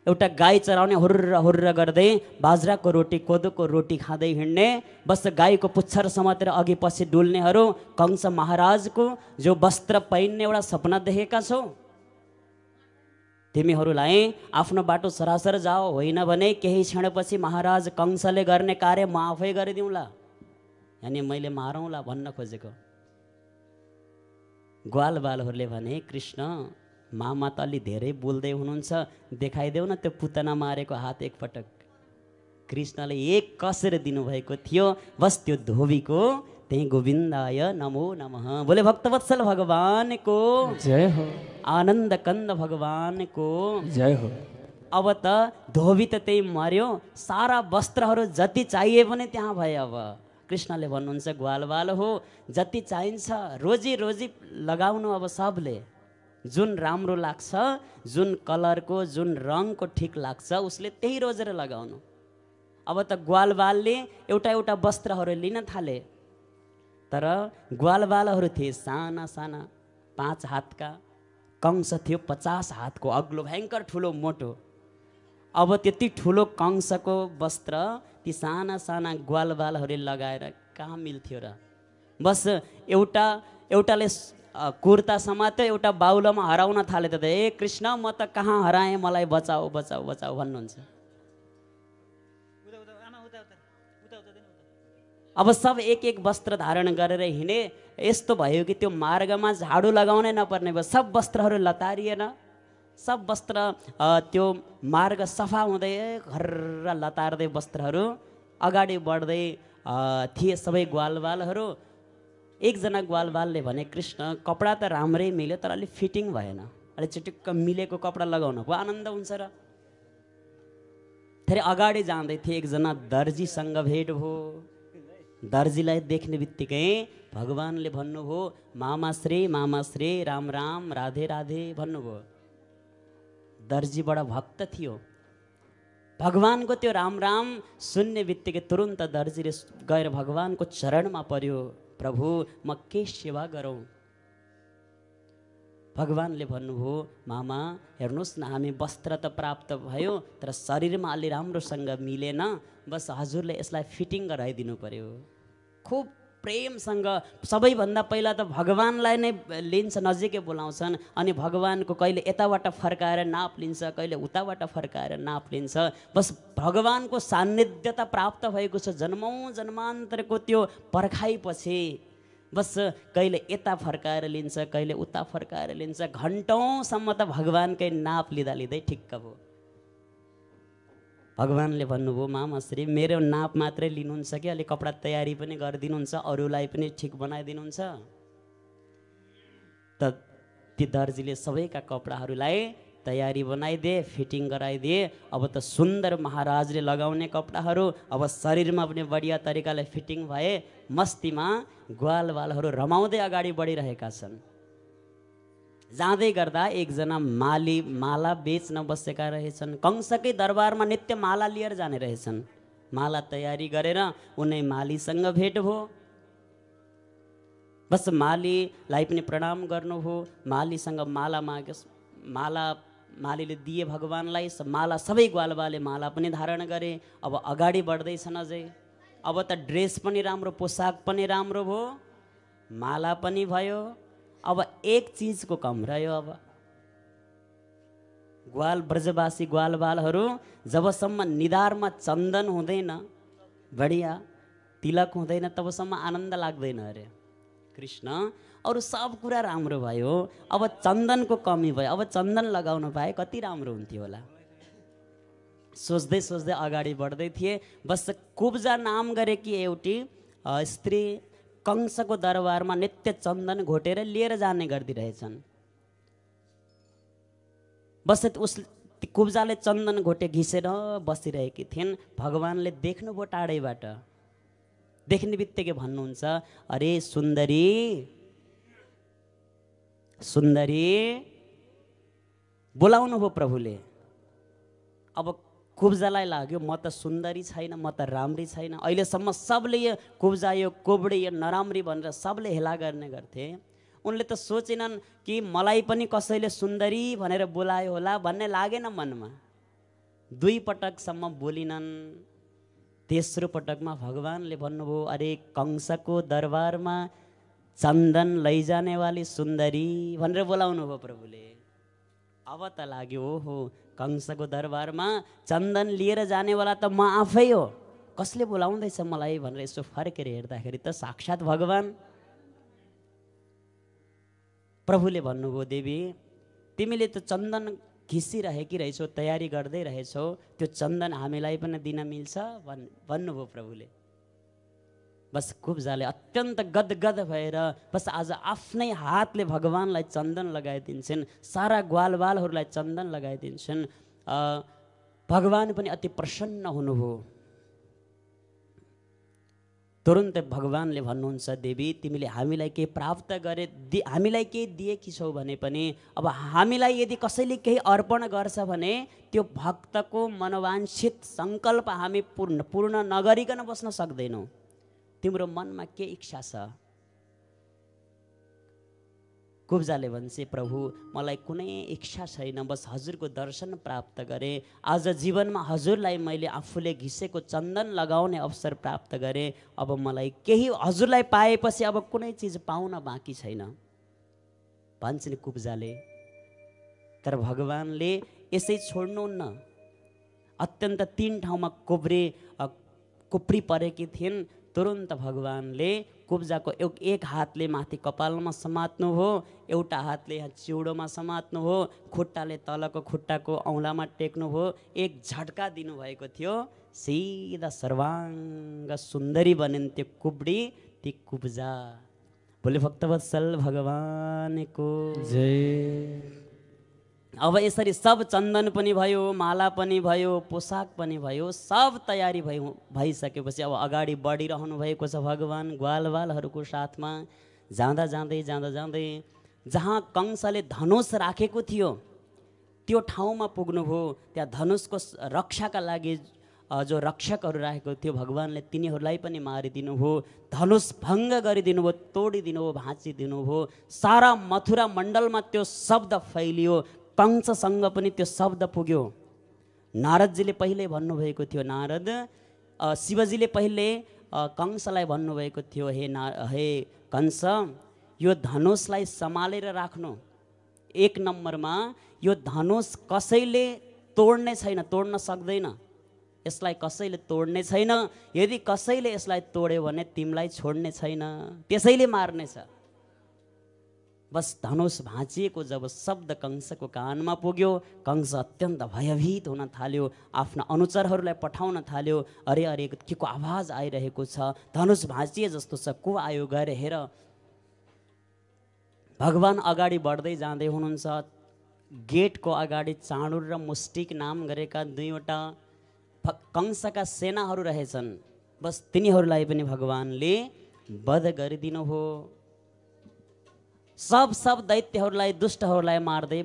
एउटा गाई चराउने हुर्र हुर्र गर्दै बाजराको रोटी कोदोको रोटी खाँदै हिँड्ने, बस गाईको पुच्छर समातेर अघि पछि डुल्नेहरू कंस महाराजको जो वस्त्र पहिन्ने एउटा सपना देखेका छौ। तिमीहरूलाई आफ्नो बाटो सरासर जाओ, होइन भने केही क्षणपछि महाराज कंसले गर्ने कार्य म आफै गरिदिउँला, यानि मैले मारौँला भन्न खोजेको। ग्वालबालहरूले भने कृष्ण मामा त अलि धेरै बोल्दै हुनुहुन्छ, देखाइदेऊ न त्यो पुतना मारेको हात एकपटक। कृष्णले एक कसेर दिनुभएको थियो। बस त्यो धोबीको त्यही गोविन्दाय नमो नमः। बोले भक्तवत्सल भगवानको जय हो, आनन्द कन्द भगवानको जय हो। अब त धोबी त त्यही मर्यो, सारा वस्त्रहरू जति चाहिए पनि त्यहाँ भए। अब कृष्णले भन्नुहुन्छ ग्वालवाल हो, जति चाहिन्छ रोजी रोजी लगाउनु अब सबले। जुन राम्रो लाग्छ, जुन कलरको जुन रङको ठिक लाग्छ उसले त्यही रोजेर लगाउनु। अब त ग्वालवालले एउटा एउटा वस्त्रहरू लिन थाले, तर ग्वालवालहरू थिए साना साना, 5 हातका, कंस थियो 50 हातको अग्लो भयङ्कर ठुलो मोटो। अब त्यति ठुलो कंसको वस्त्र ती साना साना ग्वालवालहरूले लगाएर कहाँ मिल्थ्यो र। बस एउटाले कुर्ता समात्यो, एउटा बाहुलोमा हराउन थाले त ए कृष्ण म त कहाँ हराएँ, मलाई बचाऊ बचाऊ बचाऊ भन्नुहुन्छ। अब सब एक एक वस्त्र धारण गरेर हिँडे। यस्तो भयो कि त्यो मार्गमा झाडु लगाउनै नपर्ने भयो। सब वस्त्रहरू लतारिएन, सब वस्त्र त्यो मार्ग सफा हुँदै घर्र लतार्दै वस्त्रहरू अगाडि बढ्दै थिए सबै ग्वालवालहरू। एकजना ग्वालवालले भने कृष्ण कपडा त राम्रै मिल्यो तर अलि फिटिङ भएन, अलि चिटिक्क मिलेको कपडा लगाउनु पो आनन्द हुन्छ र। फेरि अगाडि जाँदै थिए, एकजना दर्जीसँग भेट भयो। दर्जीलाई देख्ने बित्तिकै भगवानले भन्नुभयो मामा श्री राम राम राधे राधे भन्नुभयो। दर्जी बडा भक्त थियो। भगवानको त्यो राम राम सुन्ने बित्तिकै तुरुन्त दर्जीले गएर भगवानको चरणमा पर्यो, प्रभु म के सेवा गरौँ। भगवानले भन्नुभयो मामा हेर्नुहोस् न, हामी वस्त्र त प्राप्त भयो तर शरीरमा अलि राम्रोसँग मिलेन, बस हजुरले यसलाई फिटिङ गराइदिनु पर्यो। खुब प्रेमसँग सबैभन्दा पहिला त भगवानलाई नै लिन्छ, नजिकै बोलाउँछन्, अनि भगवानको कहिले यताबाट फर्काएर नाप लिन्छ, कहिले उताबाट फर्काएर नाप लिन्छ। बस भगवानको सान्निध्यता प्राप्त भएको छ जन्मौँ जन्मान्तरको त्यो पर्खाइपछि। बस कहिले यता फर्काएर लिन्छ, कहिले उता फर्काएर लिन्छ, घन्टौँसम्म त भगवानकै नाप लिँदा लिँदै ठिक्क भयो। भगवानले भन्नुभयो मामा श्री मेरो नाप मात्रै लिनुहुन्छ कि अलि कपडा तयारी पनि गरिदिनुहुन्छ, अरूलाई पनि ठिक बनाइदिनुहुन्छ। त ती दर्जीले सबैका कपडाहरूलाई तयारी बनाइदिए, फिटिङ गराइदिए। अब त सुन्दर महाराजले लगाउने कपडाहरू अब शरीरमा पनि बढिया तरिकाले फिटिङ भए। मस्तीमा ग्वालवालहरू रमाउँदै अगाडि बढिरहेका छन्। जाँदै गर्दा एकजना माली माला बेच्न बसेका रहेछन्। कंसकै दरबारमा नित्य माला लिएर जाने रहेछन्। माला तयारी गरेर उनै मालीसँग भेट भयो। बस मालीलाई पनि प्रणाम गर्नुभयो। मालीसँग माला माग्यो, मालीले दिए भगवानलाई। माला सबै ग्वालवालले माला पनि धारण गरे। अब अगाडि बढ्दैछन् अझै। अब त ड्रेस पनि राम्रो, पोसाक पनि राम्रो भयो, माला पनि भयो। अब एक चिजको कम रह्यो। अब ब्रजवासी ग्वालवालहरू जबसम्म निधारमा चन्दन हुँदैन, बढिया तिलक हुँदैन, तबसम्म आनन्द लाग्दैन अरे। कृष्ण अरू सब कुरा राम्रो भयो, अब चन्दनको कमी भयो। अब चन्दन लगाउनु पाए कति राम्रो हुन्थ्यो होला। सोच्दै सोच्दै अगाडि बढ्दै थिए। बस कुब्जा नाम गरेकी एउटी स्त्री कंसको दरबारमा नित्य चन्दन घोटेर लिएर जाने गर्दिरहेछन्। बस उस कुब्जाले चन्दन घोटे घिसेर बसिरहेकी थिइन्। भगवानले देख्नुभयो टाढैबाट। देख्ने बित्तिकै भन्नुहुन्छ अरे सुन्दरी सुन्दरी, बोलाउनु भयो प्रभुले। अब कुब्जालाई लाग्यो म त सुन्दरी छैन, म त राम्री छैन। अहिलेसम्म सबले यो कुब्जा, यो कोब्डी, यो नराम्री भनेर सबले हेला गर्ने गर्थे। उनले त सोचेनन् कि मलाई पनि कसैले सुन्दरी भनेर बोलायो होला भन्ने लागेन मनमा। 2 पटकसम्म बोलिनन्। तेस्रो पटकमा भगवानले भन्नुभयो अरे कंसको दरबारमा चन्दन लैजाने वाली सुन्दरी भनेर बोलाउनु भयो प्रभुले। अब त लाग्यो ओहो कंसको दरबारमा चन्दन लिएर जानेवाला त म आफै हो, कसले बोलाउँदैछ मलाई भनेर यसो फर्केर हेर्दाखेरि त साक्षात् भगवान। प्रभुले भन्नुभयो देवी तिमीले त चन्दन घिसिरहेकी रहेछौ, तयारी गर्दै रहेछौ, त्यो चन्दन हामीलाई पनि दिन मिल्छ भन्नुभयो प्रभुले। बस कुब्जाले अत्यन्त गदगद भएर बस आज आफ्नै हातले भगवानलाई चन्दन लगाइदिन्छन्, सारा ग्वालवालहरूलाई चन्दन लगाइदिन्छन्। भगवान पनि अति प्रसन्न हुनुभयो। तुरुन्तै भगवानले भन्नुहुन्छ, देवी तिमीले हामीलाई केही प्राप्त गरे, हामीलाई केही दिएकी छौ भने पनि अब हामीलाई यदि कसैले केही अर्पण गर्छ भने त्यो भक्तको मनोवाञ्छित सङ्कल्प हामी पूर्ण नगरिकन बस्न सक्दैनौँ। तिम्रो मनमा के इच्छा छ? कुब्जाले भन्छ, प्रभु मलाई कुनै इच्छा छैन, बस हजुरको दर्शन प्राप्त गरेँ। आज जीवनमा हजुरलाई मैले आफूले घिसेको चन्दन लगाउने अवसर प्राप्त गरेँ। अब मलाई केही हजुरलाई पाएपछि अब कुनै चिज पाउन बाँकी छैन भन्छन् कुब्जाले। तर भगवानले यसै छोड्नुहुन्न। अत्यन्त 3 ठाउँमा कुप्री परेकी थिइन्। तुरुन्त भगवानले कुब्जाको एक हातले माथि कपालमा समात्नुभयो, एउटा हातले यहाँ चिउडोमा समात्नुभयो, खुट्टाले तलको खुट्टाको औँलामा टेक्नुभयो। एक झट्का दिनुभएको थियो, सिधा सर्वाङ्ग सुन्दरी बनिन् त्यो कुब्री, ती कुब्जा। बोले भक्तवत्सल भगवानको जय। अब यसरी सब चन्दन पनि भयो, माला पनि भयो, पोसाक पनि भयो, सब तयारी भइसकेपछि अब अगाडि बढिरहनु भएको छ भगवान ग्वालवालहरूको साथमा। जाँदा जाँदै जहाँ कंसले धनुष राखेको थियो त्यो ठाउँमा पुग्नुभयो। त्यहाँ धनुषको रक्षाका लागि जो रक्षकहरू राखेको थियो भगवानले तिनीहरूलाई पनि मारिदिनु भयो, धनुष भङ्ग गरिदिनु भयो, तोडिदिनु भयो, भाँचिदिनु भयो। सारा मथुरा मण्डलमा त्यो शब्द फैलियो, कंससँग पनि त्यो शब्द पुग्यो। नारदजीले पहिले भन्नुभएको थियो, नारद शिवजीले पहिले कंसलाई भन्नुभएको थियो, हे कंस यो धनुषलाई सम्हालेर राख्नु। 1 नम्बरमा यो धनुष कसैले तोड्ने छैन, तोड्न सक्दैन, यसलाई कसैले तोड्ने छैन। यदि कसैले यसलाई तोड्यो भने तिमीलाई छोड्ने छैन, त्यसैले मार्नेछ। बस धनुष भाँचिएको जब शब्द कंसको कानमा पुग्यो, कंस अत्यन्त भयभीत हुन थाल्यो, आफ्ना अनुचरहरूलाई पठाउन थाल्यो। अरे अरे के को आवाज आइरहेको छ, धनुष भाँचिए जस्तो छ, को आयो गएर हेर। भगवान अगाडि बढ्दै जाँदै हुनुहुन्छ। गेटको अगाडि चाँडुर र मुष्टिक नाम गरेका 2वटा कंसका सेनाहरू रहेछन्। बस तिनीहरूलाई पनि भगवानले वध गरिदिनु हो। सब दैत्यहरूलाई दुष्टहरूलाई मार्दै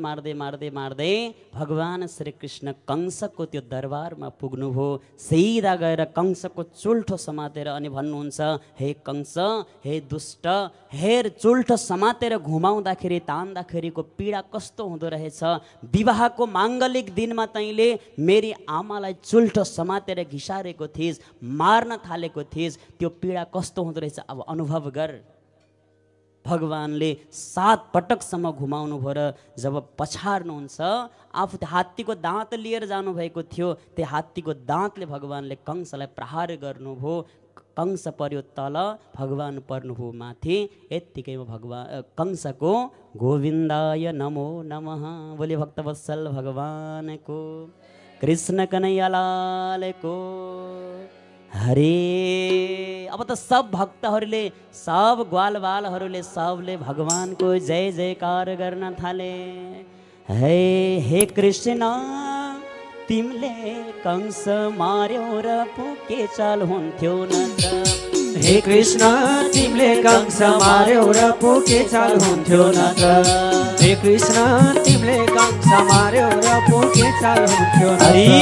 भगवान श्री कृष्ण कंसको त्यो दरबारमा पुग्नुभयो। सिधा गएर कंसको चुल्ठो समातेर अनि भन्नुहुन्छ, हे कंस, हे दुष्ट, हेर चुल्ठो समातेर घुमाउँदाखेरि तान्दाखेरिको पीडा कस्तो हुँदो रहेछ। विवाहको माङ्गलिक दिनमा तैँले मेरी आमालाई चुल्ठो समातेर घिसारेको थिइस्, मार्न थालेको थिइस्, त्यो पीडा कस्तो हुँदो रहेछ अब अनुभव गर। भगवानले 7 पटकसम्म घुमाउनु भयो र जब पछार्नुहुन्छ आफू हात्तीको दाँत लिएर जानुभएको थियो, त्यो हात्तीको दाँतले भगवानले कंसलाई प्रहार गर्नुभयो। कंस पर्यो तल, भगवान पर्नुभयो माथि। यत्तिकैमा कंसको गोविन्दाय नमो नमः बोले भक्तवत्सल भगवानको, कृष्ण कन्हैयालालको हरे। अब त सब भक्तहरूले, सब ग्वालवालहरूले सबले भगवानको जय जयकार गर्न थाले। हे कृष्ण तिमीले कंस मार्यो र पुके चाल हुन्थ्यो न त। हे कृष्ण तिमीले कंस मार्यो र पुके चाल हुन्थ्यो न त। हे कृष्ण तिमीले कंस मार्यो र पुके चाल हुन्थ्यो न त।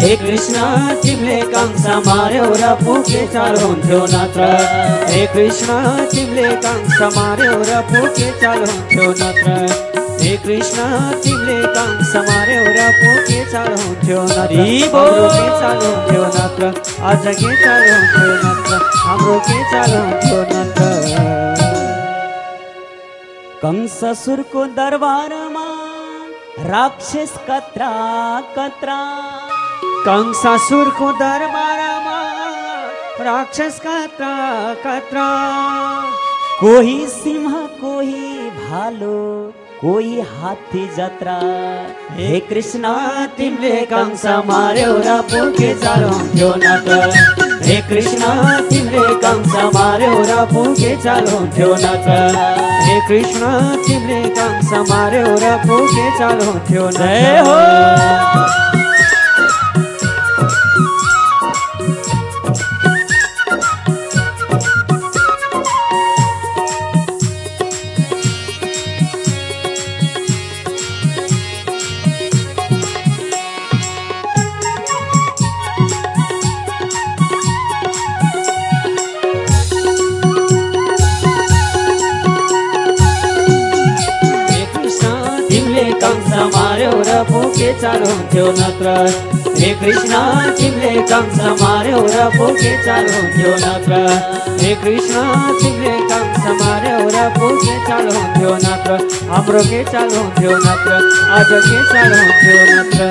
हे कृष्ण तिमीले कंस मार्यो र पुके चाल हुन्थ्यो न त। हे कृष्ण तिमीले कंस मार्यो र पुके चाल हुन्थ्यो न त। हे कृष्ण तिमीले कंस मार्यौ र पो के चाल हुन्थ्यो नत्र हरि हाम्रो के चाल हुन्थ्यो नत्र अझ के चाल हुन्थ्यो नत्र हाम्रो के चाल हुन्थ्यो नत्र कंसासुरको दरबारमा राक्षस कत्रा कत्रा कंसासुरको दरबारमा राक्षस कत्रा कत्रा कोही सिंह कोही भालु कोही हात्ती जत्रा हे कृष्ण तिमीले कंस मार्यौ र पो के चाल हुन्थ्यो नत्र हे कृष्ण तिमीले कंस मार्यौ र पो के चाल हुन्थ्यो नत्र हे कृष्ण तिमीले कंस मार्यौ र पो के चाल हुन्थ्यो जय हो। कंस मार्यौ र पो के चाल हुन्थ्यो नत्र हे कृष्ण तिमीले कंस मार्यौ र पो के चाल हुन्थ्यो नत्र हे कृष्ण तिमीले कंस मार्यौ र पो के चाल हुन्थ्यो नत्र हाम्रो के चाल हुन्थ्यो नत्र आज के चाल हुन्थ्यो नत्र।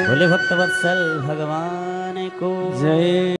भोले भक्तवत्सल भगवानको जय।